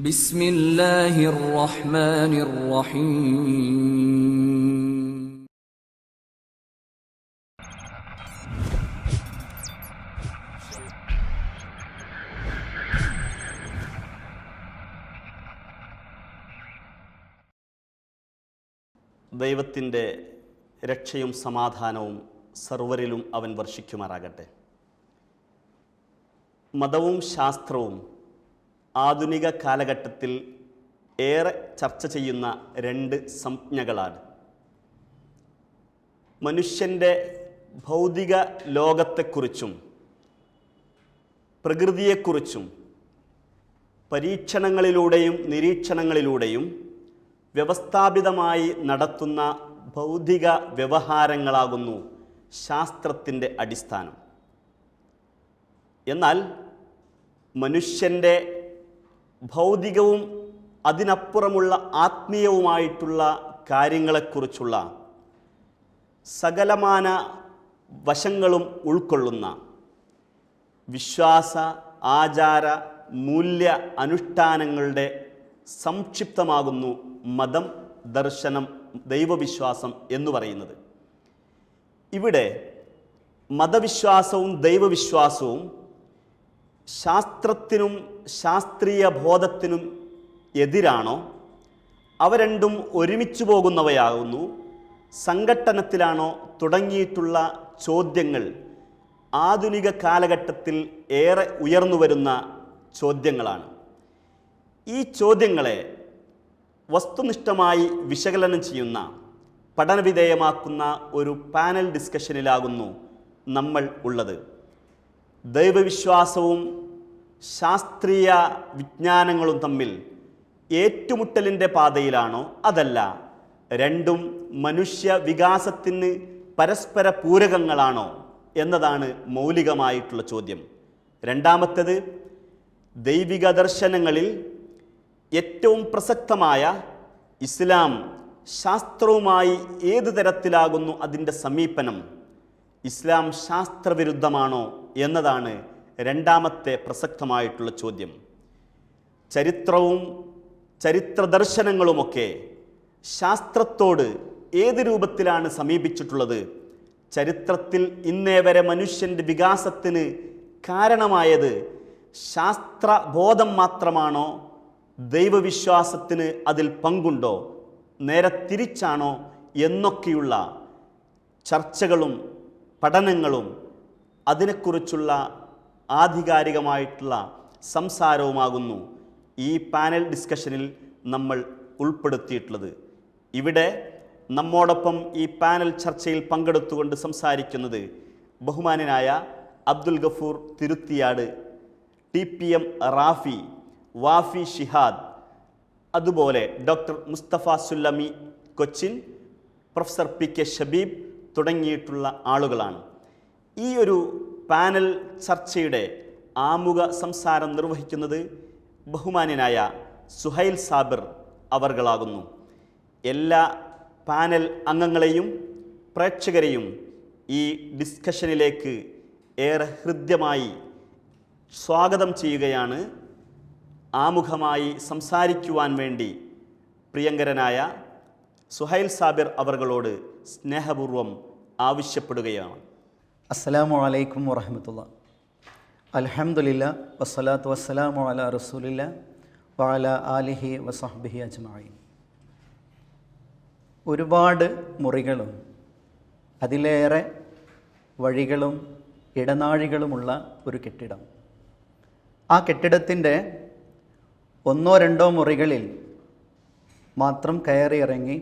بسم الله الرحمن الرحيم. ദൈവത്തിൻ്റെ രക്ഷയും സമാധാനവും സർവരിലും അവൻ വർഷിക്കുമാറാകട്ടെ. മതവും ശാസ്ത്രവും ആധുനിക കാലഘട്ടത്തിൽ ഏറെ ചർച്ച ചെയ്യുന്ന രണ്ട് സംജ്ഞകളാണ്. മനുഷ്യൻ്റെ ഭൗതിക ലോകത്തെക്കുറിച്ചും പ്രകൃതിയെക്കുറിച്ചും പരീക്ഷണങ്ങളിലൂടെയും നിരീക്ഷണങ്ങളിലൂടെയും വ്യവസ്ഥാപിതമായി നടത്തുന്ന ഭൗതിക വ്യവഹാരങ്ങളാകുന്നു ശാസ്ത്രത്തിൻ്റെ അടിസ്ഥാനം. എന്നാൽ മനുഷ്യൻ്റെ ഭൗതികവും അതിനപ്പുറമുള്ള ആത്മീയവുമായിട്ടുള്ള കാര്യങ്ങളെക്കുറിച്ചുള്ള സകലമാന വശങ്ങളും ഉൾക്കൊള്ളുന്ന വിശ്വാസ, ആചാര, മൂല്യ അനുഷ്ഠാനങ്ങളുടെ സംക്ഷിപ്തമാകുന്നു മതം, ദർശനം, ദൈവവിശ്വാസം എന്ന് പറയുന്നത്. ഇവിടെ മതവിശ്വാസവും ദൈവവിശ്വാസവും ശാസ്ത്രത്തിനും ശാസ്ത്രീയ ബോധത്തിനും എതിരാണോ? അവ രണ്ടും ഒരുമിച്ച് പോകുന്നവയാകുന്നു, സംഘട്ടനത്തിലാണോ തുടങ്ങിയിട്ടുള്ള ചോദ്യങ്ങൾ ആധുനിക കാലഘട്ടത്തിൽ ഏറെ ഉയർന്നു വരുന്ന ചോദ്യങ്ങളാണ്. ഈ ചോദ്യങ്ങളെ വസ്തുനിഷ്ഠമായി വിശകലനം ചെയ്യുന്ന, പഠനവിധേയമാക്കുന്ന ഒരു പാനൽ ഡിസ്കഷനിലാകുന്നു നമ്മൾ ഉള്ളത്. ദൈവവിശ്വാസവും ശാസ്ത്രീയ വിജ്ഞാനങ്ങളും തമ്മിൽ ഏറ്റുമുട്ടലിൻ്റെ പാതയിലാണോ? അതല്ല, രണ്ടും മനുഷ്യ വികാസത്തിന് പരസ്പര പൂരകങ്ങളാണോ എന്നതാണ് മൗലികമായിട്ടുള്ള ചോദ്യം. രണ്ടാമത്തേത്, ദൈവിക ദർശനങ്ങളിൽ ഏറ്റവും പ്രസക്തമായ ഇസ്ലാം ശാസ്ത്രവുമായി ഏതു തരത്തിലാകുന്നു അതിൻ്റെ സമീപനം? ഇസ്ലാം ശാസ്ത്രവിരുദ്ധമാണോ എന്നതാണ് രണ്ടാമത്തെ പ്രസക്തമായിട്ടുള്ള ചോദ്യം. ചരിത്രവും ചരിത്രദർശനങ്ങളുമൊക്കെ ശാസ്ത്രത്തോട് ഏത് രൂപത്തിലാണ് സമീപിച്ചിട്ടുള്ളത്? ചരിത്രത്തിൽ ഇന്നേ വരെ മനുഷ്യൻ്റെ വികാസത്തിന് കാരണമായത് ശാസ്ത്രബോധം മാത്രമാണോ? ദൈവവിശ്വാസത്തിന് അതിൽ പങ്കുണ്ടോ? നേരെ തിരിച്ചാണോ എന്നൊക്കെയുള്ള ചർച്ചകളും പഠനങ്ങളും അതിനെക്കുറിച്ചുള്ള ആധികാരികമായിട്ടുള്ള സംസാരവുമാകുന്നു ഈ പാനൽ ഡിസ്കഷനിൽ നമ്മൾ ഉൾപ്പെടുത്തിയിട്ടുള്ളത്. ഇവിടെ നമ്മോടൊപ്പം ഈ പാനൽ ചർച്ചയിൽ പങ്കെടുത്തുകൊണ്ട് സംസാരിക്കുന്നത് ബഹുമാന്യനായ അബ്ദുൽ ഗഫൂർ തിരുത്തിയാട്, TPM റാഫി, വാഫി ഷിഹാദ്, അതുപോലെ doctor Mustafa Sullami Cochin, professor PK Shabeeb തുടങ്ങിയിട്ടുള്ള ആളുകളാണ്. ഈ ഒരു പാനൽ ചർച്ചയുടെ ആമുഖ സംസാരം നിർവഹിക്കുന്നത് ബഹുമാന്യനായ സുഹൈൽ സാബിർ അവർകളാകുന്നു. എല്ലാ പാനൽ അംഗങ്ങളെയും പ്രേക്ഷകരെയും ഈ ഡിസ്കഷനിലേക്ക് ഏറെ ഹൃദ്യമായി സ്വാഗതം ചെയ്യുകയാണ്. ആമുഖമായി സംസാരിക്കുവാൻ വേണ്ടി പ്രിയങ്കരനായ സുഹൈൽ സാബിർ അവർകളോട് സ്നേഹപൂർവം ആവശ്യപ്പെടുകയാണ്. അസ്സലാമു അലൈക്കും വറഹ്മത്തുള്ളാഹി. അൽഹംദുലില്ലാ വസ്സലാത്തു വസ്സലാമു അലാ റസൂലില്ലാ വഅലാ ആലിഹി വസഹ്ബിഹി അജ്മഈൻ. ഒരുപാട് മുറികളും അതിലേറെ വഴികളും ഇടനാഴികളുമുള്ള ഒരു കെട്ടിടം. ആ കെട്ടിടത്തിൻ്റെ ഒന്നോ രണ്ടോ മുറികളിൽ മാത്രം കയറി ഇറങ്ങി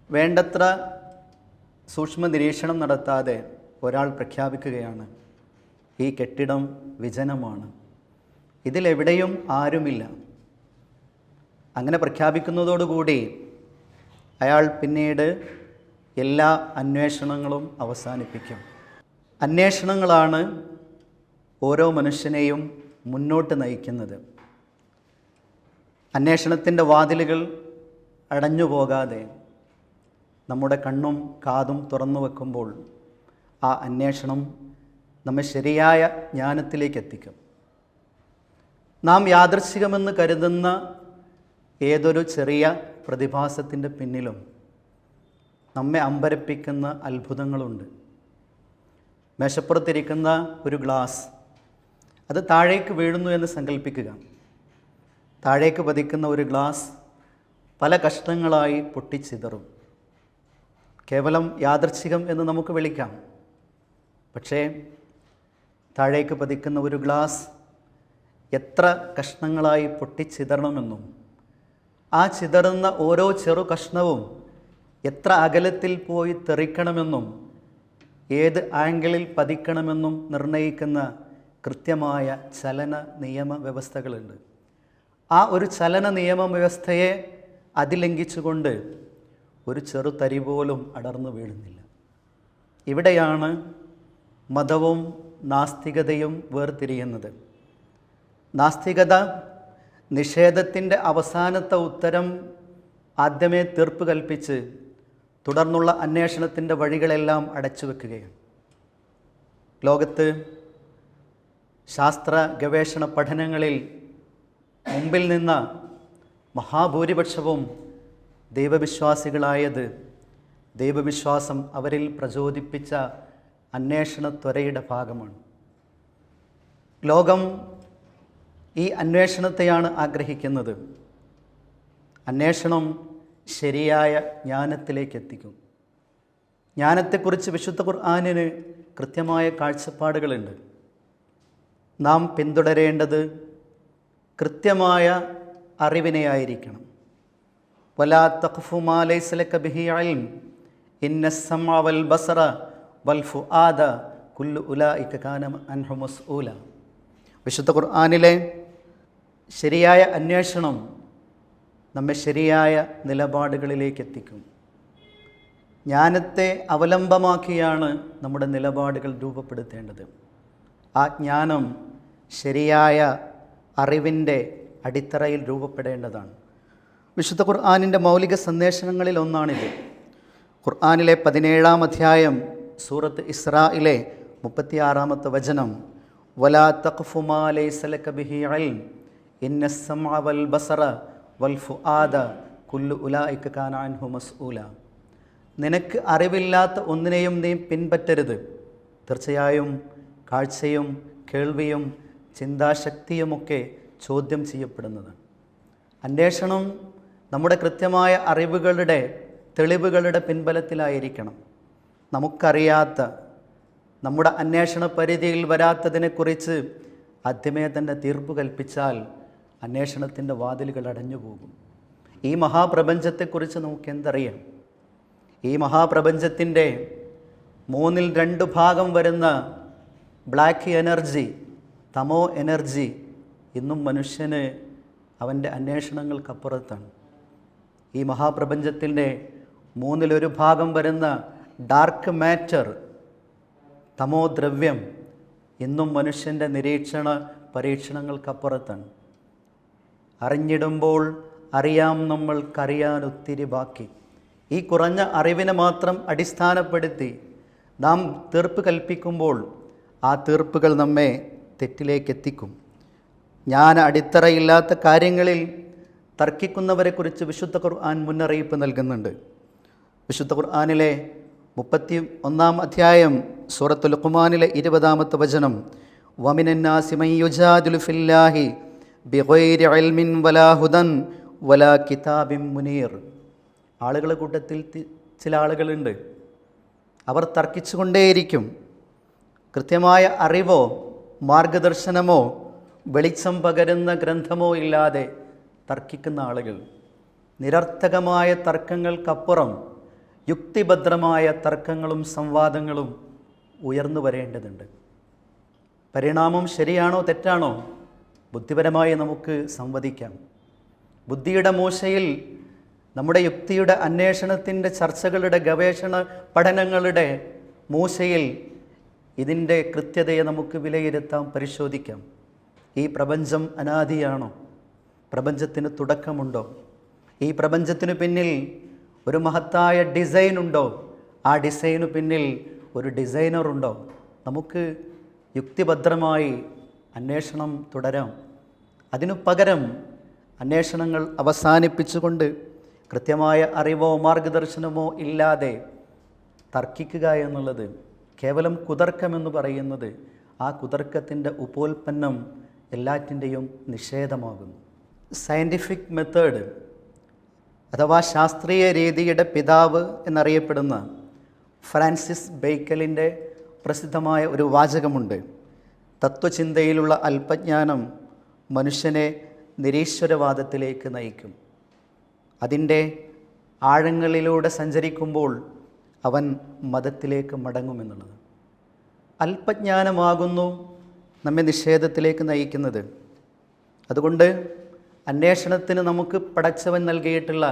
വേണ്ടത്ര സൂക്ഷ്മ നിരീക്ഷണം നടത്താതെ ഒരാൾ പ്രഖ്യാപിക്കുകയാണ്, ഈ കെട്ടിടം വിജനമാണ്, ഇതിലെവിടെയും ആരുമില്ല. അങ്ങനെ പ്രഖ്യാപിക്കുന്നതോടുകൂടി അയാൾ പിന്നീട് എല്ലാ അന്വേഷണങ്ങളും അവസാനിപ്പിക്കും. അന്വേഷണങ്ങളാണ് ഓരോ മനുഷ്യനെയും മുന്നോട്ട് നയിക്കുന്നത്. അന്വേഷണത്തിൻ്റെ വാതിലുകൾ അടഞ്ഞു പോകാതെ നമ്മുടെ കണ്ണും കാതും തുറന്നു വെക്കുമ്പോൾ ആ അന്വേഷണം നമ്മെ ശരിയായ ജ്ഞാനത്തിലേക്ക് എത്തിക്കും. നാം യാദൃച്ഛികമെന്ന് കരുതുന്ന ഏതൊരു ചെറിയ പ്രതിഭാസത്തിൻ്റെ പിന്നിലും നമ്മെ അമ്പരപ്പിക്കുന്ന അത്ഭുതങ്ങളുണ്ട്. മേശപ്പുറത്തിരിക്കുന്ന ഒരു ഗ്ലാസ്, അത് താഴേക്ക് വീഴുന്നു എന്ന് സങ്കല്പിക്കുക. താഴേക്ക് പതിക്കുന്ന ഒരു ഗ്ലാസ് പല കഷ്ണങ്ങളായി പൊട്ടിച്ചിതറും. കേവലം യാദൃച്ഛികം എന്ന് നമുക്ക് വിളിക്കാം. പക്ഷേ താഴേക്ക് പതിക്കുന്ന ഒരു ഗ്ലാസ് എത്ര കഷ്ണങ്ങളായി പൊട്ടിച്ചിതറണമെന്നും ആ ചിതറുന്ന ഓരോ ചെറു കഷ്ണവും എത്ര അകലത്തിൽ പോയി തെറിക്കണമെന്നും ഏത് ആംഗിളിൽ പതിക്കണമെന്നും നിർണ്ണയിക്കുന്ന കൃത്യമായ ചലന നിയമ വ്യവസ്ഥകളുണ്ട്. ആ ഒരു ചലന നിയമ വ്യവസ്ഥയെ അതിലംഘിച്ചുകൊണ്ട് ഒരു ചെറുതരി പോലും അടർന്നു വീഴുന്നില്ല. ഇവിടെയാണ് മതവും നാസ്തികതയും വേർതിരിയുന്നത്. നാസ്തികത നിഷേധത്തിൻ്റെ അവസാനത്തെ ഉത്തരം ആദ്യമേ തീർപ്പ് കൽപ്പിച്ച് തുടർന്നുള്ള അന്വേഷണത്തിൻ്റെ വഴികളെല്ലാം അടച്ചു വെക്കുകയാണ്. ലോകത്ത് ശാസ്ത്ര ഗവേഷണ പഠനങ്ങളിൽ മുമ്പിൽ നിന്ന മഹാഭൂരിപക്ഷവും ദൈവവിശ്വാസികളായത് ദൈവവിശ്വാസം അവരിൽ പ്രചോദിപ്പിച്ച അന്വേഷണ ത്വരയുടെ ഭാഗമാണ്. ലോകം ഈ അന്വേഷണത്തെയാണ് ആഗ്രഹിക്കുന്നത്. അന്വേഷണം ശരിയായ ജ്ഞാനത്തിലേക്ക് എത്തിക്കും. ജ്ഞാനത്തെക്കുറിച്ച് വിശുദ്ധ ഖുർആനിന് കൃത്യമായ കാഴ്ചപ്പാടുകളുണ്ട്. നാം പിന്തുടരേണ്ടത് കൃത്യമായ അറിവിനെയായിരിക്കണം. വലാ തഖ്ഫു മാ ലൈസ ലക ബിഹി ഇൽം ഇന്നസ്സമഅ വൽ ബസറ വൽ ഫുആദ കുല്ലു ഉലൈക കാന അൻഹു മസ്ഊല. വിശുദ്ധ ഖുർആനിലെ ശരിയായ അന്വേഷണം നമ്മെ ശരിയായ നിലപാടുകളിലേക്ക് എത്തിക്കും. ജ്ഞാനത്തെ അവലംബമാക്കിയാണ് നമ്മുടെ നിലപാടുകൾ രൂപപ്പെടുത്തേണ്ടത്. ആ ജ്ഞാനം ശരിയായ അറിവിൻ്റെ അടിത്തറയിൽ രൂപപ്പെടേണ്ടതാണ്. വിശുദ്ധ ഖുർആനിൻ്റെ മൗലിക സന്ദേശങ്ങളിൽ ഒന്നാണിത്. ഖുർആനിലെ 17-ാം അധ്യായം സൂറത്ത് ഇസ്രായിലെ 36-ാമത്തെ വചനം, വലാ തഖ്ഫു മാ ലൈസ ലക ബിഹി ഇൽം ഇന്നസ്സമഅ വൽ ബസറ വൽ ഫുആദ കുല്ലു ഉലൈക കാന അൻഹു മസ്ഊല. നിനക്ക് അറിവില്ലാത്ത ഒന്നിനെയും നീ പിൻപറ്റരുത്. തീർച്ചയായും കാഴ്ചയും കേൾവിയും ചിന്താശക്തിയുമൊക്കെ ചോദ്യം ചെയ്യപ്പെടുന്നതാണ്. അന്വേഷണം നമ്മുടെ കൃത്യമായ അറിവുകളുടെ തെളിവുകളുടെ പിൻബലത്തിലായിരിക്കണം. നമുക്കറിയാത്ത, നമ്മുടെ അന്വേഷണ പരിധിയിൽ വരാത്തതിനെക്കുറിച്ച് ആദ്യമേ തന്നെ തീർപ്പ് കൽപ്പിച്ചാൽ അന്വേഷണത്തിൻ്റെ വാതിലുകൾ അടഞ്ഞു പോകും. ഈ മഹാപ്രപഞ്ചത്തെക്കുറിച്ച് നമുക്ക് എന്തറിയാം? ഈ മഹാപ്രപഞ്ചത്തിൻ്റെ 2/3 ഭാഗം വരുന്ന ബ്ലാക്ക് എനർജി, തമോ എനർജി ഇന്നും മനുഷ്യന് അവൻ്റെ അന്വേഷണങ്ങൾക്കപ്പുറത്താണ്. ഈ മഹാപ്രപഞ്ചത്തിൻ്റെ 1/3 ഭാഗം വരുന്ന ഡാർക്ക് മാറ്റർ, തമോ ദ്രവ്യം ഇന്നും മനുഷ്യൻ്റെ നിരീക്ഷണ പരീക്ഷണങ്ങൾക്കപ്പുറത്താണ്. അറിഞ്ഞിടുമ്പോൾ അറിയാം നമ്മൾക്കറിയാൻ ഒത്തിരി ബാക്കി. ഈ കുറഞ്ഞ അറിവിനെ മാത്രം അടിസ്ഥാനപ്പെടുത്തി നാം തീർപ്പ് കൽപ്പിക്കുമ്പോൾ ആ തീർപ്പുകൾ നമ്മെ തെറ്റിലേക്കെത്തിക്കും. അടിത്തറയില്ലാത്ത കാര്യങ്ങളിൽ തർക്കിക്കുന്നവരെക്കുറിച്ച് വിശുദ്ധ ഖുർആൻ മുന്നറിയിപ്പ് നൽകുന്നുണ്ട്. വിശുദ്ധ ഖുർആനിലെ 31-ാം അധ്യായം സൂറത്തുൽ ലുഖ്മാനിലെ 20-ാമത്തെ വചനം, വമിനന്നാസി മൻ യുജാദിലു ഫില്ലാഹി ബിഗൈരി ഇൽമിൻ വലാ ഹുദൻ വലാ കിതാബിൻ മുനീർ. ആളുകളുടെ കൂട്ടത്തിൽ ചില ആളുകളുണ്ട്, അവർ തർക്കിച്ചുകൊണ്ടേയിരിക്കും. കൃത്യമായ അറിവോ മാർഗദർശനമോ വെളിച്ചം പകരുന്ന ഗ്രന്ഥമോ ഇല്ലാതെ തർക്കിക്കുന്ന ആളുകൾ. നിരർത്ഥകമായ തർക്കങ്ങൾക്കപ്പുറം യുക്തിഭദ്രമായ തർക്കങ്ങളും സംവാദങ്ങളും ഉയർന്നു വരേണ്ടതുണ്ട്. പരിണാമം ശരിയാണോ തെറ്റാണോ ബുദ്ധിപരമായി നമുക്ക് സംവദിക്കാം. ബുദ്ധിയുടെ മൂശയിൽ, നമ്മുടെ യുക്തിയുടെ അന്വേഷണത്തിൻ്റെ ചർച്ചകളുടെ ഗവേഷണ പഠനങ്ങളുടെ മൂശയിൽ ഇതിൻ്റെ കൃത്യതയെ നമുക്ക് വിലയിരുത്താം, പരിശോധിക്കാം. ഈ പ്രപഞ്ചം അനാദിയാണോ? പ്രപഞ്ചത്തിന് തുടക്കമുണ്ടോ? ഈ പ്രപഞ്ചത്തിന് പിന്നിൽ ഒരു മഹത്തായ ഡിസൈൻ ഉണ്ടോ? ആ ഡിസൈനു പിന്നിൽ ഒരു ഡിസൈനറുണ്ടോ? നമുക്ക് യുക്തിഭദ്രമായി അന്വേഷണം തുടരാം. അതിനു പകരം അന്വേഷണങ്ങൾ അവസാനിപ്പിച്ചുകൊണ്ട് കൃത്യമായ അറിവോ മാർഗദർശനമോ ഇല്ലാതെ തർക്കിക്കുക എന്നുള്ളത്, കേവലം കുതർക്കമെന്ന് പറയുന്നത്, ആ കുതർക്കത്തിൻ്റെ ഉപോൽപ്പന്നം എല്ലാറ്റിൻ്റെയും നിഷേധമാകുന്നു. സയൻറ്റിഫിക് മെത്തേഡ് അഥവാ ശാസ്ത്രീയ രീതിയുടെ പിതാവ് എന്നറിയപ്പെടുന്ന ഫ്രാൻസിസ് ബേക്കലിൻ്റെ പ്രസിദ്ധമായ ഒരു വാചകമുണ്ട്: തത്വചിന്തയിലുള്ള അല്പജ്ഞാനം മനുഷ്യനെ നിരീശ്വരവാദത്തിലേക്ക് നയിക്കും. അതിൻ്റെ ആഴങ്ങളിലൂടെ സഞ്ചരിക്കുമ്പോൾ അവൻ മതത്തിലേക്ക് മടങ്ങുമെന്നുള്ളത്. അല്പജ്ഞാനമാകുന്നു നമ്മെ നിഷേധത്തിലേക്ക് നയിക്കുന്നത്. അതുകൊണ്ട് അന്വേഷണത്തിന് നമുക്ക് പടച്ചവൻ നൽകിയിട്ടുള്ള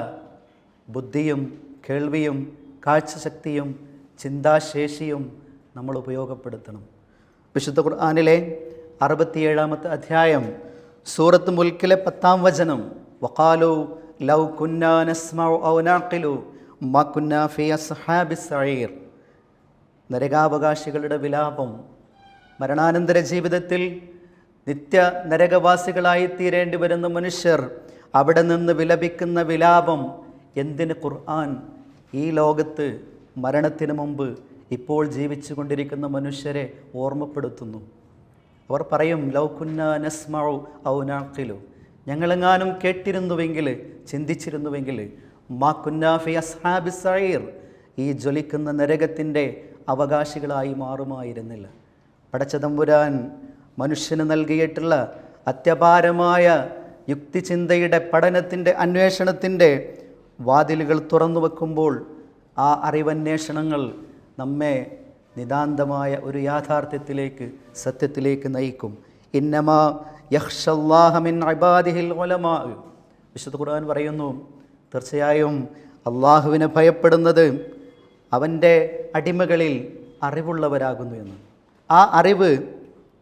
ബുദ്ധിയും കേൾവിയും കാഴ്ചശക്തിയും ചിന്താശേഷിയും നമ്മൾ ഉപയോഗപ്പെടുത്തണം. വിശുദ്ധ ഖുർആനിലെ 67-ാമത്തെ അധ്യായം സൂറത്ത് മുൽക്കിലെ 10-ാം വചനം: വഖാലു ലൗ കുന്നാ നസ്മഉ ഔ നഅഖിലു മാ കുന്നാ ഫീ അസ്ഹാബിസ് സഈർ. നരകാവകാശികളുടെ വിലാപം, മരണാനന്തര ജീവിതത്തിൽ നിത്യ നരകവാസികളായി തീരേണ്ടി വരുന്ന മനുഷ്യർ അവിടെ നിന്ന് വിലപിക്കുന്ന വിലാപം എന്തിന് ഖുർആൻ ഈ ലോകത്ത് മരണത്തിന് മുമ്പ് ഇപ്പോൾ ജീവിച്ചു കൊണ്ടിരിക്കുന്ന മനുഷ്യരെ ഓർമ്മപ്പെടുത്തുന്നു? അവർ പറയും: ലൗ കുന്നാ നസ്മഉ ഔ നഅഖിലു, ഞങ്ങളെങ്ങാനും കേട്ടിരുന്നുവെങ്കിൽ, ചിന്തിച്ചിരുന്നുവെങ്കിൽ, മാ കുന്നാ ഫീ അസ്ഹാബിസ് സഈർ, ഈ ജ്വലിക്കുന്ന നരകത്തിൻ്റെ അവകാശികളായി മാറുമായിരുന്നില്ല. പടച്ചതമ്പുരാൻ മനുഷ്യന് നൽകിയിട്ടുള്ള അത്യപാരമായ യുക്തിചിന്തയുടെ പഠനത്തിൻ്റെ അന്വേഷണത്തിൻ്റെ വാതിലുകൾ തുറന്നു വെക്കുമ്പോൾ ആ അറിവന്വേഷണങ്ങൾ നമ്മെ നിതാന്തമായ ഒരു യാഥാർത്ഥ്യത്തിലേക്ക്, സത്യത്തിലേക്ക് നയിക്കും. ഇന്നമാ യഖ്ഷല്ലാഹ മിൻ ഇബാദിഹിൽ ഉലമാ. വിശുദ്ധ ഖുർആൻ പറയുന്നു, തീർച്ചയായും അള്ളാഹുവിനെ ഭയപ്പെടുന്നത് അവൻ്റെ അടിമകളിൽ അറിവുള്ളവരാകുന്നു എന്ന്. ആ അറിവ്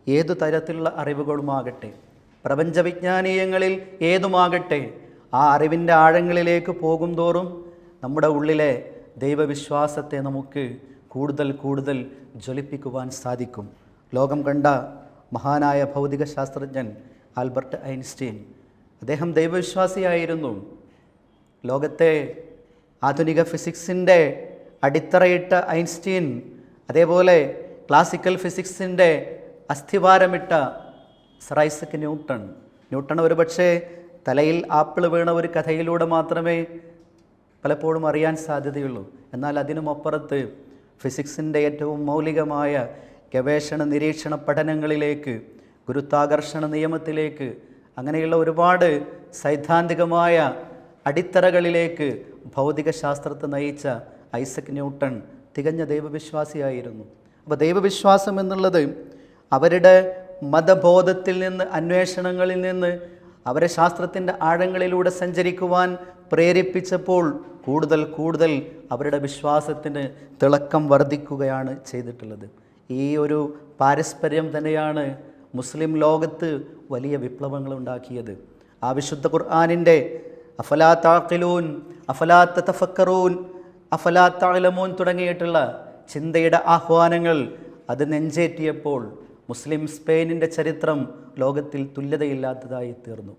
ഏതു തരത്തിലുള്ള അറിവുകളുമാകട്ടെ, പ്രപഞ്ചവിജ്ഞാനീയങ്ങളിൽ ഏതുമാകട്ടെ, ആ അറിവിൻ്റെ ആഴങ്ങളിലേക്ക് പോകും തോറും നമ്മുടെ ഉള്ളിലെ ദൈവവിശ്വാസത്തെ നമുക്ക് കൂടുതൽ കൂടുതൽ ജ്വലിപ്പിക്കുവാൻ സാധിക്കും. ലോകം കണ്ട മഹാനായ ഭൗതിക ശാസ്ത്രജ്ഞൻ ആൽബർട്ട് ഐൻസ്റ്റീൻ, അദ്ദേഹം ദൈവവിശ്വാസിയായിരുന്നു. ലോകത്തെ ആധുനിക ഫിസിക്സിൻ്റെ അടിത്തറയിട്ട ഐൻസ്റ്റീൻ, അതേപോലെ ക്ലാസിക്കൽ ഫിസിക്സിൻ്റെ അസ്ഥിവാരമിട്ട സർ ഐസക് ന്യൂട്ടൺ ഒരു പക്ഷേ തലയിൽ ആപ്പിൾ വീണ ഒരു കഥയിലൂടെ മാത്രമേ പലപ്പോഴും അറിയാൻ സാധ്യതയുള്ളൂ. എന്നാൽ അതിനുമപ്പുറത്ത് ഫിസിക്സിൻ്റെ ഏറ്റവും മൗലികമായ ഗവേഷണ നിരീക്ഷണ പഠനങ്ങളിലേക്ക്, ഗുരുത്വാകർഷണ നിയമത്തിലേക്ക്, അങ്ങനെയുള്ള ഒരുപാട് സൈദ്ധാന്തികമായ അടിത്തറകളിലേക്ക് ഭൗതിക ശാസ്ത്രത്തെ നയിച്ച ഐസക് ന്യൂട്ടൺ തികഞ്ഞ ദൈവവിശ്വാസിയായിരുന്നു. അപ്പോൾ ദൈവവിശ്വാസം എന്നുള്ളത് അവരുടെ മതബോധത്തിൽ നിന്ന്, അന്വേഷണങ്ങളിൽ നിന്ന് അവരെ ശാസ്ത്രത്തിൻ്റെ ആഴങ്ങളിലൂടെ സഞ്ചരിക്കുവാൻ പ്രേരിപ്പിച്ചപ്പോൾ കൂടുതൽ കൂടുതൽ അവരുടെ വിശ്വാസത്തിന് തിളക്കം വർദ്ധിക്കുകയാണ് ചെയ്തിട്ടുള്ളത്. ഈ ഒരു പാരസ്പര്യം തന്നെയാണ് മുസ്ലിം ലോകത്ത് വലിയ വിപ്ലവങ്ങൾ ഉണ്ടാക്കിയത്. ആ വിശുദ്ധ ഖുർആനിൻ്റെ അഫലാ തഅഖിലൂൻ, അഫലാ തതഫക്കറൂൻ, അഫലാ തഅലമൂൻ തുടങ്ങിയിട്ടുള്ള ചിന്തയുടെ ആഹ്വാനങ്ങൾ അത് നെഞ്ചേറ്റിയപ്പോൾ മുസ്ലിം സ്പെയിനിൻ്റെ ചരിത്രം ലോകത്തിൽ തുല്യതയില്ലാത്തതായി തീർന്നു.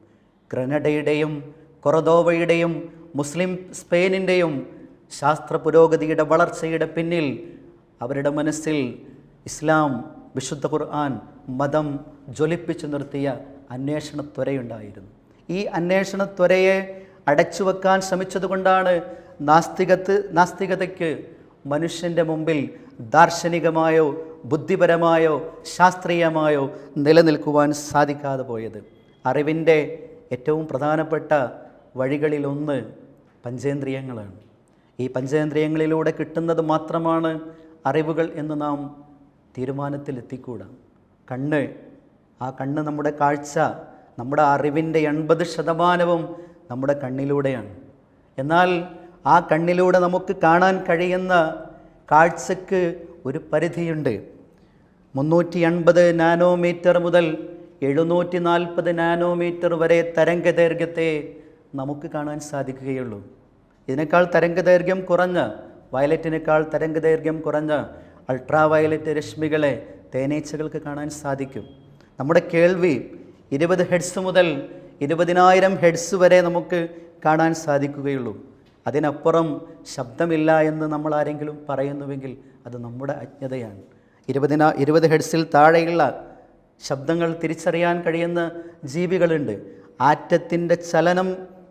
ഗ്രനഡയുടെയും കൊറദോവയുടെയും മുസ്ലിം സ്പെയിനിൻ്റെയും ശാസ്ത്ര പുരോഗതിയുടെ വളർച്ചയുടെ പിന്നിൽ അവരുടെ മനസ്സിൽ ഇസ്ലാം, വിശുദ്ധ ഖുർആൻ, മതം ജ്വലിപ്പിച്ചു നിർത്തിയ അന്വേഷണത്വരയുണ്ടായിരുന്നു. ഈ അന്വേഷണത്വരയെ അടച്ചു വെക്കാൻ ശ്രമിച്ചതുകൊണ്ടാണ് നാസ്തികതയ്ക്ക് മനുഷ്യൻ്റെ മുമ്പിൽ ദാർശനികമായോ ബുദ്ധിപരമായോ ശാസ്ത്രീയമായോ നിലനിൽക്കുവാൻ സാധിക്കാതെ പോയത്. അറിവിൻ്റെ ഏറ്റവും പ്രധാനപ്പെട്ട വഴികളിലൊന്ന് പഞ്ചേന്ദ്രിയങ്ങളാണ്. ഈ പഞ്ചേന്ദ്രിയങ്ങളിലൂടെ കിട്ടുന്നത് മാത്രമാണ് അറിവുകൾ എന്ന് നാം തീരുമാനത്തിലെത്തിക്കൂടാ. ആ കണ്ണ് നമ്മുടെ കാഴ്ച, നമ്മുടെ അറിവിൻ്റെ 80% നമ്മുടെ കണ്ണിലൂടെയാണ്. എന്നാൽ ആ കണ്ണിലൂടെ നമുക്ക് കാണാൻ കഴിയുന്ന കാഴ്ചക്ക് ഒരു പരിധിയുണ്ട്. 380 നാനോമീറ്റർ മുതൽ 740 നാനോമീറ്റർ വരെ തരംഗദൈർഘ്യത്തെ നമുക്ക് കാണാൻ സാധിക്കുകയുള്ളൂ. ഇതിനേക്കാൾ തരംഗദൈർഘ്യം കുറഞ്ഞ, വയലറ്റിനേക്കാൾ തരംഗദൈർഘ്യം കുറഞ്ഞ അൾട്രാ വയലറ്റ് രശ്മികളെ തേനീച്ചകൾക്ക് കാണാൻ സാധിക്കും. നമ്മുടെ കേൾവി 20 ഹെഡ്സ് മുതൽ 20,000 ഹെഡ്സ് വരെ നമുക്ക് കാണാൻ സാധിക്കുകയുള്ളൂ. അതിനപ്പുറം ശബ്ദമില്ല എന്ന് നമ്മൾ ആരെങ്കിലും പറയുന്നുവെങ്കിൽ അത് നമ്മുടെ അജ്ഞതയാണ്. 20 ഹെഡ്സിൽ താഴെയുള്ള ശബ്ദങ്ങൾ തിരിച്ചറിയാൻ കഴിയുന്ന ജീവികളുണ്ട്. ആറ്റത്തിൻ്റെ ചലനം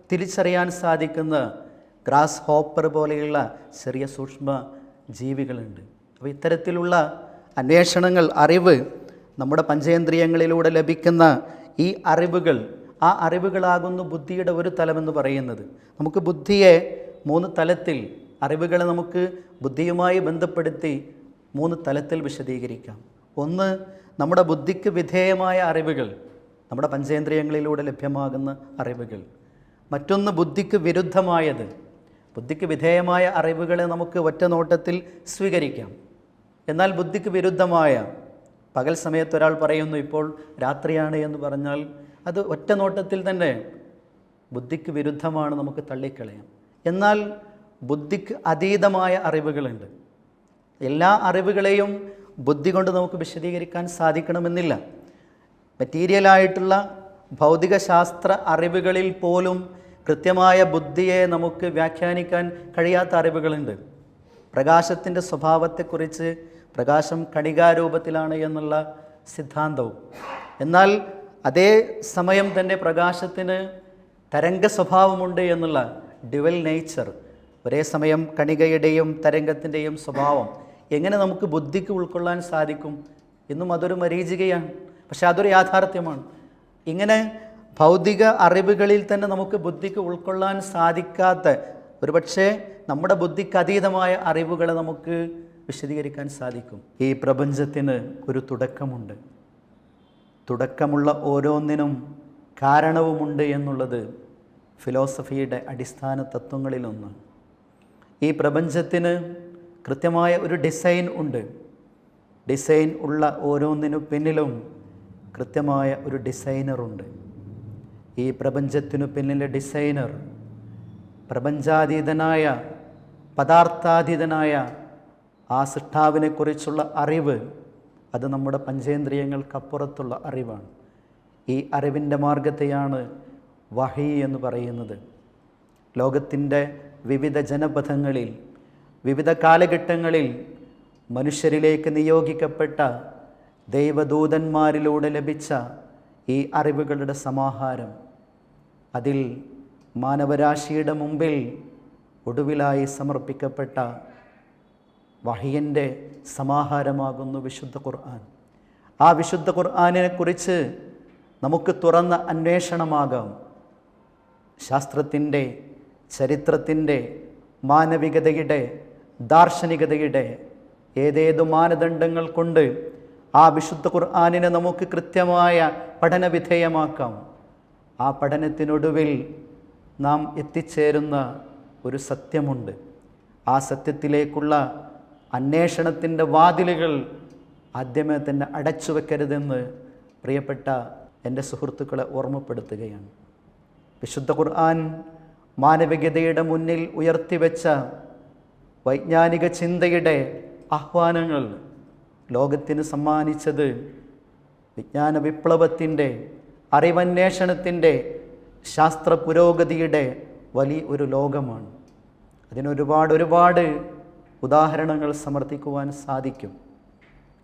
തിരിച്ചറിയാൻ സാധിക്കുന്ന ഗ്രാസ് ഹോപ്പർ പോലെയുള്ള ചെറിയ സൂക്ഷ്മ ജീവികളുണ്ട്. അപ്പോൾ ഇത്തരത്തിലുള്ള അന്വേഷണങ്ങൾ, അറിവ്, നമ്മുടെ പഞ്ചേന്ദ്രിയങ്ങളിലൂടെ ലഭിക്കുന്ന ഈ അറിവുകൾ, ആ അറിവുകളാകുന്നു ബുദ്ധിയുടെ ഒരു തലമെന്ന് പറയുന്നത്. നമുക്ക് ബുദ്ധിയെ 3 തലത്തിൽ, അറിവുകളെ നമുക്ക് ബുദ്ധിയുമായി ബന്ധപ്പെടുത്തി 3 തലത്തിൽ വിശദീകരിക്കാം. ഒന്ന്, നമ്മുടെ ബുദ്ധിക്ക് വിധേയമായ അറിവുകൾ, നമ്മുടെ പഞ്ചേന്ദ്രിയങ്ങളിലൂടെ ലഭ്യമാകുന്ന അറിവുകൾ. മറ്റൊന്ന് ബുദ്ധിക്ക് വിരുദ്ധമായത്. ബുദ്ധിക്ക് വിധേയമായ അറിവുകളെ നമുക്ക് ഒറ്റ നോട്ടത്തിൽ സ്വീകരിക്കാം. എന്നാൽ ബുദ്ധിക്ക് വിരുദ്ധമായ, പകൽ സമയത്ത് ഒരാൾ പറയുന്നു ഇപ്പോൾ രാത്രിയാണ് എന്ന് പറഞ്ഞാൽ അത് ഒറ്റ നോട്ടത്തിൽ തന്നെ ബുദ്ധിക്ക് വിരുദ്ധമാണ്, നമുക്ക് തള്ളിക്കളയാം. എന്നാൽ ബുദ്ധിക്ക് അതീതമായ അറിവുകളുണ്ട്. എല്ലാ അറിവുകളെയും ബുദ്ധി കൊണ്ട് നമുക്ക് വിശദീകരിക്കാൻ സാധിക്കണമെന്നില്ല. മെറ്റീരിയലായിട്ടുള്ള ഭൗതിക ശാസ്ത്ര അറിവുകളിൽ പോലും കൃത്യമായ ബുദ്ധിയെ നമുക്ക് വ്യാഖ്യാനിക്കാൻ കഴിയാത്ത അറിവുകളുണ്ട്. പ്രകാശത്തിൻ്റെ സ്വഭാവത്തെക്കുറിച്ച് പ്രകാശം കണികാരൂപത്തിലാണ് എന്നുള്ള സിദ്ധാന്തവും, എന്നാൽ അതേ സമയം തന്നെ പ്രകാശത്തിന് തരംഗ സ്വഭാവമുണ്ട് എന്നുള്ള ഡ്യുവൽ നേച്ചർ, ഒരേ സമയം കണികയുടെയും തരംഗത്തിൻ്റെയും സ്വഭാവം എങ്ങനെ നമുക്ക് ബുദ്ധിക്ക് ഉൾക്കൊള്ളാൻ സാധിക്കും? എന്നും അതൊരു മരീചികയാണ്, പക്ഷെ അതൊരു യാഥാർത്ഥ്യമാണ്. ഇങ്ങനെ ഭൗതിക അറിവുകളിൽ തന്നെ നമുക്ക് ബുദ്ധിക്ക് ഉൾക്കൊള്ളാൻ സാധിക്കാത്ത, ഒരുപക്ഷെ നമ്മുടെ ബുദ്ധിക്ക് അതീതമായ അറിവുകളെ നമുക്ക് വിശദീകരിക്കാൻ സാധിക്കും. ഈ പ്രപഞ്ചത്തിന് ഒരു തുടക്കമുണ്ട്. തുടക്കമുള്ള ഓരോന്നിനും കാരണവുമുണ്ട് എന്നുള്ളത് ഫിലോസഫിയുടെ അടിസ്ഥാന തത്വങ്ങളിലൊന്ന്. ഈ പ്രപഞ്ചത്തിന് കൃത്യമായ ഒരു ഡിസൈൻ ഉണ്ട്. ഡിസൈൻ ഉള്ള ഓരോന്നിനു പിന്നിലും കൃത്യമായ ഒരു ഡിസൈനറുണ്ട്. ഈ പ്രപഞ്ചത്തിനു പിന്നിലെ ഡിസൈനർ പ്രപഞ്ചാതീതനായ, പദാർത്ഥാതീതനായ ആ സൃഷ്ടാവിനെക്കുറിച്ചുള്ള അറിവ്, അത് നമ്മുടെ പഞ്ചേന്ദ്രിയങ്ങൾക്കപ്പുറത്തുള്ള അറിവാണ്. ഈ അറിവിൻ്റെ മാർഗത്തെയാണ് വഹി എന്ന് പറയുന്നത്. ലോകത്തിൻ്റെ വിവിധ ജനപഥങ്ങളിൽ, വിവിധ കാലഘട്ടങ്ങളിൽ മനുഷ്യരിലേക്ക് നിയോഗിക്കപ്പെട്ട ദൈവദൂതന്മാരിലൂടെ ലഭിച്ച ഈ അറിവുകളുടെ സമാഹാരം, അതിൽ മാനവരാശിയുടെ മുമ്പിൽ ഒടുവിലായി സമർപ്പിക്കപ്പെട്ട വഹിയിൻ്റെ സമാഹാരമാകുന്നു വിശുദ്ധ ഖുർആൻ. ആ വിശുദ്ധ ഖുർആനിനെക്കുറിച്ച് നമുക്ക് തുറന്ന അന്വേഷണമാകാം. ശാസ്ത്രത്തിൻ്റെ, ചരിത്രത്തിൻ്റെ, മാനവികതയുടെ, ദാർശനികതയുടെ ഏതേതു മാനദണ്ഡങ്ങൾ കൊണ്ട് ആ വിശുദ്ധ ഖുർആനിനെ നമുക്ക് കൃത്യമായ പഠനവിധേയമാക്കാം. ആ പഠനത്തിനൊടുവിൽ നാം എത്തിച്ചേരുന്ന ഒരു സത്യമുണ്ട്. ആ സത്യത്തിലേക്കുള്ള അന്വേഷണത്തിൻ്റെ വാതിലുകൾ ആദ്യമേ തന്നെ അടച്ചു വെക്കരുതെന്ന് പ്രിയപ്പെട്ട എൻ്റെ സുഹൃത്തുക്കളെ ഓർമ്മപ്പെടുത്തുകയാണ്. വിശുദ്ധ ഖുർആൻ മാനവികതയുടെ മുന്നിൽ ഉയർത്തിവെച്ച വൈജ്ഞാനിക ചിന്തയുടെ ആഹ്വാനങ്ങൾ ലോകത്തിന് സമ്മാനിച്ചത് വിജ്ഞാന വിപ്ലവത്തിൻ്റെ, അറിവന്വേഷണത്തിൻ്റെ, ശാസ്ത്ര പുരോഗതിയുടെ വലിയ ഒരു ലോകമാണ്. അതിനൊരുപാട് ഉദാഹരണങ്ങൾ സമർത്ഥിക്കുവാൻ സാധിക്കും.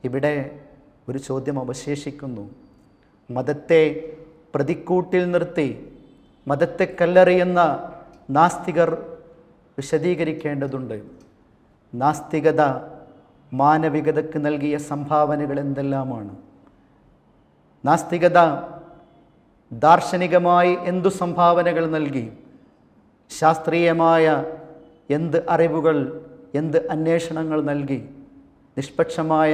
ഇവിടെ ഒരു ചോദ്യം അവശേഷിക്കുന്നു. മതത്തെ പ്രതിക്കൂട്ടിൽ നിർത്തി മതത്തെ കല്ലെറിയുന്ന നാസ്തികർ വിശദീകരിക്കേണ്ടതുണ്ട്. നാസ്തികത മാനവികതയ്ക്ക് നൽകിയ സംഭാവനകൾ എന്തെല്ലാമാണ്? നാസ്തികത ദാർശനികമായി എന്തു സംഭാവനകൾ നൽകി? ശാസ്ത്രീയമായ എന്ത് അറിവുകൾ, എന്ത് അന്വേഷണങ്ങൾ നൽകി? നിഷ്പക്ഷമായ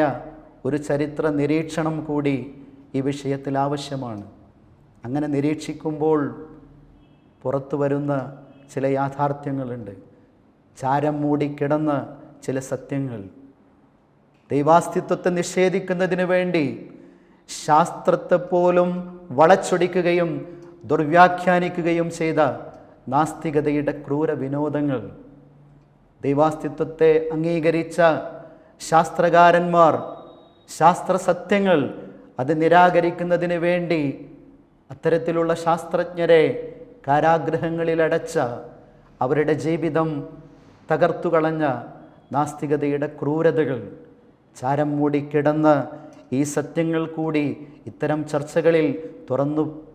ഒരു ചരിത്ര നിരീക്ഷണം കൂടി ഈ വിഷയത്തിൽ ആവശ്യമാണ്. അങ്ങനെ നിരീക്ഷിക്കുമ്പോൾ പുറത്തു വരുന്ന ചില യാഥാർത്ഥ്യങ്ങളുണ്ട്. ചാരം മൂടിക്കിടന്ന ചില സത്യങ്ങൾ. ദൈവാസ്തിത്വത്തെ നിഷേധിക്കുന്നതിന് വേണ്ടി ശാസ്ത്രത്തെ പോലും വളച്ചൊടിക്കുകയും ദുർവ്യാഖ്യാനിക്കുകയും ചെയ്ത നാസ്തികതയുടെ ക്രൂര വിനോദങ്ങൾ. ദൈവാസ്തിത്വത്തെ അംഗീകരിച്ച ശാസ്ത്രകാരന്മാർ ശാസ്ത്ര സത്യങ്ങൾ അത് നിരാകരിക്കുന്നതിന് വേണ്ടി അത്തരത്തിലുള്ള ശാസ്ത്രജ്ഞരെ കാരാഗൃഹങ്ങളിലടച്ച, അവരുടെ ജീവിതം തകർത്തുകളഞ്ഞ നാസ്തികതയുടെ ക്രൂരതകൾ ചാരം മൂടിക്കിടന്ന് ഈ സത്യങ്ങൾ കൂടി ഇത്തരം ചർച്ചകളിൽ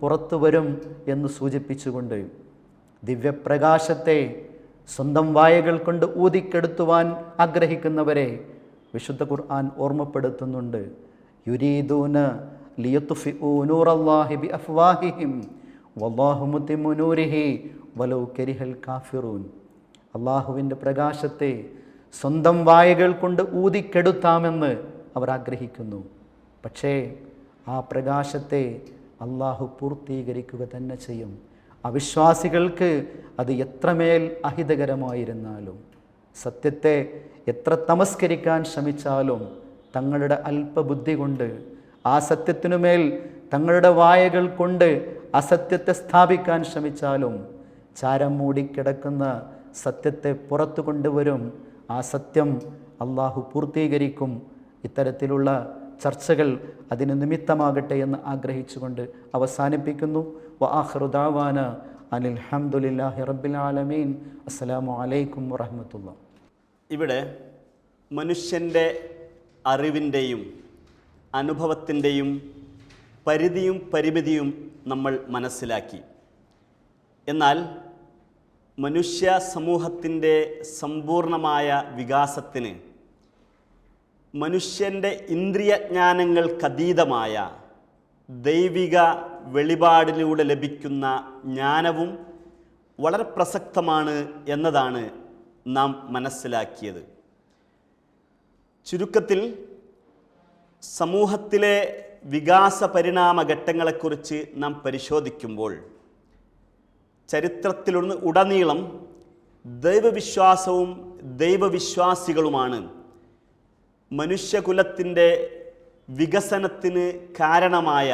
പുറത്തു വരും എന്ന് സൂചിപ്പിച്ചുകൊണ്ട് ദിവ്യപ്രകാശത്തെ സ്വന്തം വായകൾ കൊണ്ട് ഊതിക്കെടുത്തുവാൻ ആഗ്രഹിക്കുന്നവരെ വിശുദ്ധ ഖുർആൻ ഓർമ്മപ്പെടുത്തുന്നുണ്ട്. യുരീദൂന ലിയുത്ഫിഉ നൂറല്ലാഹി ബിഅഫ്വാഹിഹിം വല്ലാഹു മുതിമ്മു നൂരിഹി വലൗ കരിഹൽ കാഫിറൂൻ. അള്ളാഹുവിൻ്റെ പ്രകാശത്തെ സ്വന്തം വായകൾ കൊണ്ട് ഊതിക്കെടുത്താമെന്ന് അവർ ആഗ്രഹിക്കുന്നു. പക്ഷേ ആ പ്രകാശത്തെ അള്ളാഹു പൂർത്തീകരിക്കുക തന്നെ ചെയ്യും. അവിശ്വാസികൾക്ക് അത് എത്രമേൽ അഹിതകരമായിരുന്നാലും, സത്യത്തെ എത്ര തമസ്കരിക്കാൻ ശ്രമിച്ചാലും, തങ്ങളുടെ അല്പബുദ്ധി കൊണ്ട് ആ സത്യത്തിനുമേൽ തങ്ങളുടെ വായകൾ കൊണ്ട് അസത്യത്തെ സ്ഥാപിക്കാൻ ശ്രമിച്ചാലും, ചാരം മൂടിക്കിടക്കുന്ന സത്യത്തെ പുറത്തു കൊണ്ടുവരും. ആ സത്യം അള്ളാഹു പൂർത്തീകരിക്കും. ഇത്തരത്തിലുള്ള ചർച്ചകൾ അതിന് നിമിത്തമാകട്ടെ എന്ന് ആഗ്രഹിച്ചുകൊണ്ട് അവസാനിപ്പിക്കുന്നു. വആഖിറു ദഅവാന അനിൽ ഹംദുലില്ലാഹി റബ്ബിൽ ആലമീൻ. അസ്സലാമു അലൈക്കും വറഹ്മത്തുള്ളാഹി. ഇവിടെ മനുഷ്യൻ്റെ അറിവിൻ്റെയും അനുഭവത്തിൻ്റെയും പരിധിയും പരിമിതിയും നമ്മൾ മനസ്സിലാക്കി. എന്നാൽ മനുഷ്യ സമൂഹത്തിൻ്റെ സമ്പൂർണമായ വികാസത്തിന് മനുഷ്യൻ്റെ ഇന്ദ്രിയജ്ഞാനങ്ങൾക്കതീതമായ ദൈവിക വെളിപാടിലൂടെ ലഭിക്കുന്ന ജ്ഞാനവും വളരെ പ്രസക്തമാണ് എന്നതാണ് നാം മനസ്സിലാക്കിയത്. ചുരുക്കത്തിൽ സമൂഹത്തിലെ വികാസ പരിണാമ ഘട്ടങ്ങളെക്കുറിച്ച് നാം പരിശോധിക്കുമ്പോൾ ചരിത്രത്തിലുടനീളം ദൈവവിശ്വാസവും ദൈവവിശ്വാസികളുമാണ് മനുഷ്യകുലത്തിൻ്റെ വികസനത്തിന് കാരണമായ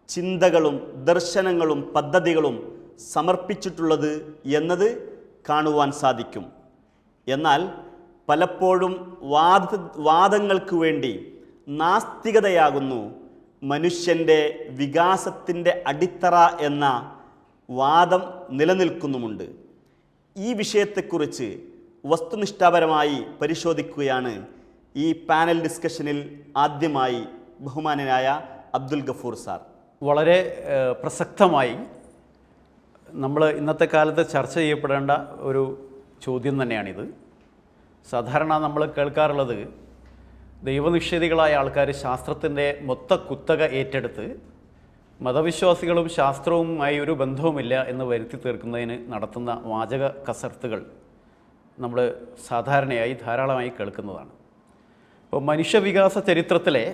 ചിന്തകളും ദർശനങ്ങളും പദ്ധതികളും സമർപ്പിച്ചിട്ടുള്ളത് എന്നത് കാണുവാൻ സാധിക്കും. എന്നാൽ പലപ്പോഴും വാദങ്ങൾക്ക് വേണ്ടി നാസ്തികതയാകുന്നു മനുഷ്യൻ്റെ വികാസത്തിൻ്റെ അടിത്തറ എന്ന വാദം നിലനിൽക്കുന്നുമുണ്ട്. ഈ വിഷയത്തെക്കുറിച്ച് വസ്തുനിഷ്ഠാപരമായി പരിശോധിക്കുകയാണ് ഈ പാനൽ ഡിസ്കഷനിൽ ആദ്യമായി ബഹുമാനനായ അബ്ദുൽ ഗഫൂർ സാർ. വളരെ പ്രസക്തമായി നമ്മൾ ഇന്നത്തെ കാലത്ത് ചർച്ച ചെയ്യപ്പെടേണ്ട ഒരു ചോദ്യം തന്നെയാണിത്. സാധാരണ നമ്മൾ കേൾക്കാറുള്ളത് ദൈവനിഷേധികളായ ആൾക്കാർ ശാസ്ത്രത്തിൻ്റെ മൊത്ത കുത്തക ഏറ്റെടുത്ത് മതവിശ്വാസികളും ശാസ്ത്രവുമായി ഒരു ബന്ധവുമില്ല എന്ന് വരുത്തി തീർക്കുന്നതിന് നടത്തുന്ന വാചക കസർത്തുകൾ നമ്മൾ സാധാരണയായി ധാരാളമായി കേൾക്കുന്നതാണ്. അപ്പോൾ മനുഷ്യവികാസ ചരിത്രത്തിലെ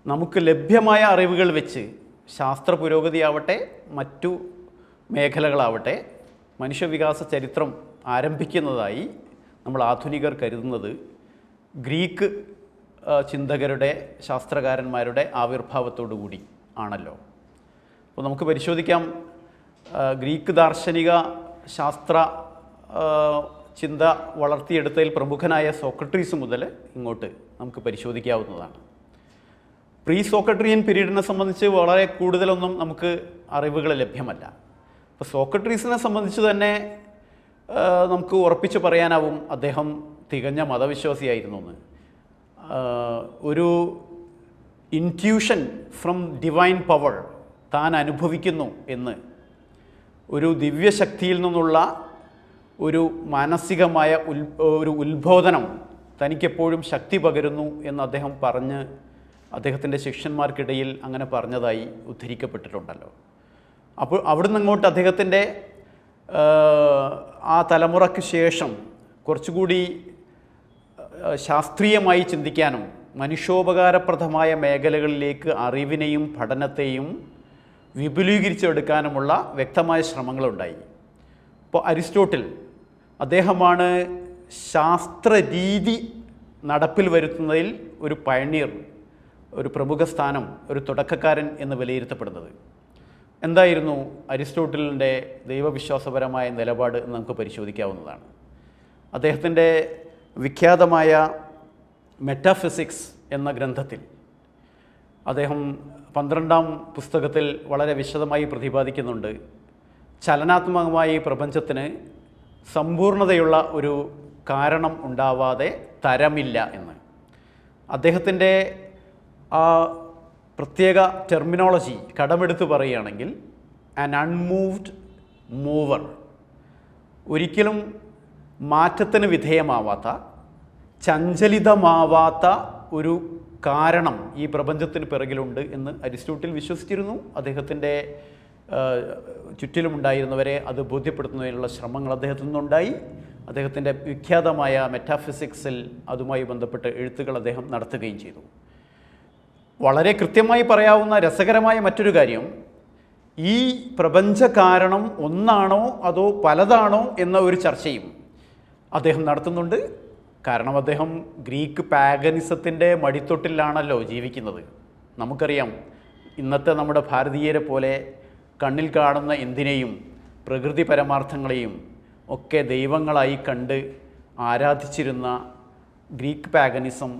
നമുക്ക് ലഭ്യമായ അറിവുകൾ വെച്ച് ശാസ്ത്ര പുരോഗതിയാവട്ടെ മറ്റു മേഖലകളാവട്ടെ മനുഷ്യവികാസ ചരിത്രം ആരംഭിക്കുന്നതായി നമ്മൾ ആധുനികർ കരുതുന്നത് ഗ്രീക്ക് ചിന്തകരുടെ ശാസ്ത്രകാരന്മാരുടെ ആവിർഭാവത്തോടു കൂടി ആണല്ലോ. അപ്പോൾ നമുക്ക് പരിശോധിക്കാം. ഗ്രീക്ക് ദാർശനിക ശാസ്ത്ര ചിന്ത വളർത്തിയെടുത്തതിൽ പ്രമുഖനായ സോക്രട്ടീസ് മുതൽ ഇങ്ങോട്ട് നമുക്ക് പരിശോധിക്കാവുന്നതാണ്. പ്രീ സോക്രട്ടീയൻ പീരീഡിനെ സംബന്ധിച്ച് വളരെ കൂടുതലൊന്നും നമുക്ക് അറിവുകൾ ലഭ്യമല്ല. അപ്പോൾ സോക്രട്ടീസിനെ സംബന്ധിച്ച് തന്നെ നമുക്ക് ഉറപ്പിച്ച് പറയാനാവും അദ്ദേഹം തികഞ്ഞ മതവിശ്വാസിയായിരുന്നു എന്ന്. ഒരു ഇൻറ്റ്യൂഷൻ ഫ്രം ഡിവൈൻ പവർ താൻ അനുഭവിക്കുന്നു എന്ന്, ഒരു ദിവ്യശക്തിയിൽ നിന്നുള്ള ഒരു മാനസികമായ ഒരു ഉത്ബോധനം തനിക്കെപ്പോഴും ശക്തി പകരുന്നു എന്ന് അദ്ദേഹം പറഞ്ഞ് അദ്ദേഹത്തിൻ്റെ ശിഷ്യന്മാർക്കിടയിൽ അങ്ങനെ പറഞ്ഞതായി ഉദ്ധരിക്കപ്പെട്ടിട്ടുണ്ടല്ലോ. അപ്പോൾ അവിടുന്ന് അങ്ങോട്ട് അദ്ദേഹത്തിൻ്റെ ആ തലമുറയ്ക്ക് ശേഷം കുറച്ചുകൂടി ശാസ്ത്രീയമായി ചിന്തിക്കാനും മനുഷ്യോപകാരപ്രദമായ മേഖലകളിലേക്ക് അറിവിനെയും പഠനത്തെയും വിപുലീകരിച്ചെടുക്കാനുമുള്ള വ്യക്തമായ ശ്രമങ്ങളുണ്ടായി. ഇപ്പോൾ അരിസ്റ്റോട്ടിൽ അദ്ദേഹമാണ് ശാസ്ത്രരീതി നടപ്പിൽ വരുത്തുന്നതിൽ ഒരു പയനീർ, ഒരു പ്രമുഖ സ്ഥാനം, ഒരു തുടക്കക്കാരൻ എന്ന് വിലയിരുത്തപ്പെടുന്നത്. എന്തായിരുന്നു അരിസ്റ്റോട്ടിലിൻ്റെ ദൈവവിശ്വാസപരമായ നിലപാട് എന്ന് നമുക്ക് പരിശോധിക്കാവുന്നതാണ്. അദ്ദേഹത്തിൻ്റെ വിഖ്യാതമായ മെറ്റാഫിസിക്സ് എന്ന ഗ്രന്ഥത്തിൽ അദ്ദേഹം 12ാം പുസ്തകത്തിൽ വളരെ വിശദമായി പ്രതിപാദിക്കുന്നുണ്ട്. ചലനാത്മകമായ ഈ പ്രപഞ്ചത്തിന് സമ്പൂർണതയുള്ള ഒരു കാരണം ഉണ്ടാവാതെ തരമില്ല എന്ന്. അദ്ദേഹത്തിൻ്റെ ആ പ്രത്യേക ടെർമിനോളജി കടമെടുത്ത് പറയുകയാണെങ്കിൽ ആൻ അൺമൂവ്ഡ് മൂവർ, ഒരിക്കലും മാറ്റത്തിന് വിധേയമാവാത്ത, ചഞ്ചലിതമാവാത്ത ഒരു കാരണം ഈ പ്രപഞ്ചത്തിന് പിറകിലുണ്ട് എന്ന് അരിസ്റ്റോട്ടിൽ വിശ്വസിച്ചിരുന്നു. അദ്ദേഹത്തിൻ്റെ ചുറ്റിലുമുണ്ടായിരുന്നവരെ അത് ബോധ്യപ്പെടുത്തുന്നതിനുള്ള ശ്രമങ്ങൾ അദ്ദേഹത്തിൽ നിന്നുണ്ടായി. അദ്ദേഹത്തിൻ്റെ വിഖ്യാതമായ മെറ്റാഫിസിക്സിൽ അതുമായി ബന്ധപ്പെട്ട് എഴുത്തുകൾ അദ്ദേഹം നടത്തുകയും ചെയ്തു. വളരെ കൃത്യമായി പറയാവുന്ന രസകരമായ മറ്റൊരു കാര്യം, ഈ പ്രപഞ്ച കാരണം ഒന്നാണോ അതോ പലതാണോ എന്ന ഒരു ചർച്ചയും അദ്ദേഹം നടത്തുന്നുണ്ട്. കാരണം അദ്ദേഹം ഗ്രീക്ക് പാഗനിസത്തിൻ്റെ മടിത്തൊട്ടിലാണല്ലോ ജീവിക്കുന്നത്. നമുക്കറിയാം, ഇന്നത്തെ നമ്മുടെ ഭാരതീയരെ പോലെ കണ്ണിൽ കാണുന്ന എന്തിനേയും പ്രകൃതി പരമാർത്ഥങ്ങളെയും ഒക്കെ ദൈവങ്ങളായി കണ്ട് ആരാധിച്ചിരുന്ന ഗ്രീക്ക് പാഗനിസം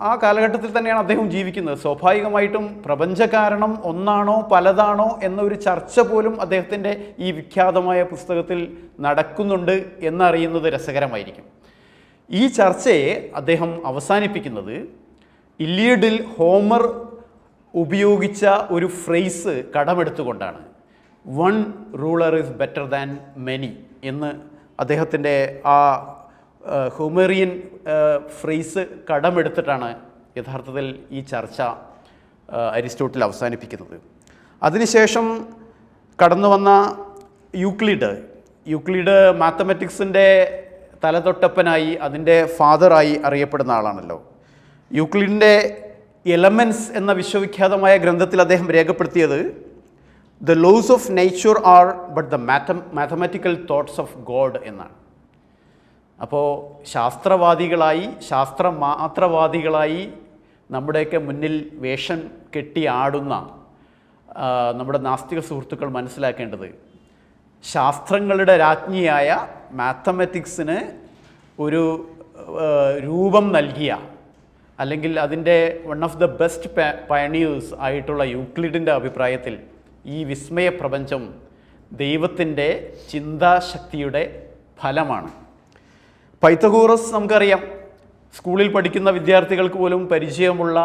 ആ കാലഘട്ടത്തിൽ തന്നെയാണ് അദ്ദേഹം ജീവിക്കുന്നത്. സ്വാഭാവികമായിട്ടും പ്രപഞ്ചകാരണം ഒന്നാണോ പലതാണോ എന്നൊരു ചർച്ച പോലും അദ്ദേഹത്തിൻ്റെ ഈ വിഖ്യാതമായ പുസ്തകത്തിൽ നടക്കുന്നുണ്ട് എന്നറിയുന്നത് രസകരമായിരിക്കും. ഈ ചർച്ചയെ അദ്ദേഹം അവസാനിപ്പിക്കുന്നത് ഇല്ലിയഡിൽ ഹോമർ ഉപയോഗിച്ച ഒരു ഫ്രേസ് കടമെടുത്തുകൊണ്ടാണ്. One ruler is better than many എന്ന് അദ്ദേഹത്തിൻ്റെ ആ ഹോമേറിയൻ ഫ്രേസ് കടമെടുത്തിട്ടാണ് യഥാർത്ഥത്തിൽ ഈ ചർച്ച അരിസ്റ്റോട്ടിൽ അവസാനിപ്പിക്കുന്നത്. അതിനുശേഷം കടന്നു വന്ന യൂക്ലിഡ് മാത്തമാറ്റിക്സിൻ്റെ തലതൊട്ടപ്പനായി, അതിൻ്റെ ഫാദറായി അറിയപ്പെടുന്ന ആളാണല്ലോ. യൂക്ലിഡിൻ്റെ എലമെൻറ്റ്സ് എന്ന വിശ്വവിഖ്യാതമായ ഗ്രന്ഥത്തിൽ അദ്ദേഹം രേഖപ്പെടുത്തിയത് the laws of nature are but the mathematical thoughts of God എന്നാണ്. അപ്പോൾ ശാസ്ത്രവാദികളായി നമ്മുടെയൊക്കെ മുന്നിൽ വേഷം കെട്ടി ആടുന്ന നമ്മുടെ നാസ്തിക സുഹൃത്തുക്കൾ മനസ്സിലാക്കേണ്ടത്, ശാസ്ത്രങ്ങളുടെ രാജ്ഞിയായ മാത്തമാറ്റിക്സിന് ഒരു രൂപം നൽകിയ, അല്ലെങ്കിൽ അതിൻ്റെ one of the best pioneers ആയിട്ടുള്ള യൂക്ലിഡിൻ്റെ അഭിപ്രായത്തിൽ ഈ വിസ്മയ പ്രപഞ്ചം ദൈവത്തിൻ്റെ ചിന്താശക്തിയുടെ ഫലമാണ്. പൈത്തഗോറസ് നമുക്കറിയാം, സ്കൂളിൽ പഠിക്കുന്ന വിദ്യാർത്ഥികൾക്ക് പോലും പരിചയമുള്ള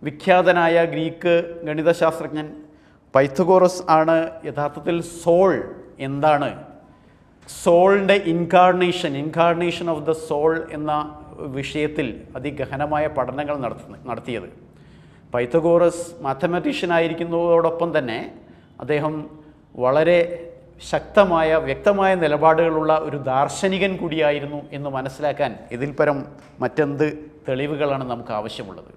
വിഖ്യാതനായ ഗ്രീക്ക് ഗണിതശാസ്ത്രജ്ഞൻ പൈത്തഗോറസ് ആണ് യഥാർത്ഥത്തിൽ സോൾ എന്താണ്, സോളിൻ്റെ ഇൻകാർണേഷൻ ഓഫ് ദ സോൾ എന്ന വിഷയത്തിൽ അതിഗഹനമായ പഠനങ്ങൾ നടത്തിയത്. പൈത്തഗോറസ് മാത്തമാറ്റീഷ്യൻ ആയിരിക്കുന്നതോടൊപ്പം തന്നെ അദ്ദേഹം വളരെ ശക്തമായ വ്യക്തമായ നിലപാടുകളുള്ള ഒരു ദാർശനികൻ കൂടിയായിരുന്നു എന്ന് മനസ്സിലാക്കാൻ ഇതിൽ പരം മറ്റെന്ത് തെളിവുകളാണ് നമുക്ക് ആവശ്യമുള്ളത്.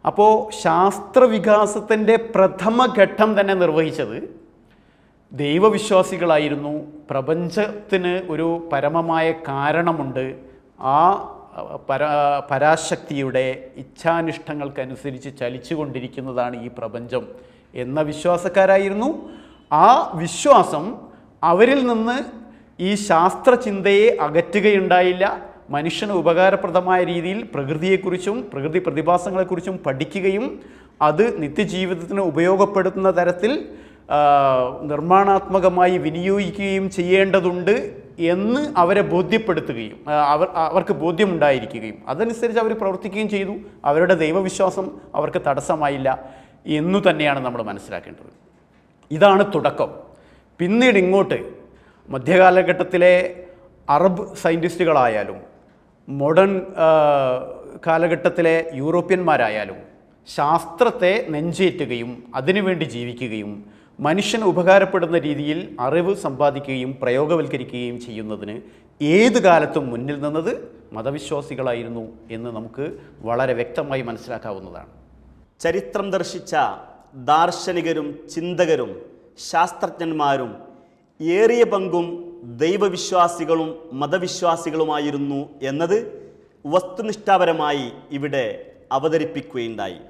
അപ്പോൾ ശാസ്ത്രവികാസത്തിൻ്റെ പ്രഥമ ഘട്ടം തന്നെ നിർവഹിച്ചത് ദൈവവിശ്വാസികളായിരുന്നു. പ്രപഞ്ചത്തിന് ഒരു പരമമായ കാരണമുണ്ട്, ആ പരാശക്തിയുടെ ഇച്ഛാനിഷ്ടങ്ങൾക്കനുസരിച്ച് ചലിച്ചുകൊണ്ടിരിക്കുന്നതാണ് ഈ പ്രപഞ്ചം എന്ന വിശ്വാസക്കാരായിരുന്നു. ആ വിശ്വാസം അവരിൽ നിന്ന് ഈ ശാസ്ത്രചിന്തയെ അകറ്റുകയുണ്ടായില്ല. മനുഷ്യന് ഉപകാരപ്രദമായ രീതിയിൽ പ്രകൃതിയെക്കുറിച്ചും പ്രകൃതി പ്രതിഭാസങ്ങളെക്കുറിച്ചും പഠിക്കുകയും അത് നിത്യജീവിതത്തിന് ഉപയോഗപ്പെടുത്തുന്ന തരത്തിൽ നിർമ്മാണാത്മകമായി വിനിയോഗിക്കുകയും ചെയ്യേണ്ടതുണ്ട് എന്ന് അവരെ ബോധ്യപ്പെടുത്തുകയും അവർക്ക് ബോധ്യമുണ്ടായിരിക്കുകയും അതനുസരിച്ച് അവർ പ്രവർത്തിക്കുകയും ചെയ്തു. അവരുടെ ദൈവവിശ്വാസം അവർക്ക് തടസ്സമായില്ല എന്നു തന്നെയാണ് നമ്മൾ മനസ്സിലാക്കേണ്ടത്. ഇതാണ് തുടക്കം. പിന്നീട് ഇങ്ങോട്ട് മധ്യകാലഘട്ടത്തിലെ അറബ് സയൻറ്റിസ്റ്റുകളായാലും മോഡേൺ കാലഘട്ടത്തിലെ യൂറോപ്യന്മാരായാലും ശാസ്ത്രത്തെ നെഞ്ചേറ്റുകയും അതിനുവേണ്ടി ജീവിക്കുകയും മനുഷ്യന് ഉപകാരപ്പെടുന്ന രീതിയിൽ അറിവ് സമ്പാദിക്കുകയും പ്രയോഗവൽക്കരിക്കുകയും ചെയ്യുന്നതിന് ഏത് കാലത്തും മുന്നിൽ നിന്നത് മതവിശ്വാസികളായിരുന്നു എന്ന് നമുക്ക് വളരെ വ്യക്തമായി മനസ്സിലാക്കാവുന്നതാണ്. ചരിത്രം ദർശിച്ച ദാർശനികരും ചിന്തകരും ശാസ്ത്രജ്ഞന്മാരും ഏറിയ പങ്കും ദൈവവിശ്വാസികളും മതവിശ്വാസികളുമായിരുന്നു എന്നത് വസ്തുനിഷ്ഠാപരമായി ഇവിടെ അവതരിപ്പിക്കുകയുണ്ടായി.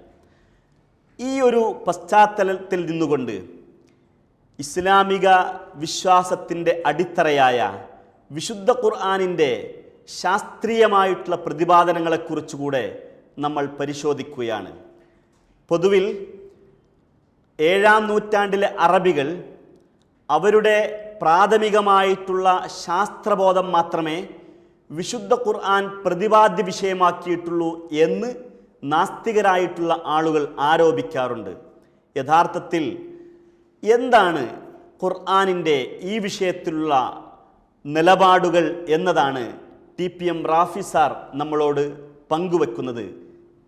ഈ ഒരു പശ്ചാത്തലത്തിൽ നിന്നുകൊണ്ട് ഇസ്ലാമിക വിശ്വാസത്തിൻ്റെ അടിത്തറയായ വിശുദ്ധ ഖുർആനിൻ്റെ ശാസ്ത്രീയമായിട്ടുള്ള പ്രതിപാദനങ്ങളെക്കുറിച്ചുകൂടെ നമ്മൾ പരിശോധിക്കുകയാണ്. പൊതുവിൽ ഏഴാം നൂറ്റാണ്ടിലെ അറബികൾ അവരുടെ പ്രാഥമികമായിട്ടുള്ള ശാസ്ത്രബോധം മാത്രമേ വിശുദ്ധ ഖുർആൻ പ്രതിപാദ്യ വിഷയമാക്കിയിട്ടുള്ളൂ എന്ന് നാസ്തികരായിട്ടുള്ള ആളുകൾ ആരോപിക്കാറുണ്ട്. യഥാർത്ഥത്തിൽ എന്താണ് ഖുർആനിൻ്റെ ഈ വിഷയത്തിലുള്ള നിലപാടുകൾ എന്നതാണ് TPM റാഫി സാർ നമ്മളോട് പങ്കുവെക്കുന്നത്.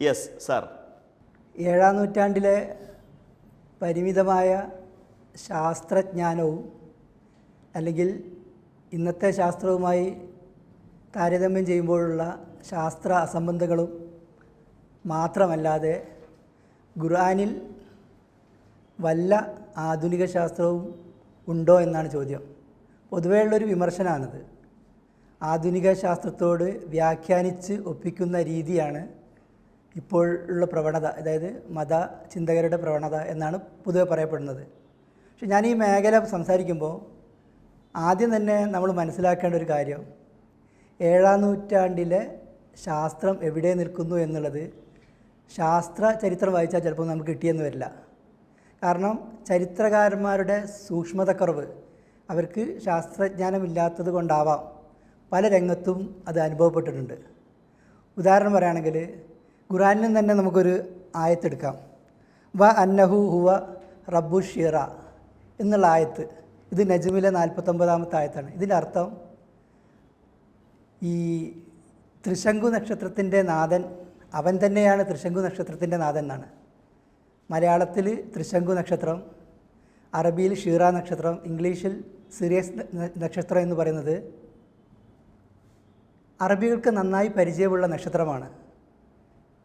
Yes sir. ഏഴാം നൂറ്റാണ്ടിലെ പരിമിതമായ ശാസ്ത്രജ്ഞാനവും അല്ലെങ്കിൽ ഇന്നത്തെ ശാസ്ത്രവുമായി താരതമ്യം ചെയ്യുമ്പോഴുള്ള ശാസ്ത്ര അസംബന്ധങ്ങളും മാത്രമല്ലാതെ ഖുർആനിൽ വല്ല ആധുനിക ശാസ്ത്രവും ഉണ്ടോ എന്നാണ് ചോദ്യം. പൊതുവെയുള്ളൊരു വിമർശനമാണിത്. ആധുനിക ശാസ്ത്രത്തോട് വ്യാഖ്യാനിച്ച് ഒപ്പിക്കുന്ന രീതിയാണ് ഇപ്പോൾ ഉള്ള പ്രവണത, അതായത് മതചിന്തകരുടെ പ്രവണത എന്നാണ് പൊതുവെ പറയപ്പെടുന്നത്. പക്ഷെ ഞാൻ ഈ മേഖല സംസാരിക്കുമ്പോൾ ആദ്യം തന്നെ നമ്മൾ മനസ്സിലാക്കേണ്ട ഒരു കാര്യം, ഏഴാം നൂറ്റാണ്ടിലെ ശാസ്ത്രം എവിടെ നിൽക്കുന്നു എന്നുള്ളത് ശാസ്ത്ര ചരിത്രം വായിച്ചാൽ ചിലപ്പോൾ നമുക്ക് കിട്ടിയെന്ന് വരില്ല. കാരണം ചരിത്രകാരന്മാരുടെ സൂക്ഷ്മതക്കുറവ്, അവർക്ക് ശാസ്ത്രജ്ഞാനമില്ലാത്തത് കൊണ്ടാവാം പല രംഗത്തും അത് അനുഭവപ്പെട്ടിട്ടുണ്ട്. ഉദാഹരണം പറയുകയാണെങ്കിൽ ഖുർആനിൽ തന്നെ നമുക്കൊരു ആയത്തെടുക്കാം. വ അന്നഹു ഹുവ റബ്ബു ഷിറ എന്നുള്ള ആയത്ത്. ഇത് നജ്മിലെ 49-ാമത്തെ ആയത്താണ്. ഇതിൻ്റെ അർത്ഥം ഈ തൃശങ്കു നക്ഷത്രത്തിൻ്റെ നാഥൻ അവൻ തന്നെയാണ് തൃശങ്കു നക്ഷത്രത്തിൻ്റെ നാഥൻ എന്നാണ്. മലയാളത്തിൽ തൃശങ്കു നക്ഷത്രം, അറബിയിൽ ഷീറ നക്ഷത്രം, ഇംഗ്ലീഷിൽ സിറിയസ് നക്ഷത്രം എന്ന് പറയുന്നത് അറബികൾക്ക് നന്നായി പരിചയമുള്ള നക്ഷത്രമാണ്.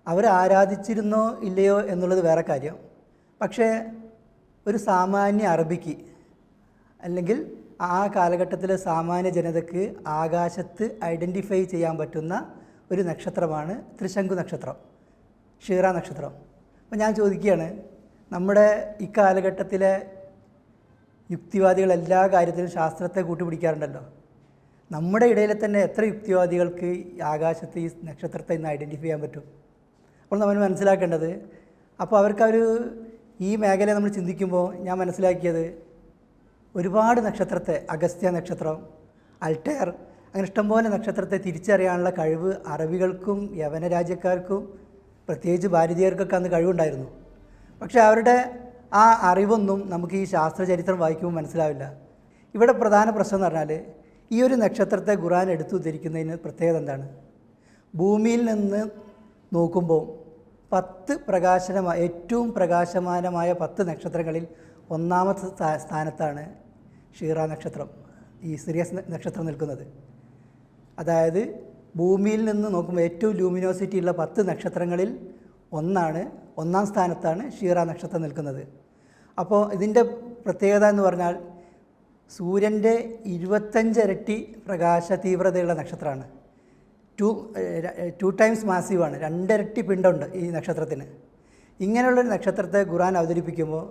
അവർ ആരാധിച്ചിരുന്നോ ഇല്ലയോ എന്നുള്ളത് വേറെ കാര്യം. പക്ഷേ ഒരു സാമാന്യ അറബിക്ക് അല്ലെങ്കിൽ ആ കാലഘട്ടത്തിലെ സാമാന്യ ജനതയ്ക്ക് ആകാശത്ത് ഐഡൻറ്റിഫൈ ചെയ്യാൻ പറ്റുന്ന ഒരു നക്ഷത്രമാണ് തൃശങ്കു നക്ഷത്രം, ഷീറ നക്ഷത്രം. അപ്പോൾ ഞാൻ ചോദിക്കുകയാണ്, നമ്മുടെ ഇക്കാലഘട്ടത്തിലെ യുക്തിവാദികൾ എല്ലാ കാര്യത്തിലും ശാസ്ത്രത്തെ കൂട്ടുപിടിക്കാറുണ്ടല്ലോ. നമ്മുടെ ഇടയിൽ തന്നെ എത്ര യുക്തിവാദികൾക്ക് ആകാശത്ത് ഈ നക്ഷത്രത്തെ ഇന്ന് ഐഡൻറ്റിഫൈ ചെയ്യാൻ പറ്റും? അപ്പോൾ നമ്മൾ മനസ്സിലാക്കേണ്ടത്, അപ്പോൾ അവർക്ക് ഈ മേഖല നമ്മൾ ചിന്തിക്കുമ്പോൾ ഞാൻ മനസ്സിലാക്കിയത്, ഒരുപാട് നക്ഷത്രത്തെ, അഗസ്ത്യ നക്ഷത്രം, അൾട്ടയർ, അങ്ങനെ ഇഷ്ടംപോലെ നക്ഷത്രത്തെ തിരിച്ചറിയാനുള്ള കഴിവ് അറബികൾക്കും യവന രാജ്യക്കാർക്കും പ്രത്യേകിച്ച് ഭാരതീയർക്കൊക്കെ അന്ന് കഴിവുണ്ടായിരുന്നു. പക്ഷേ അവരുടെ ആ അറിവൊന്നും നമുക്ക് ഈ ശാസ്ത്രചരിത്രം വായിക്കുമ്പോൾ മനസ്സിലാവില്ല. ഇവിടെ പ്രധാന പ്രശ്നം എന്ന് പറഞ്ഞാൽ, ഈ ഒരു നക്ഷത്രത്തെ ഖുർആൻ എടുത്തു ധരിക്കുന്നതിന് പ്രത്യേകത എന്താണ്? ഭൂമിയിൽ നിന്ന് നോക്കുമ്പോൾ 10 ഏറ്റവും പ്രകാശമാനമായ 10 നക്ഷത്രങ്ങളിൽ ഒന്നാമത്തെ സ്ഥാനത്താണ് ഷീറ നക്ഷത്രം, ഈ സിറിയസ് നക്ഷത്രം നിൽക്കുന്നത്. അതായത് ഭൂമിയിൽ നിന്ന് നോക്കുമ്പോൾ ഏറ്റവും ലൂമിനോസിറ്റി ഉള്ള 10 നക്ഷത്രങ്ങളിൽ ഒന്നാം സ്ഥാനത്താണ് ഷീറ നക്ഷത്രം നിൽക്കുന്നത്. അപ്പോൾ ഇതിൻ്റെ പ്രത്യേകത എന്ന് പറഞ്ഞാൽ സൂര്യൻ്റെ 25 ഇരട്ടി പ്രകാശ തീവ്രതയുള്ള നക്ഷത്രമാണ്. 2 ടൈംസ് മാസീവാണ്, 2 ഇരട്ടി പിണ്ടമുണ്ട് ഈ നക്ഷത്രത്തിന്. ഇങ്ങനെയുള്ളൊരു നക്ഷത്രത്തെ ഖുർആൻ അവതരിപ്പിക്കുമ്പോൾ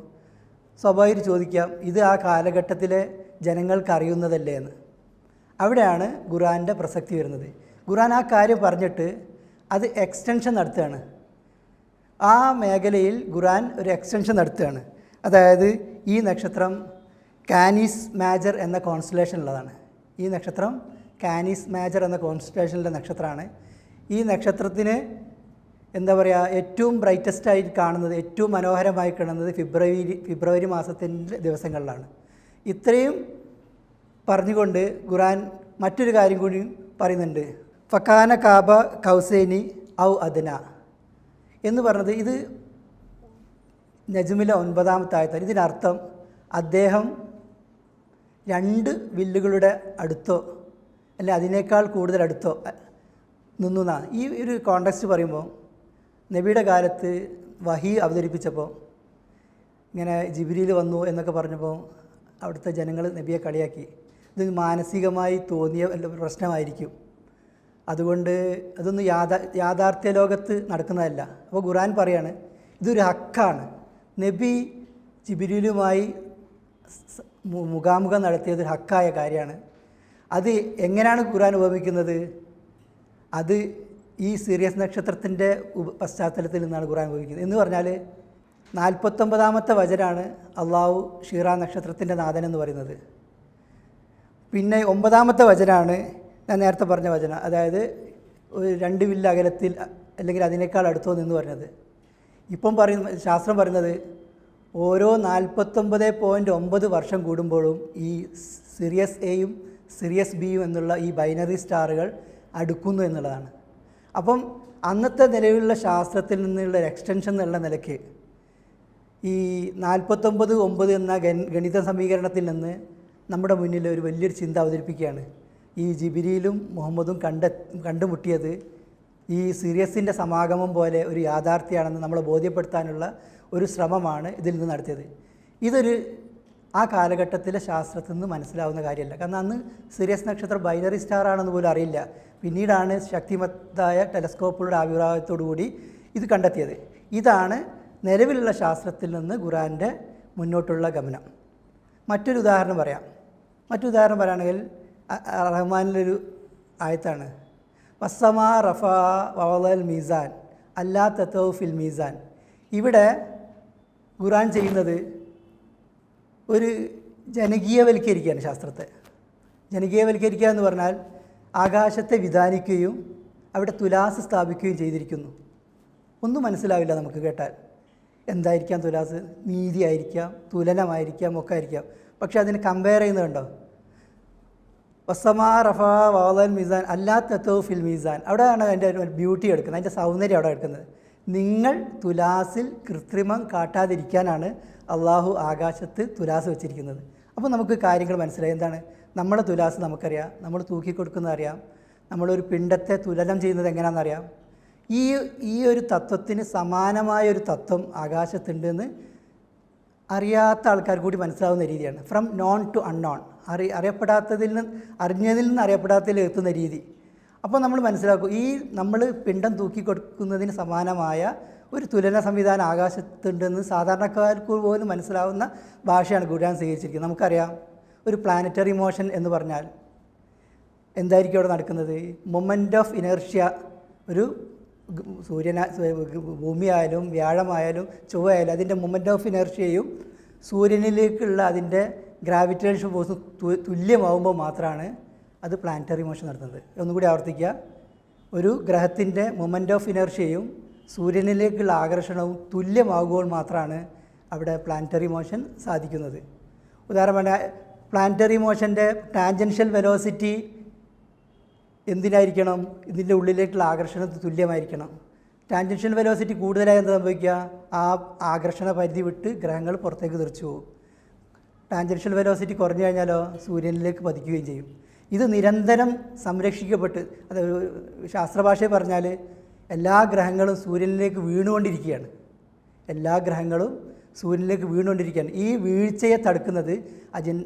സ്വാഭാവികം ചോദിക്കാം, ഇത് ആ കാലഘട്ടത്തിലെ ജനങ്ങൾക്ക് അറിയുന്നതല്ലേ എന്ന്. അവിടെയാണ് ഖുർആൻ്റെ പ്രസക്തി വരുന്നത്. ഖുർആൻ ആ കാര്യം പറഞ്ഞിട്ട് അത് എക്സ്റ്റൻഷൻ നടത്തുകയാണ്. ആ മേഖലയിൽ ഖുർആൻ ഒരു എക്സ്റ്റൻഷൻ നടത്തുകയാണ്. അതായത് ഈ നക്ഷത്രം കാനീസ് മേജർ എന്ന കോൺസ്റ്റലേഷനുള്ളതാണ്. ഈ നക്ഷത്രം കാനീസ് മേജർ എന്ന കോൺസ്റ്റലേഷനിലെ നക്ഷത്രമാണ്. ഈ നക്ഷത്രത്തിന് എന്താ പറയുക, ഏറ്റവും ബ്രൈറ്റസ്റ്റായി കാണുന്നത്, ഏറ്റവും മനോഹരമായി കാണുന്നത് ഫെബ്രുവരി മാസത്തിൻ്റെ ദിവസങ്ങളിലാണ്. ഇത്രയും പറഞ്ഞുകൊണ്ട് ഖുർആൻ മറ്റൊരു കാര്യം കൂടി പറയുന്നുണ്ട്. ഫക്കാന കാബ കൗസൈനി ഔ അദ്ന എന്ന് പറഞ്ഞത് ഇത് നജ്മിലെ 9-ാമത്തെ ആയത്താണ്. ഇതിനർത്ഥം അദ്ദേഹം 2 വില്ലുകളുടെ അടുത്തോ അല്ല അതിനേക്കാൾ കൂടുതൽ അടുത്തോ നിന്നുന്നാണ്. ഈ ഒരു കോണ്ടെക്സ്റ്റ് പറയുമ്പോൾ നബിയുടെ കാലത്ത് വഹി അവതരിപ്പിച്ചപ്പോൾ ഇങ്ങനെ ജിബ്രീൽ വന്നു എന്നൊക്കെ പറഞ്ഞപ്പോൾ അവിടുത്തെ ജനങ്ങൾ നബിയെ കളിയാക്കി. ഇത് മാനസികമായി തോന്നിയ പ്രശ്നമായിരിക്കും, അതുകൊണ്ട് അതൊന്നും യാഥാർത്ഥ്യ ലോകത്ത് നടക്കുന്നതല്ല. അപ്പോൾ ഖുർആൻ പറയാണ്, ഇതൊരു ഹക്കാണ്. നബി ജിബ്രീലുമായി മുഖാമുഖം നടത്തിയത് ഹക്കായ കാര്യമാണ്. അത് എങ്ങനെയാണ് ഖുർആൻ ഉപമിക്കുന്നത്? അത് ഈ സിറിയസ് നക്ഷത്രത്തിൻ്റെ പശ്ചാത്തലത്തിൽ നിന്നാണ് ഖുർആൻ ഉപയോഗിക്കുന്നത്. എന്ന് പറഞ്ഞാൽ 49-ാമത്തെ വചനാണ് അള്ളാഹു ഷീറ നക്ഷത്രത്തിൻ്റെ നാഥൻ എന്ന് പറയുന്നത്. പിന്നെ 9-ാമത്തെ വചനാണ് ഞാൻ നേരത്തെ പറഞ്ഞ വചനം, അതായത് ഒരു 2 വില്ല് അകലത്തിൽ അല്ലെങ്കിൽ അതിനേക്കാൾ അടുത്തോ നിന്ന് പറഞ്ഞത്. ഇപ്പം ശാസ്ത്രം പറയുന്നത് ഓരോ 49.9 വർഷം കൂടുമ്പോഴും ഈ സിറിയസ് എയും സിറിയസ് ബിയും എന്നുള്ള ഈ ബൈനറി സ്റ്റാറുകൾ അടുക്കുന്നു എന്നുള്ളതാണ്. അപ്പം അന്നത്തെ നിലവിലുള്ള ശാസ്ത്രത്തിൽ നിന്നുള്ള ഒരു എക്സ്റ്റൻഷൻ എന്നുള്ള നിലയ്ക്ക് ഈ 49-9 എന്ന ഗണിത സമീകരണത്തിൽ നിന്ന് നമ്മുടെ മുന്നിൽ ഒരു വലിയൊരു ചിന്ത അവതരിപ്പിക്കുകയാണ്. ഈ ജിബിരിയിലും മുഹമ്മദും കണ്ടുമുട്ടിയത് ഈ സിറിയസിൻ്റെ സമാഗമം പോലെ ഒരു യാഥാർത്ഥ്യമാണെന്ന് നമ്മളെ ബോധ്യപ്പെടുത്താനുള്ള ഒരു ശ്രമമാണ് ഇതിൽ നിന്ന് നടത്തിയത്. ഇതൊരു ആ കാലഘട്ടത്തിലെ ശാസ്ത്രത്തിൽ നിന്ന് മനസ്സിലാവുന്ന കാര്യമല്ല. കാരണം അന്ന് സിറിയസ് നക്ഷത്രം ബൈനറി സ്റ്റാർ ആണെന്ന് പോലും അറിയില്ല. പിന്നീടാണ് ശക്തിമത്തായ ടെലസ്കോപ്പുകളുടെ ആവിർഭാവത്തോടു കൂടി ഇത് കണ്ടെത്തിയത്. ഇതാണ് നിലവിലുള്ള ശാസ്ത്രത്തിൽ നിന്ന് ഖുർആൻ്റെ മുന്നോട്ടുള്ള ഗമനം. മറ്റൊരു ഉദാഹരണം പറയുകയാണെങ്കിൽ റഹ്മാനിലൊരു ആയത്താണ്, വസ്സമാ റഫാ വവളൽ മീസാൻ അല്ലാ തത്തൗ ഫിൽ മീസാൻ. ഇവിടെ ഖുർആൻ ചെയ്യുന്നത് ഒരു ജനകീയവൽക്കരിക്കുകയാണ് ശാസ്ത്രത്തെ. ജനകീയവൽക്കരിക്കുക എന്ന് പറഞ്ഞാൽ ആകാശത്തെ വിധാനിക്കുകയും അവിടെ തുലാസ് സ്ഥാപിക്കുകയും ചെയ്തിരിക്കുന്നു. ഒന്നും മനസ്സിലാവില്ല നമുക്ക് കേട്ടാൽ. എന്തായിരിക്കാം തുലാസ്? നീതി ആയിരിക്കാം, തുലനമായിരിക്കാം, ഒക്കെ ആയിരിക്കാം. പക്ഷെ അതിന് കമ്പയർ ചെയ്യുന്നുണ്ടോ? വസ്സമാ റഫാ വവളൽ മീസാൻ അല്ലാ തത്തൗ ഫിൽ മീസാൻ. അവിടെയാണ് അതിൻ്റെ ബ്യൂട്ടി എടുക്കുന്നത്, അതിൻ്റെ സൗന്ദര്യം അവിടെ എടുക്കുന്നത്. നിങ്ങൾ തുലാസിൽ കൃത്രിമം കാട്ടാതിരിക്കാനാണ് അള്ളാഹു ആകാശത്ത് തുലാസ് വെച്ചിരിക്കുന്നത്. അപ്പോൾ നമുക്ക് കാര്യങ്ങൾ മനസ്സിലായി. എന്താണ് നമ്മളെ തുലാസ്? നമുക്കറിയാം, നമ്മൾ തൂക്കിക്കൊടുക്കുന്നത് അറിയാം, നമ്മളൊരു പിണ്ടത്തെ തുലനം ചെയ്യുന്നത് എങ്ങനെയാണെന്നറിയാം. ഈ ഒരു തത്വത്തിന് സമാനമായൊരു തത്വം ആകാശത്തുണ്ടെന്ന് അറിയാത്ത ആൾക്കാർ കൂടി മനസ്സിലാവുന്ന രീതിയാണ്. ഫ്രം നോൺ ടു അൺനോൺ, അറിയപ്പെടാത്തതിൽ നിന്ന് അറിഞ്ഞതിൽ നിന്ന് അറിയപ്പെടാത്തതിൽ എത്തുന്ന രീതി. അപ്പോൾ നമ്മൾ മനസ്സിലാക്കും, ഈ നമ്മൾ പിണ്ടം തൂക്കിക്കൊടുക്കുന്നതിന് സമാനമായ ഒരു തുലന സംവിധാനം ആകാശത്തുണ്ടെന്ന് സാധാരണക്കാർക്ക് പോലും മനസ്സിലാവുന്ന ഭാഷയാണ് ഖുർആൻ സ്വീകരിച്ചിരിക്കുന്നത്. നമുക്കറിയാം, ഒരു പ്ലാനറ്ററി മോഷൻ എന്ന് പറഞ്ഞാൽ എന്തായിരിക്കും അവിടെ നടക്കുന്നത്? Moment of inertia. ഒരു ഭൂമിയായാലും വ്യാഴമായാലും ചൊവ്വയായാലും അതിൻ്റെ മൊമെൻ്റ് ഓഫ് ഇനർഷ്യയും സൂര്യനിലേക്കുള്ള അതിൻ്റെ ഗ്രാവിറ്റേഷൻ ഫോഴ്സും തുല്യമാവുമ്പോൾ മാത്രമാണ് അത് പ്ലാനറ്ററി മോഷൻ നടത്തുന്നത്. ഒന്നുകൂടി ആവർത്തിക്കുക, ഒരു ഗ്രഹത്തിൻ്റെ മൊമെൻ്റ് ഓഫ് ഇനർഷ്യയും സൂര്യനിലേക്കുള്ള ആകർഷണവും തുല്യമാകുമ്പോൾ മാത്രമാണ് അവിടെ പ്ലാനറ്ററി മോഷൻ സാധിക്കുന്നത്. ഉദാഹരണം പറഞ്ഞാൽ പ്ലാനറ്ററി മോഷൻ്റെ ടാൻജൻഷ്യൽ വെലോസിറ്റി എന്തിനായിരിക്കണം? ഇതിൻ്റെ ഉള്ളിലേക്കുള്ള ആകർഷണത്തിന് തുല്യമായിരിക്കണം. ടാൻജൻഷ്യൽ വെലോസിറ്റി കൂടുതലായി എന്താ സംഭവിക്കുക? ആ ആകർഷണ പരിധി വിട്ട് ഗ്രഹങ്ങൾ പുറത്തേക്ക് തെറിച്ചു പോകും. ടാൻജൻഷ്യൽ വെലോസിറ്റി കുറഞ്ഞു കഴിഞ്ഞാലോ സൂര്യനിലേക്ക് പതിക്കുകയും ചെയ്യും. ഇത് നിരന്തരം സംരക്ഷിക്കപ്പെട്ട്, അത് ശാസ്ത്രഭാഷയിൽ പറഞ്ഞാൽ എല്ലാ ഗ്രഹങ്ങളും സൂര്യനിലേക്ക് വീണുകൊണ്ടിരിക്കുകയാണ്. ഈ വീഴ്ചയെ തടുക്കുന്നത്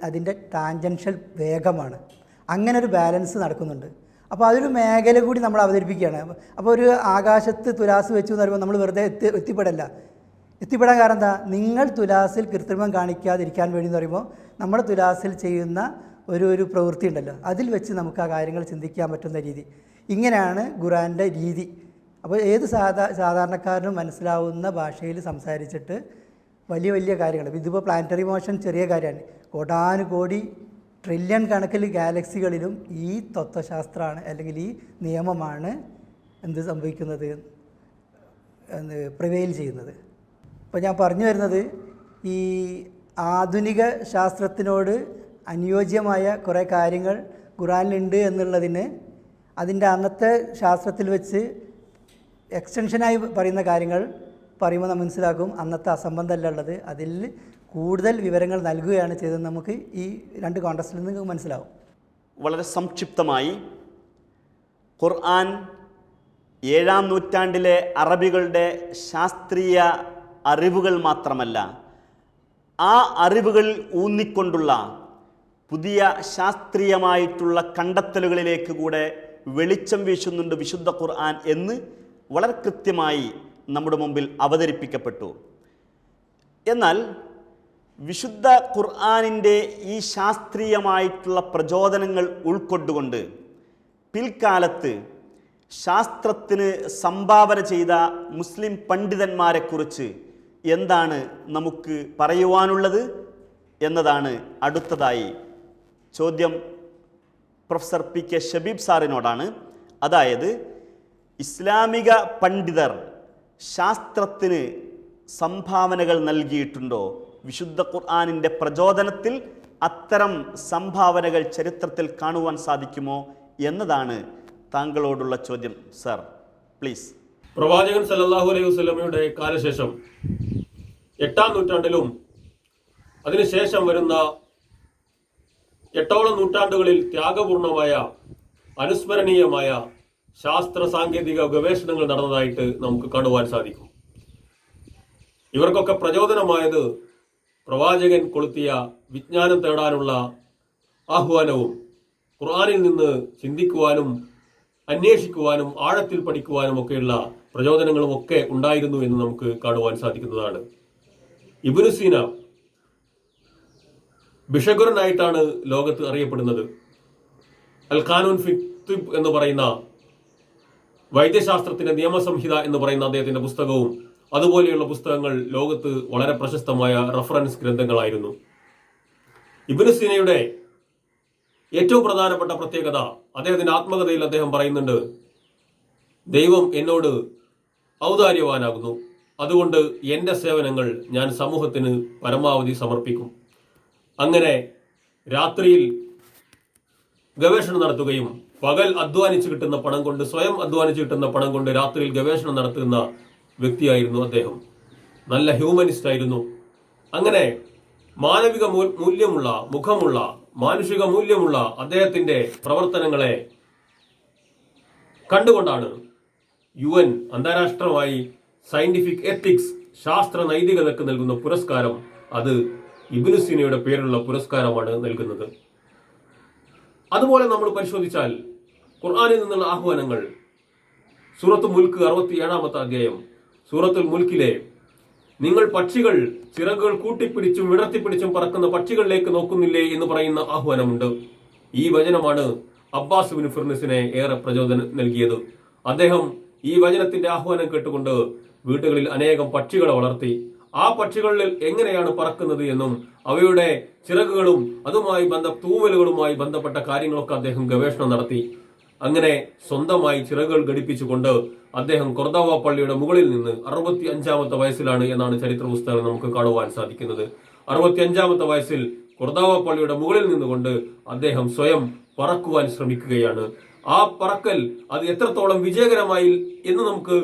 അതിൻ്റെ ടാൻജൻഷ്യൽ വേഗമാണ്. അങ്ങനെ ഒരു ബാലൻസ് നടക്കുന്നുണ്ട്. അപ്പോൾ അതൊരു മേഖല കൂടി നമ്മൾ അവതരിപ്പിക്കുകയാണ്. അപ്പോൾ ഒരു ആകാശത്ത് തുലാസ് വെച്ചു എന്ന് പറയുമ്പോൾ നമ്മൾ വെറുതെ എത്തിപ്പെടാൻ കാരണം എന്താ? നിങ്ങൾ തുലാസിൽ കൃത്രിമം കാണിക്കാതിരിക്കാൻ വേണ്ടി എന്ന് പറയുമ്പോൾ നമ്മൾ തുലാസിൽ ചെയ്യുന്ന ഒരു പ്രവൃത്തി ഉണ്ടല്ലോ, അതിൽ വെച്ച് നമുക്ക് ആ കാര്യങ്ങൾ ചിന്തിക്കാൻ പറ്റുന്ന രീതി. ഇങ്ങനെയാണ് ഖുർആൻ്റെ രീതി. അപ്പോൾ ഏത് സാധാരണക്കാരനും മനസ്സിലാവുന്ന ഭാഷയിൽ സംസാരിച്ചിട്ട് വലിയ കാര്യങ്ങൾ. ഇതിപ്പോൾ പ്ലാനറ്ററി മോഷൻ ചെറിയ കാര്യമാണ്. കോടാനുകോടി ട്രില്യൺ കണക്കിൽ ഗാലക്സികളിലും ഈ തത്വശാസ്ത്രമാണ്, അല്ലെങ്കിൽ ഈ നിയമമാണ് എന്ത് സംഭവിക്കുന്നത്, പ്രിവെയിൽ ചെയ്യുന്നത്. അപ്പോൾ ഞാൻ പറഞ്ഞു വരുന്നത്, ഈ ആധുനിക ശാസ്ത്രത്തിനോട് അനുയോജ്യമായ കുറേ കാര്യങ്ങൾ ഖുർആനിലുണ്ട് എന്നുള്ളതിന് അതിൻ്റെ അന്നത്തെ ശാസ്ത്രത്തിൽ വെച്ച് എക്സ്റ്റൻഷനായി പറയുന്ന കാര്യങ്ങൾ പറയുമ്പോൾ നമ്മൾ മനസ്സിലാക്കും അന്നത്തെ അസംബന്ധമല്ല ഉള്ളത്. അതിൽ കൂടുതൽ വിവരങ്ങൾ നൽകുകയാണ് ചെയ്തതെന്ന് നമുക്ക് ഈ 2 കോൺടെക്സ്റ്റിൽ നിന്ന് മനസ്സിലാവും. വളരെ സംക്ഷിപ്തമായി ഖുർആൻ 7-ാം നൂറ്റാണ്ടിലെ അറബികളുടെ ശാസ്ത്രീയ അറിവുകൾ മാത്രമല്ല, ആ അറിവുകൾ ഊന്നിക്കൊണ്ടുള്ള പുതിയ ശാസ്ത്രീയമായിട്ടുള്ള കണ്ടെത്തലുകളിലേക്ക് കൂടെ വെളിച്ചം വീശുന്നുണ്ട് വിശുദ്ധ ഖുർആൻ എന്ന് വളരെ കൃത്യമായി നമ്മുടെ മുമ്പിൽ അവതരിപ്പിക്കപ്പെട്ടു. എന്നാൽ വിശുദ്ധ ഖുർആനിൻ്റെ ഈ ശാസ്ത്രീയമായിട്ടുള്ള പ്രചോദനങ്ങൾ ഉൾക്കൊണ്ടുകൊണ്ട് പിൽക്കാലത്ത് ശാസ്ത്രത്തിന് സംഭാവന ചെയ്ത മുസ്ലിം പണ്ഡിതന്മാരെക്കുറിച്ച് എന്താണ് നമുക്ക് പറയുവാനുള്ളത് എന്നതാണ് അടുത്തതായി ചോദ്യം പ്രൊഫസർ PK ഷബീബ് സാറിനോടാണ്. അതായത് ഇസ്ലാമിക പണ്ഡിതർ ശാസ്ത്രത്തിന് സംഭാവനകൾ നൽകിയിട്ടുണ്ടോ? വിശുദ്ധ ഖുർആനിൻ്റെ പ്രചോദനത്തിൽ അത്തരം സംഭാവനകൾ ചരിത്രത്തിൽ കാണുവാൻ സാധിക്കുമോ എന്നതാണ് താങ്കളോടുള്ള ചോദ്യം. Sir please. പ്രവാചകൻ സല്ലല്ലാഹു അലൈഹി വസല്ലമയുടെ കാലശേഷം 8-ാം നൂറ്റാണ്ടിലും അതിനുശേഷം വരുന്ന 8ഓളം നൂറ്റാണ്ടുകളിൽ ത്യാഗപൂർണമായ അനുസ്മരണീയമായ ശാസ്ത്ര സാങ്കേതിക ഗവേഷണങ്ങൾ നടന്നതായിട്ട് നമുക്ക് കാണുവാൻ സാധിക്കും. ഇവർക്കൊക്കെ പ്രചോദനമായത് പ്രവാചകൻ കൊളുത്തിയ വിജ്ഞാനം തേടാനുള്ള ആഹ്വാനവും ഖുർആനിൽ നിന്ന് ചിന്തിക്കുവാനും അന്വേഷിക്കുവാനും ആഴത്തിൽ പഠിക്കുവാനും ഒക്കെയുള്ള പ്രചോദനങ്ങളും ഒക്കെ ഉണ്ടായിരുന്നു എന്ന് നമുക്ക് കാണുവാൻ സാധിക്കുന്നതാണ്. ഇബ്നു സീന ബിഷഗുരനായിട്ടാണ് ലോകത്ത് അറിയപ്പെടുന്നത്. അൽ ഖാനൂൻ ഫി തിബ് എന്ന് പറയുന്ന വൈദ്യശാസ്ത്രത്തിന്റെ നിയമസംഹിത എന്ന് പറയുന്ന അദ്ദേഹത്തിന്റെ പുസ്തകവും അതുപോലെയുള്ള പുസ്തകങ്ങൾ ലോകത്ത് വളരെ പ്രശസ്തമായ റഫറൻസ് ഗ്രന്ഥങ്ങളായിരുന്നു. ഇബ്നു സീനയുടെ ഏറ്റവും പ്രധാനപ്പെട്ട പ്രത്യേകത അദ്ദേഹത്തിന്റെ ആത്മകഥയിൽ അദ്ദേഹം പറയുന്നുണ്ട്, ദൈവം എന്നോട് ഔദാര്യവാനാകുന്നു, അതുകൊണ്ട് എൻ്റെ സേവനങ്ങൾ ഞാൻ സമൂഹത്തിന് പരമാവധി സമർപ്പിക്കും. അങ്ങനെ രാത്രിയിൽ ഗവേഷണം നടത്തുകയും പകൽ അധ്വാനിച്ച് കിട്ടുന്ന പണം കൊണ്ട്, സ്വയം അധ്വാനിച്ച് കിട്ടുന്ന പണം കൊണ്ട് രാത്രിയിൽ ഗവേഷണം നടത്തുന്ന വ്യക്തിയായിരുന്നു അദ്ദേഹം. നല്ല ഹ്യൂമനിസ്റ്റ് ആയിരുന്നു. അങ്ങനെ മാനവിക മൂല്യമുള്ള, മുഖമുള്ള, മാനുഷിക മൂല്യമുള്ള അദ്ദേഹത്തിന്റെ പ്രവർത്തനങ്ങളെ കണ്ടുകൊണ്ടാണ് UN അന്താരാഷ്ട്രമായി സയന്റിഫിക് എത്തിക്സ്, ശാസ്ത്ര നൈതികതയ്ക്ക് നൽകുന്ന പുരസ്കാരം, അത് ഇബ്നു സീനയുടെ പേരിലുള്ള പുരസ്കാരമാണ് നൽകുന്നത്. അതുപോലെ നമ്മൾ പരിശോധിച്ചാൽ ഖുർആനിൽ നിന്നുള്ള ആഹ്വാനങ്ങൾ, സൂറത്തുൽ മുൽക്ക് 67-ാമത്തെ അധ്യായം, സൂറത്തുൽ മുൽക്കിലെ നിങ്ങൾ പക്ഷികൾ ചിറകുകൾ കൂട്ടിപ്പിടിച്ചും വിടർത്തിപ്പിടിച്ചും പറക്കുന്ന പക്ഷികളിലേക്ക് നോക്കുന്നില്ലേ എന്ന് പറയുന്ന ആഹ്വാനമുണ്ട്. ഈ വചനമാണ് അബ്ബാസ് ബിൻ ഫിർനിസിനെ ഏറെ പ്രചോദനം നൽകിയത്. അദ്ദേഹം ഈ വചനത്തിന്റെ ആഹ്വാനം കേട്ടുകൊണ്ട് വീടുകളിൽ അനേകം പക്ഷികളെ വളർത്തി. ആ പക്ഷികളിൽ എങ്ങനെയാണ് പറക്കുന്നത് എന്നും അവയുടെ ചിറകുകളും അതുമായി തൂവലുകളുമായി ബന്ധപ്പെട്ട കാര്യങ്ങളൊക്കെ അദ്ദേഹം ഗവേഷണം നടത്തി. അങ്ങനെ സ്വന്തമായി ചിറകുകൾ ഘടിപ്പിച്ചുകൊണ്ട് അദ്ദേഹം കൊർദോവ പള്ളിയുടെ മുകളിൽ നിന്ന് 65-ാമത്തെ വയസ്സിലാണ് എന്നാണ് ചരിത്ര പുസ്തകങ്ങൾ നമുക്ക് കാണുവാൻ സാധിക്കുന്നത്. 65-ാമത്തെ വയസ്സിൽ കൊർദോവ പള്ളിയുടെ മുകളിൽ നിന്നുകൊണ്ട് അദ്ദേഹം സ്വയം പറക്കുവാൻ ശ്രമിക്കുകയാണ്. ആ പറക്കൽ അത് എത്രത്തോളം വിജയകരമായി എന്ന് നമുക്ക്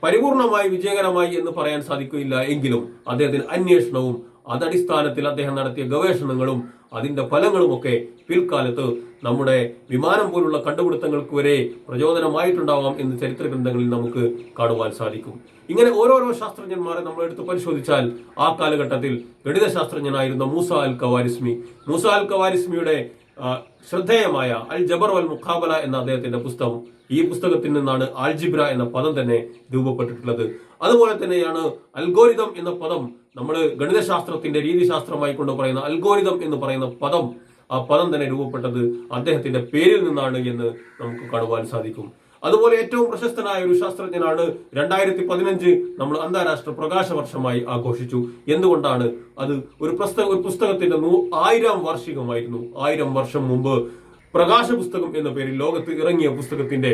പരിപൂർണമായി വിജയകരമായി എന്ന് പറയാൻ സാധിക്കില്ല. എങ്കിലും അദ്ദേഹത്തിന് അന്വേഷണവും അതടിസ്ഥാനത്തിൽ അദ്ദേഹം നടത്തിയ ഗവേഷണങ്ങളും അതിന്റെ ഫലങ്ങളുമൊക്കെ പിൽക്കാലത്ത് നമ്മുടെ വിമാനം പോലുള്ള കണ്ടുപിടുത്തങ്ങൾക്ക് വരെ പ്രചോദനമായിട്ടുണ്ടാവാം എന്ന് ചരിത്ര ഗ്രന്ഥങ്ങളിൽ നമുക്ക് കാണുവാൻ സാധിക്കും. ഇങ്ങനെ ഓരോരോ ശാസ്ത്രജ്ഞന്മാരെ നമ്മൾ എടുത്ത് പരിശോധിച്ചാൽ ആ കാലഘട്ടത്തിൽ ഗണിതശാസ്ത്രജ്ഞനായിരുന്ന മൂസ അൽ ഖവാരിസ്മിയുടെ ശ്രദ്ധേയമായ അൽ ജബർ വൽ മുഖാബല എന്ന അദ്ദേഹത്തിന്റെ പുസ്തകം, ഈ പുസ്തകത്തിൽ നിന്നാണ് ആൽജിബ്ര എന്ന പദം തന്നെ രൂപപ്പെട്ടിട്ടുള്ളത്. അതുപോലെ തന്നെയാണ് അൽഗോരിതം എന്ന പദം, നമ്മൾ ഗണിതശാസ്ത്രത്തിന്റെ രീതിശാസ്ത്രമായി കൊണ്ട് പറയുന്ന അൽഗോരിതം എന്ന് പറയുന്ന പദം, ആ പദം തന്നെ രൂപപ്പെട്ടത് അദ്ദേഹത്തിന്റെ പേരിൽ നിന്നാണ് എന്ന് നമുക്ക് കാണുവാൻ സാധിക്കും. അതുപോലെ ഏറ്റവും പ്രശസ്തനായ ഒരു ശാസ്ത്രജ്ഞനാണ് 2015 നമ്മൾ അന്താരാഷ്ട്ര പ്രകാശ വർഷമായി ആഘോഷിച്ചു. എന്തുകൊണ്ടാണ്? അത് ഒരു പുസ്തകത്തിന്റെ 1000-ാം വാർഷികമായിരുന്നു. 1000 വർഷം മുമ്പ് പ്രകാശ പുസ്തകം എന്ന പേരിൽ ലോകത്ത് ഇറങ്ങിയ പുസ്തകത്തിന്റെ,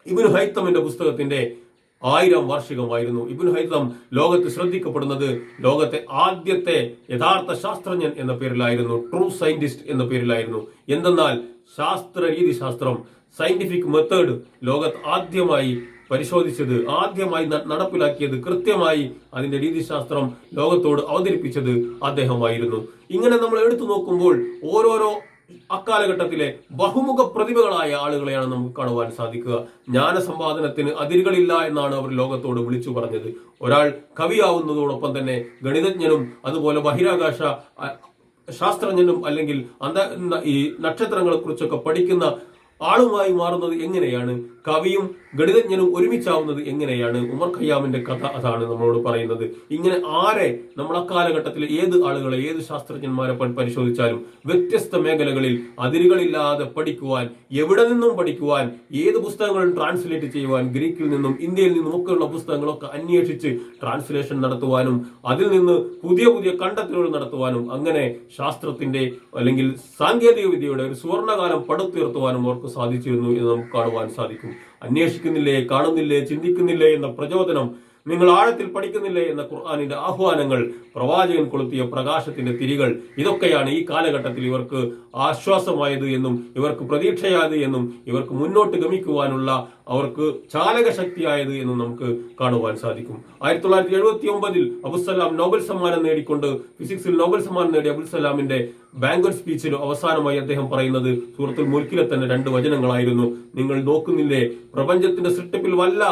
ഇബ്നു ഹൈത്തമിന്റെ പുസ്തകത്തിന്റെ 1000-ാം വാർഷികമായിരുന്നു. ഇബ്നു ഹൈത്തം ലോകത്ത് ശ്രദ്ധിക്കപ്പെടുന്നത് ലോകത്തെ ആദ്യത്തെ യഥാർത്ഥ ശാസ്ത്രജ്ഞൻ എന്ന പേരിലായിരുന്നു, ട്രൂ സയന്റിസ്റ്റ് എന്ന പേരിലായിരുന്നു. എന്തെന്നാൽ ശാസ്ത്ര രീതിശാസ്ത്രം, സയന്റിഫിക് മെത്തേഡ് ലോകത്ത് ആദ്യമായി പരിശോധിച്ചത്, ആദ്യമായി നടപ്പിലാക്കിയത്, കൃത്യമായി അതിന്റെ രീതിശാസ്ത്രം ലോകത്തോട് അവതരിപ്പിച്ചത് അദ്ദേഹമായിരുന്നു. ഇങ്ങനെ നമ്മൾ എടുത്തു നോക്കുമ്പോൾ ഓരോരോ അക്കാലഘട്ടത്തിലെ ബഹുമുഖ പ്രതിഭകളായ ആളുകളെയാണ് നമുക്ക് കാണുവാൻ സാധിക്കുക. ജ്ഞാനസമ്പാദനത്തിന് അതിരുകളില്ല എന്നാണ് അവർ ലോകത്തോട് വിളിച്ചു പറഞ്ഞത്. ഒരാൾ കവിയാവുന്നതോടൊപ്പം തന്നെ ഗണിതജ്ഞനും അതുപോലെ ബഹിരാകാശ ശാസ്ത്രജ്ഞനും അല്ലെങ്കിൽ ഈ നക്ഷത്രങ്ങളെ കുറിച്ചൊക്കെ പഠിക്കുന്ന ആളുമായി മാറുന്നത് എങ്ങനെയാണ്, കവിയും ഗണിതജ്ഞനും ഒരുമിച്ചാവുന്നത് എങ്ങനെയാണ്. ഉമർ ഖയ്യാമിന്റെ കഥ അതാണ് നമ്മളോട് പറയുന്നത്. ഇങ്ങനെ ആരെ നമ്മൾ അക്കാലഘട്ടത്തിൽ ഏത് ആളുകളെ, ഏത് ശാസ്ത്രജ്ഞന്മാരെ പരിശോധിച്ചാലും വ്യത്യസ്ത മേഖലകളിൽ അതിരുകളില്ലാതെ പഠിക്കുവാൻ, എവിടെ നിന്നും പഠിക്കുവാൻ, ഏത് പുസ്തകങ്ങളും ട്രാൻസ്ലേറ്റ് ചെയ്യുവാൻ, ഗ്രീക്കിൽ നിന്നും ഇന്ത്യയിൽ നിന്നും ഒക്കെയുള്ള പുസ്തകങ്ങളൊക്കെ അന്വേഷിച്ച് ട്രാൻസ്ലേഷൻ നടത്തുവാനും അതിൽ നിന്ന് പുതിയ പുതിയ കണ്ടെത്തലുകൾ നടത്തുവാനും അങ്ങനെ ശാസ്ത്രത്തിന്റെ അല്ലെങ്കിൽ സാങ്കേതിക വിദ്യയുടെ ഒരു സുവർണകാലം പടുത്തുയർത്തുവാനും അവർക്ക് സാധിച്ചിരുന്നു എന്ന് നമുക്ക് കാണുവാൻ സാധിക്കും. അന്വേഷിക്കുന്നില്ലേ, കാണുന്നില്ലേ, ചിന്തിക്കുന്നില്ലേ എന്ന പ്രചോദനം, നിങ്ങൾ ആഴത്തിൽ പഠിക്കുന്നില്ലേ എന്ന ഖുർആനിന്റെ ആഹ്വാനങ്ങൾ, പ്രവാചകൻ കൊളുത്തിയ പ്രകാശത്തിന്റെ തിരികൾ, ഇതൊക്കെയാണ് ഈ കാലഘട്ടത്തിൽ ഇവർക്ക് ആശ്വാസമായത് എന്നും ഇവർക്ക് പ്രതീക്ഷയായത് എന്നും ഇവർക്ക് മുന്നോട്ട് ഗമിക്കുവാനുള്ള അവർക്ക് ചാലകശക്തിയായത് എന്നും നമുക്ക് കാണുവാൻ സാധിക്കും. 1979 അബുസലാം നോബൽ സമ്മാനം നേടിക്കൊണ്ട് ഫിസിക്സിൽ നോബൽ സമ്മാനം നേടിയ അബുസലാമിന്റെ ബാങ്കറ്റ് സ്പീച്ചിൽ അവസാനമായി അദ്ദേഹം പറയുന്നത് സൂറത്തുൽ മുൽക്കിലെ തന്നെ 2 വചനങ്ങളായിരുന്നു. നിങ്ങൾ നോക്കുന്നില്ലേ, പ്രപഞ്ചത്തിന്റെ സൃഷ്ടിപ്പിൽ വല്ല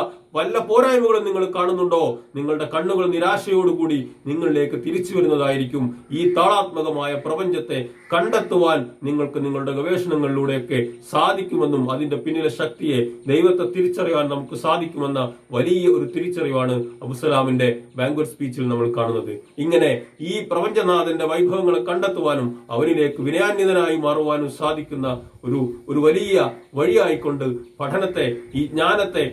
പോരായ്മകളും നിങ്ങൾ കാണുന്നുണ്ടോ? നിങ്ങളുടെ കണ്ണുകൾ നിരാശയോടുകൂടി നിങ്ങളിലേക്ക് തിരിച്ചു വരുന്നതായിരിക്കും. ഈ താളാത്മകമായ പ്രപഞ്ചത്തെ കണ്ടെത്തുവാൻ നിങ്ങൾക്ക് നിങ്ങളുടെ ഗവേഷണങ്ങളിലൂടെയൊക്കെ സാധിക്കുമെന്നും അതിന്റെ പിന്നിലെ ശക്തിയെ, ദൈവത്തെ തിരിച്ചറിയാൻ നമുക്ക് സാധിക്കുമെന്ന വലിയ ഒരു തിരിച്ചറിവാണ് അബുസലാമിന്റെ ബാങ്കറ്റ് സ്പീച്ചിൽ നമ്മൾ കാണുന്നത്. ഇങ്ങനെ ഈ പ്രപഞ്ചനാഥന്റെ വൈഭവങ്ങളെ കണ്ടെത്തുവാനും അവരിലേക്ക് വിനയാന്വിതനായി മാറുവാനും സാധിക്കുന്ന ഒരു വലിയ വഴിയായിക്കൊണ്ട് പഠനത്തെ, ഈ ജ്ഞാനത്തെ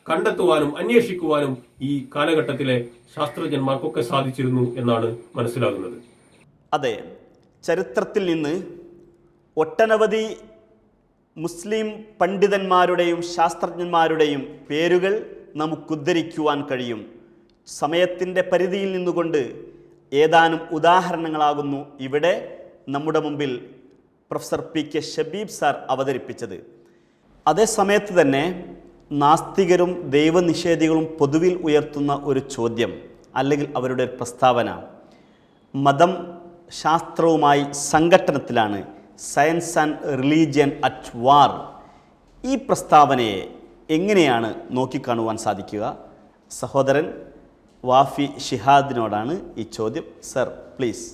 കണ്ടെത്തുവാനും അന്വേഷിക്കുവാനും ഈ കാലഘട്ടത്തിലെ ശാസ്ത്രജ്ഞന്മാർക്കൊക്കെ സാധിച്ചിരുന്നു എന്നാണ് മനസ്സിലാകുന്നത്. അതെ, ചരിത്രത്തിൽ നിന്ന് ഒട്ടനവധി മുസ്ലിം പണ്ഡിതന്മാരുടെയും ശാസ്ത്രജ്ഞന്മാരുടെയും പേരുകൾ നമുക്കുദ്ധരിക്കുവാൻ കഴിയും. സമയത്തിൻ്റെ പരിധിയിൽ നിന്നുകൊണ്ട് ഏതാനും ഉദാഹരണങ്ങളാകുന്നു ഇവിടെ നമ്മുടെ മുമ്പിൽ പ്രൊഫസർ പി.കെ. ഷബീബ് സാർ അവതരിപ്പിച്ചത്. അതേസമയത്ത് തന്നെ നാസ്തികരും ദൈവനിഷേധികളും പൊതുവിൽ ഉയർത്തുന്ന ഒരു ചോദ്യം അല്ലെങ്കിൽ അവരുടെ ഒരു പ്രസ്താവന, മതം ശാസ്ത്രവുമായി സംഘട്ടനത്തിലാണ്, സയൻസ് ആൻഡ് റിലീജിയൻ അറ്റ് വാർ. ഈ പ്രസ്താവനയെ എങ്ങനെയാണ് നോക്കിക്കാണുവാൻ സാധിക്കുക? സഹോദരൻ വാഫി ഷിഹാദിനോടാണ് ഈ ചോദ്യം. Sir please.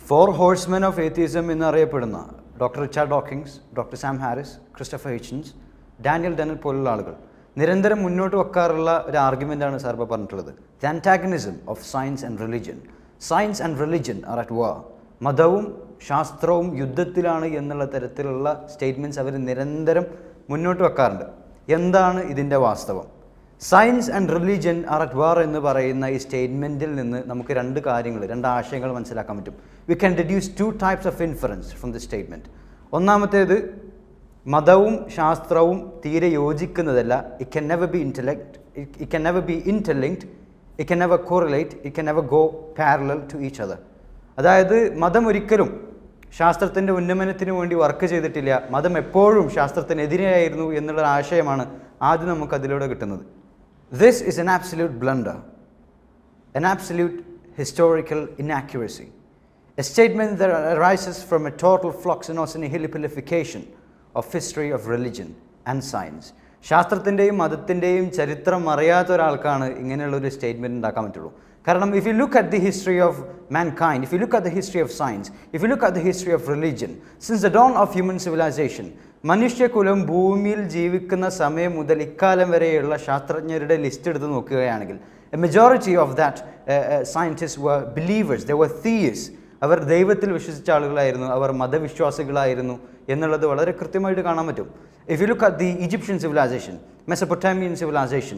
4 horsemen of atheism എന്നറിയപ്പെടുന്ന doctor Richard Dawkins, doctor Sam Harris, Christopher Hitchens, Daniel Dennett പോലുള്ള ആളുകൾ നിരന്തരം മുന്നോട്ട് വെക്കാറുള്ള ഒരു ആർഗ്യുമെൻ്റാണ് സാർ ഇപ്പോൾ പറഞ്ഞിട്ടുള്ളത്. The antagonism of science and religion. Science and religion are at war. മതവും ശാസ്ത്രവും യുദ്ധത്തിലാണ് എന്നുള്ള തരത്തിലുള്ള സ്റ്റേറ്റ്മെൻറ്റ്സ് അവർ നിരന്തരം മുന്നോട്ട് വെക്കാറുണ്ട്. എന്താണ് ഇതിൻ്റെ വാസ്തവം? Science and religion are at war എന്ന് പറയുന്ന ഈ സ്റ്റേറ്റ്മെൻറ്റിൽ നിന്ന് നമുക്ക് 2 കാര്യങ്ങൾ, 2 ആശയങ്ങൾ മനസ്സിലാക്കാൻ പറ്റും. We can deduce 2 types of inference from the statement. ഒന്നാമത്തേത്, മതവും ശാസ്ത്രവും തീരെ യോജിക്കുന്നതല്ല. It can never be it can never be interlinked, it can never correlate, it can never go parallel to each other. അതായത് മതം ഒരിക്കലും ശാസ്ത്രത്തിൻ്റെ ഉന്നമനത്തിന് വേണ്ടി വർക്ക് ചെയ്തിട്ടില്ല, മതം എപ്പോഴും ശാസ്ത്രത്തിനെതിരെയായിരുന്നു എന്നുള്ള ആശയമാണ് ആദ്യം നമുക്ക് അതിലൂടെ കിട്ടുന്നത്. This is an absolute blunder, an absolute historical inaccuracy, a statement that arises from a total flux and nihilipilification of history of religion and science. ശാസ്ത്രത്തിൻ്റെയും മതത്തിൻ്റെയും ചരിത്രം അറിയാത്ത ഒരാൾക്കാണ് ഇങ്ങനെയുള്ളൊരു സ്റ്റേറ്റ്മെൻറ്റ് ഉണ്ടാക്കാൻ പറ്റുള്ളൂ. കാരണം if you look at the history of mankind, if you look at the history of science, if you look at the history of religion, since the dawn of human civilization, മനുഷ്യകുലം ഭൂമിയിൽ ജീവിക്കുന്ന സമയം മുതൽ ഇക്കാലം വരെയുള്ള ശാസ്ത്രജ്ഞരുടെ ലിസ്റ്റ് എടുത്ത് നോക്കുകയാണെങ്കിൽ a majority of that scientists were believers, they were theists. അവർ ദൈവത്തിൽ വിശ്വസിച്ച ആളുകളായിരുന്നു, അവർ മതവിശ്വാസികളായിരുന്നു എന്നുള്ളത് വളരെ കൃത്യമായിട്ട് കാണാൻ പറ്റും. If you look at the Egyptian civilization, Mesopotamian civilization,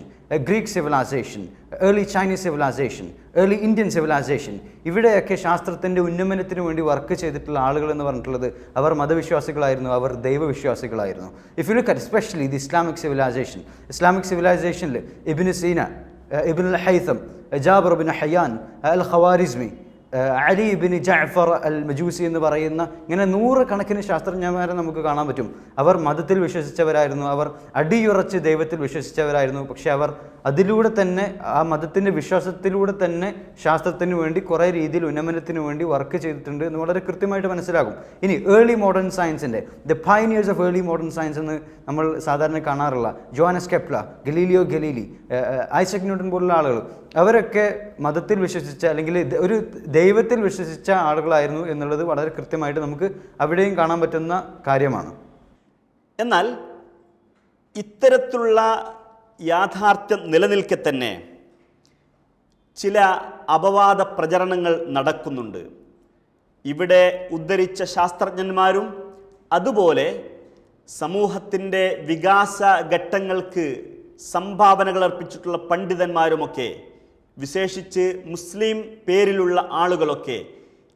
Greek civilization, early Chinese civilization, early Indian civilization, ഇവിടെയൊക്കെ ശാസ്ത്രത്തിൻ്റെ ഉന്നമനത്തിന് വേണ്ടി വർക്ക് ചെയ്തിട്ടുള്ള ആളുകൾ എന്ന് പറഞ്ഞിട്ടുള്ളത് അവർ മതവിശ്വാസികളായിരുന്നു, അവർ ദൈവവിശ്വാസികളായിരുന്നു. If you look at especially the Islamic civilization, Ibnu Sina, Ibn al Haitham, Jabir ibn Hayyan al Khwarizmi, Ali ibn Jafar al Majusi എന്ന് പറയുന്ന ഇങ്ങനെ 100 കണക്കിന് ശാസ്ത്രജ്ഞന്മാരെ നമുക്ക് കാണാൻ പറ്റും. അവർ മതത്തിൽ വിശ്വസിച്ചവരായിരുന്നു, അവർ അടിയുറച്ച് ദൈവത്തിൽ വിശ്വസിച്ചവരായിരുന്നു. പക്ഷേ അവർ അതിലൂടെ തന്നെ, ആ മതത്തിൻ്റെ വിശ്വാസത്തിലൂടെ തന്നെ ശാസ്ത്രത്തിന് വേണ്ടി കുറേ രീതിയിൽ ഉന്നമനത്തിന് വേണ്ടി വർക്ക് ചെയ്തിട്ടുണ്ട് എന്ന് വളരെ കൃത്യമായിട്ട് മനസ്സിലാകും. ഇനി ഏർലി മോഡേൺ സയൻസിൻ്റെ the pioneers of early modern science എന്ന് നമ്മൾ സാധാരണ കാണാറുള്ള Johannes Kepler, Galileo Galilei, Isaac Newton പോലുള്ള ആളുകൾ, അവരൊക്കെ മതത്തിൽ വിശ്വസിച്ച അല്ലെങ്കിൽ ഒരു ദൈവത്തിൽ വിശ്വസിച്ച ആളുകളായിരുന്നു എന്നുള്ളത് വളരെ കൃത്യമായിട്ട് നമുക്ക് അവിടെയും കാണാൻ പറ്റുന്ന കാര്യമാണ്. എന്നാൽ ഇത്തരത്തിലുള്ള യാഥാർത്ഥ്യം നിലനിൽക്കെ തന്നെ ചില അപവാദ പ്രചരണങ്ങൾ നടക്കുന്നുണ്ട്. ഇവിടെ ഉദ്ധരിച്ച ശാസ്ത്രജ്ഞന്മാരും അതുപോലെ സമൂഹത്തിൻ്റെ വികാസ ഘട്ടങ്ങൾക്ക് സംഭാവനകൾ അർപ്പിച്ചിട്ടുള്ള പണ്ഡിതന്മാരുമൊക്കെ, വിശേഷിച്ച് മുസ്ലിം പേരിലുള്ള ആളുകളൊക്കെ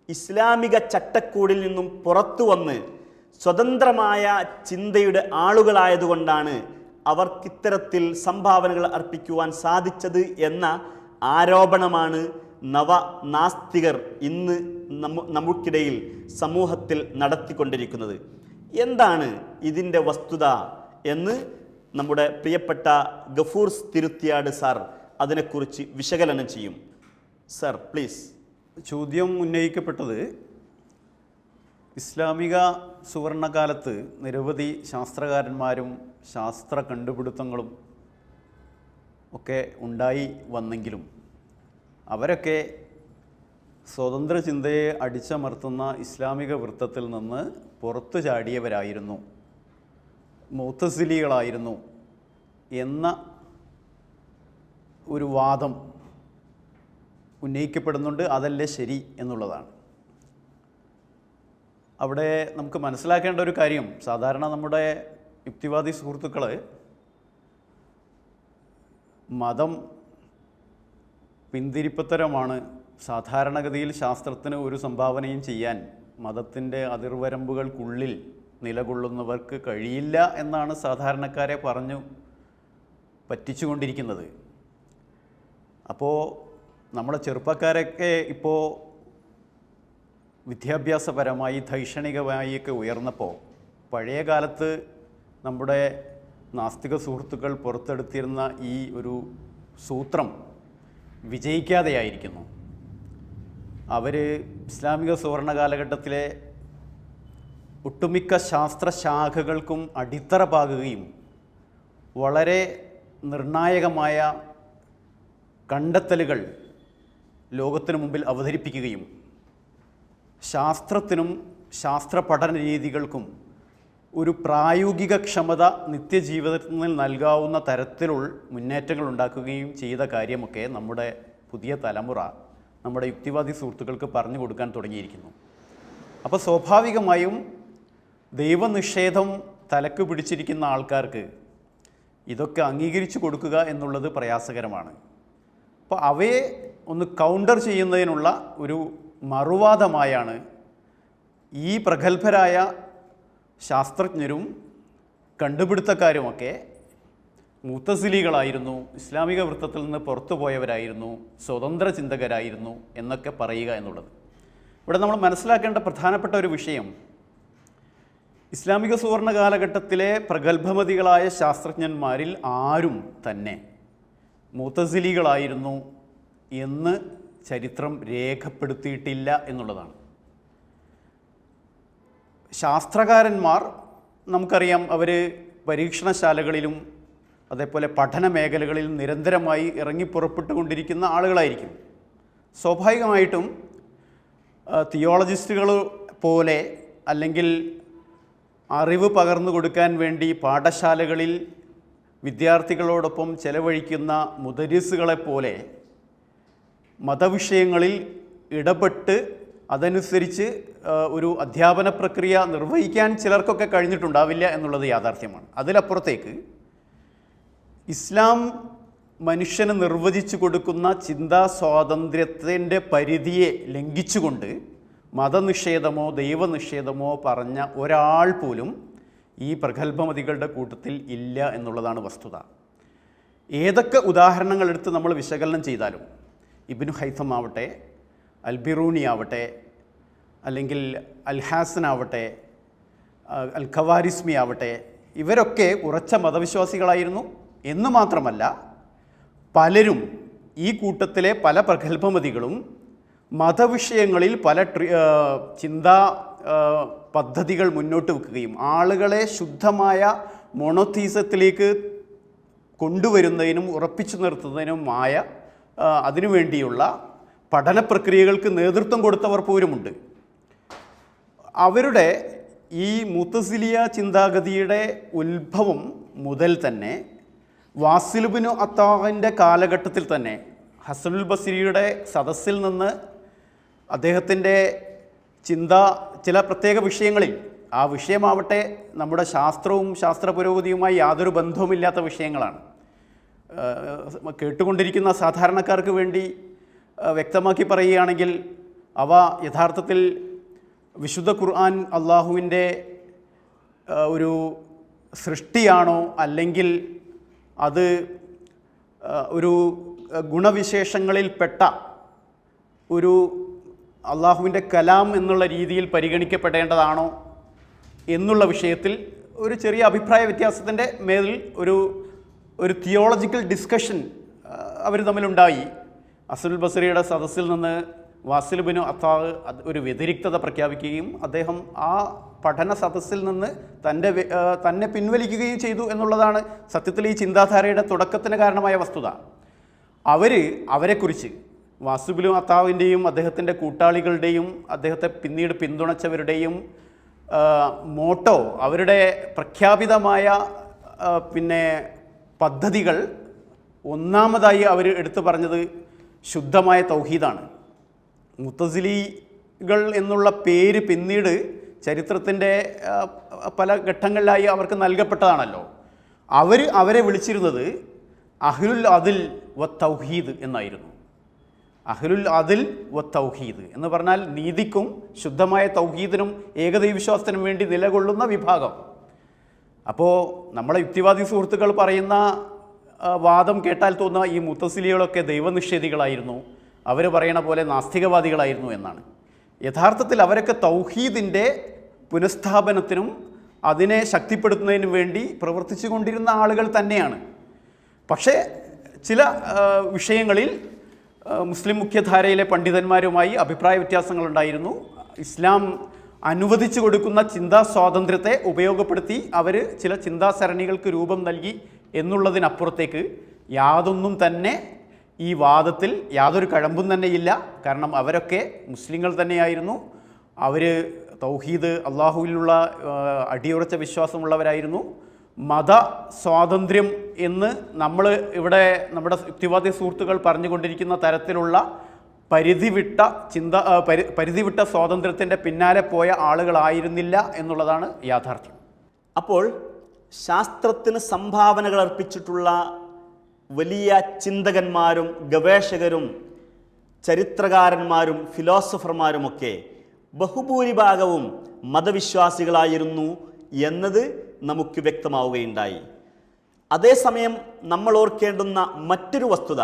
ഇസ്ലാമിക ചട്ടക്കൂടിൽ നിന്നും പുറത്തു വന്ന് സ്വതന്ത്രമായ ചിന്തയുടെ ആളുകളായതുകൊണ്ടാണ് അവർക്കിത്തരത്തിൽ സംഭാവനകൾ അർപ്പിക്കുവാൻ സാധിച്ചത് എന്ന ആരോപണമാണ് നവനാസ്തികർ ഇന്ന് നമുക്കിടയിൽ സമൂഹത്തിൽ നടത്തിക്കൊണ്ടിരിക്കുന്നത്. എന്താണ് ഇതിൻ്റെ വസ്തുത എന്ന് നമ്മുടെ പ്രിയപ്പെട്ട ഗഫൂർ തിരുത്തിയാട് സാർ അതിനെക്കുറിച്ച് വിശകലനം ചെയ്യും. Sir please. ചോദ്യം ഉന്നയിക്കപ്പെട്ടത് ഇസ്ലാമിക സുവർണകാലത്ത് നിരവധി ശാസ്ത്രകാരന്മാരും ശാസ്ത്ര കണ്ടുപിടുത്തങ്ങളും ഒക്കെ ഉണ്ടായി വന്നെങ്കിലും അവരൊക്കെ സ്വതന്ത്ര ചിന്തയെ അടിച്ചമർത്തുന്ന ഇസ്ലാമിക വൃത്തത്തിൽ നിന്ന് പുറത്തു ചാടിയവരായിരുന്നു, മുഅ്തസിലികളായിരുന്നു എന്ന ഒരു വാദം ഉന്നയിക്കപ്പെടുന്നുണ്ട്. അതല്ലേ ശരി എന്നുള്ളതാണ്. അവിടെ നമുക്ക് മനസ്സിലാക്കേണ്ട ഒരു കാര്യം, സാധാരണ നമ്മുടെ യുക്തിവാദി സുഹൃത്തുക്കൾ മതം പിന്തിരിപ്പത്തരമാണ്, സാധാരണഗതിയിൽ ശാസ്ത്രത്തിന് ഒരു സംഭാവനയും ചെയ്യാൻ മതത്തിൻ്റെ അതിർവരമ്പുകൾക്കുള്ളിൽ നിലകൊള്ളുന്നവർക്ക് കഴിയില്ല എന്നാണ് സാധാരണക്കാരെ പറഞ്ഞു പറ്റിച്ചുകൊണ്ടിരിക്കുന്നത്. അപ്പോൾ നമ്മുടെ ചെറുപ്പക്കാരൊക്കെ ഇപ്പോൾ വിദ്യാഭ്യാസപരമായി ധൈഷണികമായൊക്കെ ഉയർന്നപ്പോൾ പഴയ കാലത്ത് നമ്മുടെ നാസ്തിക സുഹൃത്തുക്കൾ പുറത്തെടുത്തിരുന്ന ഈ ഒരു സൂത്രം വിജയിക്കാതെയായിരിക്കുന്നു. അവർ ഇസ്ലാമിക സുവർണ കാലഘട്ടത്തിലെ ഒട്ടുമിക്ക ശാസ്ത്രശാഖകൾക്കും അടിത്തറ പാകുകയും വളരെ നിർണായകമായ കണ്ടെത്തലുകൾ ലോകത്തിനു മുമ്പിൽ അവതരിപ്പിക്കുകയും ശാസ്ത്രത്തിനും ശാസ്ത്ര പഠന രീതികൾക്കും ഒരു പ്രായോഗിക ക്ഷമത നിത്യജീവിതത്തിൽ നൽകാവുന്ന തരത്തിലുള്ള മുന്നേറ്റങ്ങൾ ഉണ്ടാക്കുകയും ചെയ്ത കാര്യമൊക്കെ നമ്മുടെ പുതിയ തലമുറ നമ്മുടെ യുക്തിവാദി സുഹൃത്തുക്കൾക്ക് പറഞ്ഞു കൊടുക്കാൻ തുടങ്ങിയിരിക്കുന്നു. അപ്പോൾ സ്വാഭാവികമായും ദൈവനിഷേധം തലക്ക് പിടിച്ചിരിക്കുന്ന ആൾക്കാർക്ക് ഇതൊക്കെ അംഗീകരിച്ചു കൊടുക്കുക എന്നുള്ളത് പ്രയാസകരമാണ്. അപ്പോൾ അവയെ ഒന്ന് കൗണ്ടർ ചെയ്യുന്നതിനുള്ള ഒരു മറുവാദമായാണ് ഈ പ്രഗത്ഭരായ ശാസ്ത്രജ്ഞരും കണ്ടുപിടുത്തക്കാരുമൊക്കെ മുഅ്തസിലികളായിരുന്നു, ഇസ്ലാമിക വൃത്തത്തിൽ നിന്ന് പുറത്തു പോയവരായിരുന്നു, സ്വതന്ത്ര ചിന്തകരായിരുന്നു എന്നൊക്കെ പറയുക എന്നുള്ളത്. ഇവിടെ നമ്മൾ മനസ്സിലാക്കേണ്ട പ്രധാനപ്പെട്ട ഒരു വിഷയം, ഇസ്ലാമിക സുവർണ കാലഘട്ടത്തിലെ പ്രഗത്ഭമതികളായ ശാസ്ത്രജ്ഞന്മാരിൽ ആരും തന്നെ മുഅ്തസിലികളായിരുന്നു എന്ന് ചരിത്രം രേഖപ്പെടുത്തിയിട്ടില്ല എന്നുള്ളതാണ്. ശാസ്ത്രകാരന്മാർ നമുക്കറിയാം, അവർ പരീക്ഷണശാലകളിലും അതേപോലെ പഠന മേഖലകളിലും നിരന്തരമായി ഇറങ്ങിപ്പുറപ്പെട്ടുകൊണ്ടിരിക്കുന്ന ആളുകളായിരിക്കും. സ്വാഭാവികമായിട്ടും തിയോളജിസ്റ്റുകൾ പോലെ അല്ലെങ്കിൽ അറിവ് പകർന്നു കൊടുക്കാൻ വേണ്ടി പാഠശാലകളിൽ വിദ്യാർത്ഥികളോടൊപ്പം ചെലവഴിക്കുന്ന മുദരിസുകളെപ്പോലെ മതവിഷയങ്ങളിൽ ഇടപെട്ട് അതനുസരിച്ച് ഒരു അധ്യാപന പ്രക്രിയ നിർവഹിക്കാൻ ചിലർക്കൊക്കെ കഴിഞ്ഞിട്ടുണ്ടാവില്ല എന്നുള്ളത് യാഥാർത്ഥ്യമാണ്. അതിലപ്പുറത്തേക്ക് ഇസ്ലാം മനുഷ്യന് നിർവചിച്ചു കൊടുക്കുന്ന ചിന്താ സ്വാതന്ത്ര്യത്തിൻ്റെ പരിധിയെ ലംഘിച്ചുകൊണ്ട് മതനിഷേധമോ ദൈവനിഷേധമോ പറഞ്ഞ ഒരാൾ പോലും ഈ പ്രഗത്ഭമതികളുടെ കൂട്ടത്തിൽ ഇല്ല എന്നുള്ളതാണ് വസ്തുത. ഏതൊക്കെ ഉദാഹരണങ്ങൾ എടുത്ത് നമ്മൾ വിശകലനം ചെയ്താലും, ഇബ്നു ഹൈസം ആവട്ടെ, അൽബിറൂനി ആവട്ടെ, അല്ലെങ്കിൽ അൽഹാസൻ ആവട്ടെ, അൽ ഖവാരിസ്മി ആവട്ടെ, ഇവരൊക്കെ ഉറച്ച മതവിശ്വാസികളായിരുന്നു എന്ന് മാത്രമല്ല പലരും ഈ കൂട്ടത്തിലെ പല പ്രഗത്ഭമതികളും മതവിഷയങ്ങളിൽ പല ചിന്താ പദ്ധതികൾ മുന്നോട്ട് വെക്കുകയും ആളുകളെ ശുദ്ധമായ മോണോത്തീസത്തിലേക്ക് കൊണ്ടുവരുന്നതിനും ഉറപ്പിച്ചു നിർത്തുന്നതിനുമായ അതിനുവേണ്ടിയുള്ള പഠന പ്രക്രിയകൾക്ക് നേതൃത്വം കൊടുത്തവർ പോലുമുണ്ട്. അവരുടെ ഈ മുഅ്തസിലിയ ചിന്താഗതിയുടെ ഉത്ഭവം മുതൽ തന്നെ വാസിൽ ഇബ്നു അത്താഇൻ്റെ കാലഘട്ടത്തിൽ തന്നെ ഹസനുൽ ബസ്രിയുടെ സദസ്സിൽ നിന്ന് അദ്ദേഹത്തിൻ്റെ ചിന്ത ചില പ്രത്യേക വിഷയങ്ങളിൽ, ആ വിഷയമാവട്ടെ നമ്മുടെ ശാസ്ത്രവും ശാസ്ത്ര പുരോഗതിയുമായി യാതൊരു ബന്ധവുമില്ലാത്ത വിഷയങ്ങളാണ്, കേട്ടുകൊണ്ടിരിക്കുന്ന സാധാരണക്കാർക്ക് വേണ്ടി വ്യക്തമാക്കി പറയുകയാണെങ്കിൽ അവ യഥാർത്ഥത്തിൽ വിശുദ്ധ ഖുർആൻ അള്ളാഹുവിൻ്റെ ഒരു സൃഷ്ടിയാണോ അല്ലെങ്കിൽ അത് ഒരു ഗുണവിശേഷങ്ങളിൽപ്പെട്ട ഒരു അള്ളാഹുവിൻ്റെ കലാം എന്നുള്ള രീതിയിൽ പരിഗണിക്കപ്പെടേണ്ടതാണോ എന്നുള്ള വിഷയത്തിൽ ഒരു ചെറിയ അഭിപ്രായ വ്യത്യാസത്തിൻ്റെ മേലിൽ ഒരു തിയോളജിക്കൽ ഡിസ്കഷൻ അവർ തമ്മിലുണ്ടായി. ഹസനുൽ ബസ്രിയുടെ സദസ്സിൽ നിന്ന് വാസിൽ ഇബ്നു അത്താഅ് ഒരു വ്യതിരിക്തത പ്രഖ്യാപിക്കുകയും അദ്ദേഹം ആ പഠന സദസ്സിൽ നിന്ന് തന്നെ പിൻവലിക്കുകയും ചെയ്തു എന്നുള്ളതാണ് സത്യത്തിൽ ഈ ചിന്താധാരയുടെ തുടക്കത്തിന് കാരണമായ വസ്തുത. അവരെക്കുറിച്ച് വാസിൽ ഇബ്നു അത്താഇൻ്റെയും അദ്ദേഹത്തിൻ്റെ കൂട്ടാളികളുടെയും അദ്ദേഹത്തെ പിന്നീട് പിന്തുണച്ചവരുടെയും മോട്ടോ, അവരുടെ പ്രഖ്യാപിതമായ പദ്ധതികൾ ഒന്നാമതായി അവർ എടുത്തു പറഞ്ഞത് ശുദ്ധമായ തൗഹീദാണ്. മുത്തസിലികൾ എന്നുള്ള പേര് പിന്നീട് ചരിത്രത്തിൻ്റെ പല ഘട്ടങ്ങളിലായി അവർക്ക് നൽകപ്പെട്ടതാണല്ലോ. അവരെ വിളിച്ചിരുന്നത് അഹ്ലുൽ അദിൽ വ തൗഹീദ് എന്നായിരുന്നു. അഹ്ലുൽ അദിൽ വ തൗഹീദ് എന്ന് പറഞ്ഞാൽ നീതിക്കും ശുദ്ധമായ തൗഹീദിനും ഏകദൈവവിശ്വാസത്തിനും വേണ്ടി നിലകൊള്ളുന്ന വിഭാഗം. അപ്പോൾ നമ്മളെ യുക്തിവാദി സുഹൃത്തുക്കൾ പറയുന്ന വാദം കേട്ടാൽ തോന്നുക ഈ മുത്തസിലികളൊക്കെ ദൈവനിഷേധികളായിരുന്നു, അവർ പറയണ പോലെ നാസ്തികവാദികളായിരുന്നു എന്നാണ്. യഥാർത്ഥത്തിൽ അവരൊക്കെ തൗഹീദിൻ്റെ പുനഃസ്ഥാപനത്തിനും അതിനെ ശക്തിപ്പെടുത്തുന്നതിനും വേണ്ടി പ്രവർത്തിച്ചു കൊണ്ടിരുന്ന ആളുകൾ തന്നെയാണ്. പക്ഷേ ചില വിഷയങ്ങളിൽ മുസ്ലിം മുഖ്യധാരയിലെ പണ്ഡിതന്മാരുമായി അഭിപ്രായ വ്യത്യാസങ്ങളുണ്ടായിരുന്നു. ഇസ്ലാം അനുവദിച്ചു കൊടുക്കുന്ന ചിന്താ സ്വാതന്ത്ര്യത്തെ ഉപയോഗപ്പെടുത്തി അവർ ചില ചിന്താസരണികൾക്ക് രൂപം നൽകി എന്നുള്ളതിനപ്പുറത്തേക്ക് യാതൊന്നും തന്നെ ഈ വാദത്തിൽ യാതൊരു കഴമ്പും തന്നെയില്ല. കാരണം അവരൊക്കെ മുസ്ലിങ്ങൾ തന്നെയായിരുന്നു. അവർ തൗഹീദ് അള്ളാഹുവിലുള്ള അടിയുറച്ച വിശ്വാസമുള്ളവരായിരുന്നു. മത സ്വാതന്ത്ര്യം എന്ന് നമ്മൾ ഇവിടെ നമ്മുടെ യുക്തിവാദി സുഹൃത്തുക്കൾ പറഞ്ഞുകൊണ്ടിരിക്കുന്ന തരത്തിലുള്ള പരിധിവിട്ട സ്വാതന്ത്ര്യത്തിൻ്റെ പിന്നാലെ പോയ ആളുകളായിരുന്നില്ല എന്നുള്ളതാണ് യാഥാർത്ഥ്യം. അപ്പോൾ ശാസ്ത്രത്തിന് സംഭാവനകൾ അർപ്പിച്ചിട്ടുള്ള വലിയ ചിന്തകന്മാരും ഗവേഷകരും ചരിത്രകാരന്മാരും ഫിലോസഫർമാരുമൊക്കെ ബഹുഭൂരിഭാഗവും മതവിശ്വാസികളായിരുന്നു എന്നത് നമുക്ക് വ്യക്തമാവുകയുണ്ടായി. അതേസമയം നമ്മൾ ഓർക്കേണ്ടുന്ന മറ്റൊരു വസ്തുത,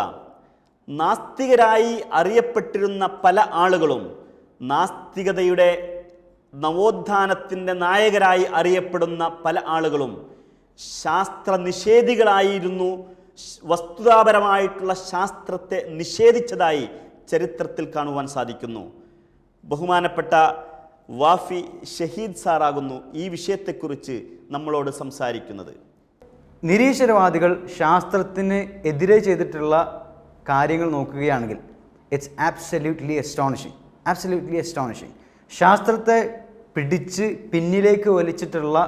നാസ്തികരായി അറിയപ്പെട്ടിരുന്ന പല ആളുകളും നാസ്തികതയുടെ നവോത്ഥാനത്തിൻ്റെ നായകരായി അറിയപ്പെടുന്ന പല ആളുകളും ശാസ്ത്ര നിഷേധികളായിരുന്നു. വസ്തുതാപരമായിട്ടുള്ള ശാസ്ത്രത്തെ നിഷേധിച്ചതായി ചരിത്രത്തിൽ കാണുവാൻ സാധിക്കുന്നു. ബഹുമാനപ്പെട്ട വാഫി ഷഹീദ് സാറാകുന്നു ഈ വിഷയത്തെക്കുറിച്ച് നമ്മളോട് സംസാരിക്കുന്നത്. നിരീശ്വരവാദികൾ ശാസ്ത്രത്തിന് എതിരെ ചെയ്തിട്ടുള്ള കാര്യങ്ങൾ നോക്കുകയാണെങ്കിൽ ഇറ്റ്സ് ആബ്സല്യൂട്ട്ലി അസ്റ്റോണിഷിങ്. ശാസ്ത്രത്തെ പിടിച്ച് പിന്നിലേക്ക് വലിച്ചിട്ടുള്ള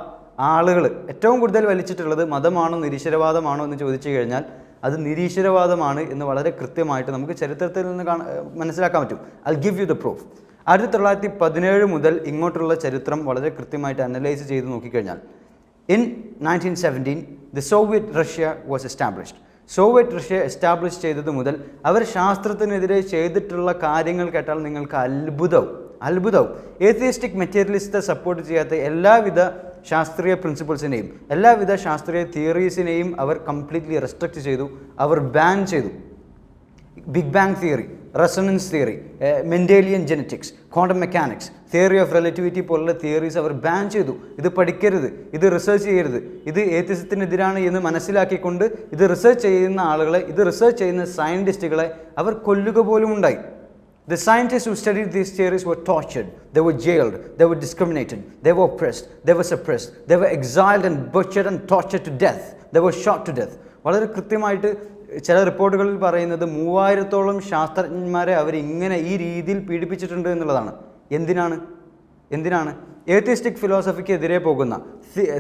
ആളുകൾ ഏറ്റവും കൂടുതൽ വലിച്ചിട്ടുള്ളത് മതമാണോ നിരീശ്വരവാദമാണോ എന്ന് ചോദിച്ചു കഴിഞ്ഞാൽ അത് നിരീശ്വരവാദമാണ് എന്ന് വളരെ കൃത്യമായിട്ട് നമുക്ക് ചരിത്രത്തിൽ നിന്ന് മനസ്സിലാക്കാൻ പറ്റും. I give you the proof. 1917 മുതൽ ഇങ്ങോട്ടുള്ള ചരിത്രം വളരെ കൃത്യമായിട്ട് അനലൈസ് ചെയ്ത് നോക്കിക്കഴിഞ്ഞാൽ in 1917 the Soviet Russia was established. Soviet Russia establish ചെയ്തത് മുതൽ അവർ ശാസ്ത്രത്തിനെതിരെ ചെയ്തിട്ടുള്ള കാര്യങ്ങൾ കേട്ടാൽ നിങ്ങൾക്ക് അത്ഭുതവും. ഏത്തിയസ്റ്റിക് മെറ്റീരിയലിസ്റ്റെ സപ്പോർട്ട് ചെയ്യാത്ത എല്ലാവിധ ശാസ്ത്രീയ പ്രിൻസിപ്പിൾസിനെയും എല്ലാവിധ ശാസ്ത്രീയ തിയറീസിനെയും അവർ കംപ്ലീറ്റ്ലി റെസ്ട്രിക്റ്റ് ചെയ്തു, അവർ ബാൻ ചെയ്തു. Big bang theory, resonance theory, Mendelian genetics, quantum mechanics, theory of relativity പോലുള്ള തിയറീസ് അവർ ബാൻ ചെയ്തു. ഇത് പഠിക്കരുത്, ഇത് റിസർച്ച് ചെയ്യരുത്, ഇത് ഏത്തിസത്തിനെതിരാണ് എന്ന് മനസ്സിലാക്കിക്കൊണ്ട് ഇത് റിസർച്ച് ചെയ്യുന്ന ആളുകളെ, ഇത് റിസർച്ച് ചെയ്യുന്ന സയൻറ്റിസ്റ്റുകളെ അവർ കൊല്ലുക പോലും ഉണ്ടായി. The scientists who studied these theories were tortured, they were jailed, they were discriminated, they were oppressed, they were suppressed, they were exiled and butchered and tortured to death, they were shot to death. വളരെ കൃത്യമായിട്ട് ചില റിപ്പോർട്ടുകളിൽ പറയുന്നത് 3000-ഓളം ശാസ്ത്രജ്ഞന്മാരെ അവർ ഇങ്ങനെ ഈ രീതിയിൽ പീഡിപ്പിച്ചിട്ടുണ്ട് എന്നുള്ളതാണ്. എന്തിനാണ്? ഏത്തിസ്റ്റിക് ഫിലോസഫിക്കെതിരെ പോകുന്ന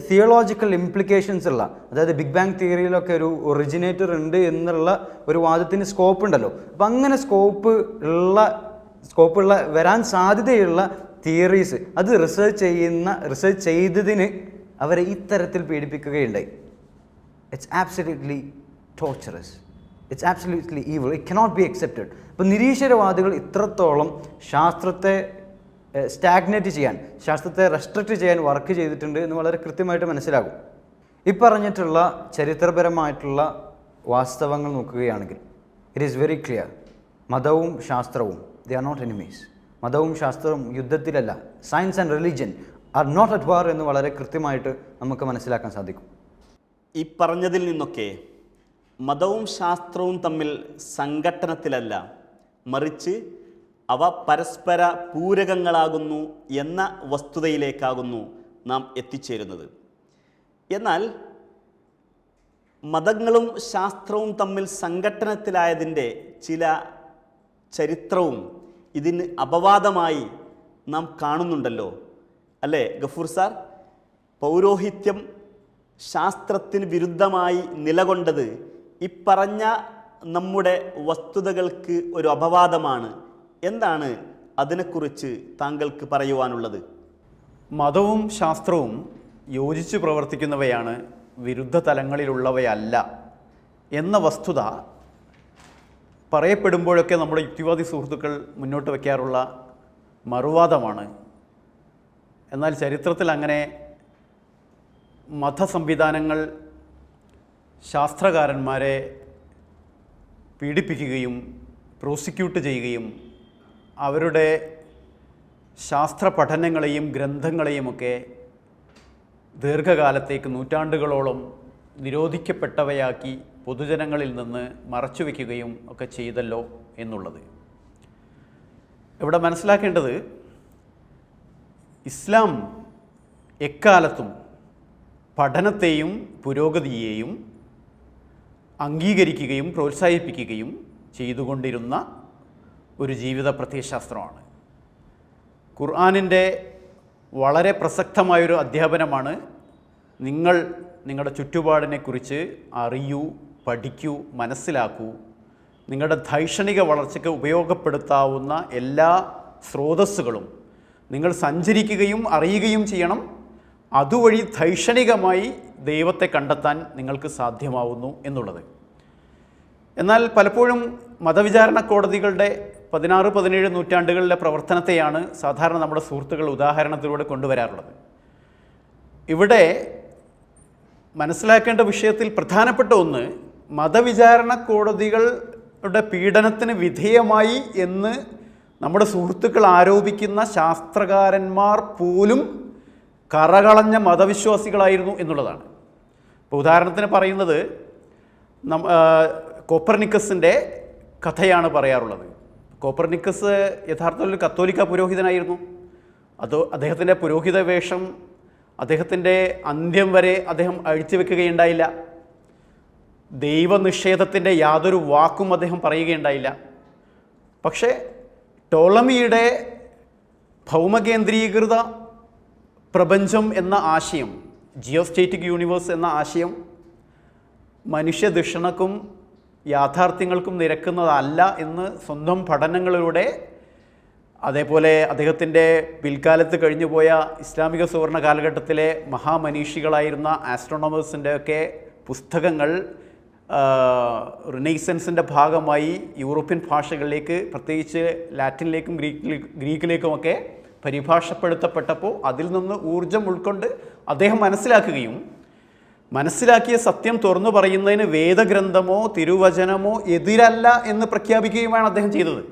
തിയോളജിക്കൽ ഇംപ്ലിക്കേഷൻസ് ഉള്ള, അതായത് ബിഗ് ബാങ് തിയറിയിലൊക്കെ ഒരു ഒറിജിനേറ്റർ ഉണ്ട് എന്നുള്ള ഒരു വാദത്തിന് സ്കോപ്പ് ഉണ്ടല്ലോ. അപ്പം അങ്ങനെ സ്കോപ്പുള്ള വരാൻ സാധ്യതയുള്ള തിയറീസ് അത് റിസർച്ച് ചെയ്തതിന് അവരെ ഇത്തരത്തിൽ പീഡിപ്പിക്കുകയുണ്ടായി. It's absolutely torturous, it's absolutely evil, it cannot be accepted. അപ്പം നിരീശ്വരവാദികൾ ഇത്രത്തോളം ശാസ്ത്രത്തെ സ്റ്റാഗ്നേറ്റ് ചെയ്യാൻ, ശാസ്ത്രത്തെ റെസ്ട്രിക്റ്റ് ചെയ്യാൻ വർക്ക് ചെയ്തിട്ടുണ്ട് എന്ന് വളരെ കൃത്യമായിട്ട് മനസ്സിലാകും. ഈ പറഞ്ഞിട്ടുള്ള ചരിത്രപരമായിട്ടുള്ള വാസ്തവങ്ങൾ നോക്കുകയാണെങ്കിൽ ഇറ്റ് ഈസ് വെരി ക്ലിയർ. മതവും ശാസ്ത്രവും ദേ ആർ നോട്ട് എനിമീസ്. മതവും ശാസ്ത്രവും യുദ്ധത്തിലല്ല. Science and religion are not at war എന്ന് വളരെ കൃത്യമായിട്ട് നമുക്ക് മനസ്സിലാക്കാൻ സാധിക്കും. ഈ പറഞ്ഞതിൽ നിന്നൊക്കെ മതവും ശാസ്ത്രവും തമ്മിൽ സംഘട്ടനത്തിലല്ല, മറിച്ച് അവ പരസ്പര പൂരകങ്ങളാകുന്നു എന്ന വസ്തുതയിലേക്കാകുന്നു നാം എത്തിച്ചേരുന്നത്. എന്നാൽ മതങ്ങളും ശാസ്ത്രവും തമ്മിൽ സംഘട്ടനത്തിലായതിൻ്റെ ചില ചരിത്രവും ഇതിന് അപവാദമായി നാം കാണുന്നുണ്ടല്ലോ, അല്ലേ ഗഫൂർ സാർ? പൗരോഹിത്യം ശാസ്ത്രത്തിന് വിരുദ്ധമായി നിലകൊണ്ടത് ഇപ്പറഞ്ഞ നമ്മുടെ വസ്തുതകൾക്ക് ഒരു അപവാദമാണ്. എന്താണ് അതിനെക്കുറിച്ച് താങ്കൾക്ക് പറയുവാനുള്ളത്? മതവും ശാസ്ത്രവും യോജിച്ച് പ്രവർത്തിക്കുന്നവയാണ്, വിരുദ്ധ തലങ്ങളിലുള്ളവയല്ല എന്ന വസ്തുത പറയപ്പെടുമ്പോഴൊക്കെ നമ്മുടെ യുക്തിവാദി സുഹൃത്തുക്കൾ മുന്നോട്ട് വയ്ക്കാറുള്ള മറുവാദമാണ്. എന്നാൽ ചരിത്രത്തിൽ അങ്ങനെ മതസംവിധാനങ്ങൾ ശാസ്ത്രകാരന്മാരെ പീഡിപ്പിക്കുകയും പ്രോസിക്യൂട്ട് ചെയ്യുകയും അവരുടെ ശാസ്ത്ര പഠനങ്ങളെയും ഗ്രന്ഥങ്ങളെയുമൊക്കെ ദീർഘകാലത്തേക്ക്, നൂറ്റാണ്ടുകളോളം നിരോധിക്കപ്പെട്ടവയാക്കി പൊതുജനങ്ങളിൽ നിന്ന് മറച്ചുവെക്കുകയും ഒക്കെ ചെയ്തല്ലോ എന്നുള്ളത്. ഇവിടെ മനസ്സിലാക്കേണ്ടത്, ഇസ്ലാം എക്കാലത്തും പഠനത്തെയും പുരോഗതിയെയും അംഗീകരിക്കുകയും പ്രോത്സാഹിപ്പിക്കുകയും ചെയ്തുകൊണ്ടിരുന്ന ഒരു ജീവിത പ്രത്യയശാസ്ത്രമാണ്. ഖുർആനിൻ്റെ വളരെ പ്രസക്തമായൊരു അധ്യാപനമാണ്, നിങ്ങൾ നിങ്ങളുടെ ചുറ്റുപാടിനെക്കുറിച്ച് അറിയൂ, പഠിക്കൂ, മനസ്സിലാക്കൂ. നിങ്ങളുടെ ധൈഷണിക വളർച്ചയ്ക്ക് ഉപയോഗപ്പെടുത്താവുന്ന എല്ലാ സ്രോതസ്സുകളും നിങ്ങൾ സഞ്ചരിക്കുകയും അറിയുകയും ചെയ്യണം. അതുവഴി ധൈഷണികമായി ദൈവത്തെ കണ്ടെത്താൻ നിങ്ങൾക്ക് സാധ്യമാവുന്നു എന്നുള്ളത്. എന്നാൽ പലപ്പോഴും മതവിചാരണ കോടതികളുടെ 16-17 നൂറ്റാണ്ടുകളിലെ പ്രവർത്തനത്തെയാണ് സാധാരണ നമ്മുടെ സുഹൃത്തുക്കൾ ഉദാഹരണത്തിലൂടെ കൊണ്ടുവരാറുള്ളത്. ഇവിടെ മനസ്സിലാക്കേണ്ട വിഷയത്തിൽ പ്രധാനപ്പെട്ട ഒന്ന്, മതവിചാരണ കോടതികളുടെ പീഡനത്തിന് വിധേയമായി എന്ന് നമ്മുടെ സുഹൃത്തുക്കൾ ആരോപിക്കുന്ന ശാസ്ത്രകാരന്മാർ പോലും കറകളഞ്ഞ മതവിശ്വാസികളായിരുന്നു എന്നുള്ളതാണ്. ഇപ്പോൾ ഉദാഹരണത്തിന് പറയുന്നത്, കോപ്പർനിക്കസിൻ്റെ കഥയാണ് പറയാറുള്ളത്. കോപ്പർനിക്കസ് യഥാർത്ഥത്തിൽ ഒരു കത്തോലിക്ക പുരോഹിതനായിരുന്നു. അദ്ദേഹത്തിൻ്റെ പുരോഹിത വേഷം അദ്ദേഹത്തിൻ്റെ അന്ത്യം വരെ അദ്ദേഹം അഴിച്ചുവെക്കുകയുണ്ടായില്ല. ദൈവനിഷേധത്തിൻ്റെ യാതൊരു വാക്കും അദ്ദേഹം പറയുകയുണ്ടായില്ല. പക്ഷേ ടോളമിയുടെ ഭൗമകേന്ദ്രീകൃത പ്രപഞ്ചം എന്ന ആശയം, ജിയോസ്റ്റേറ്റിക് യൂണിവേഴ്സ് എന്ന ആശയം മനുഷ്യധിഷണക്കും യാഥാർത്ഥ്യങ്ങൾക്കും നിരക്കുന്നതല്ല എന്ന് സ്വന്തം പഠനങ്ങളിലൂടെ, അതേപോലെ അദ്ദേഹത്തിൻ്റെ പിൽക്കാലത്ത് കഴിഞ്ഞുപോയ ഇസ്ലാമിക സുവർണ കാലഘട്ടത്തിലെ മഹാമനീഷികളായിരുന്ന ആസ്ട്രോണമേഴ്സിൻ്റെ ഒക്കെ പുസ്തകങ്ങൾ റിനൈസൻസിൻ്റെ ഭാഗമായി യൂറോപ്യൻ ഭാഷകളിലേക്ക്, പ്രത്യേകിച്ച് ലാറ്റിനിലേക്കും ഗ്രീക്കിലേക്കുമൊക്കെ പരിഭാഷപ്പെടുത്തപ്പെട്ടപ്പോൾ അതിൽ നിന്ന് ഊർജം ഉൾക്കൊണ്ട് അദ്ദേഹം മനസ്സിലാക്കിയ സത്യം തുറന്നു പറയുന്നതിന് വേദഗ്രന്ഥമോ തിരുവചനമോ എതിരല്ല എന്ന് പ്രഖ്യാപിക്കുകയുമാണ് അദ്ദേഹം ചെയ്തത്.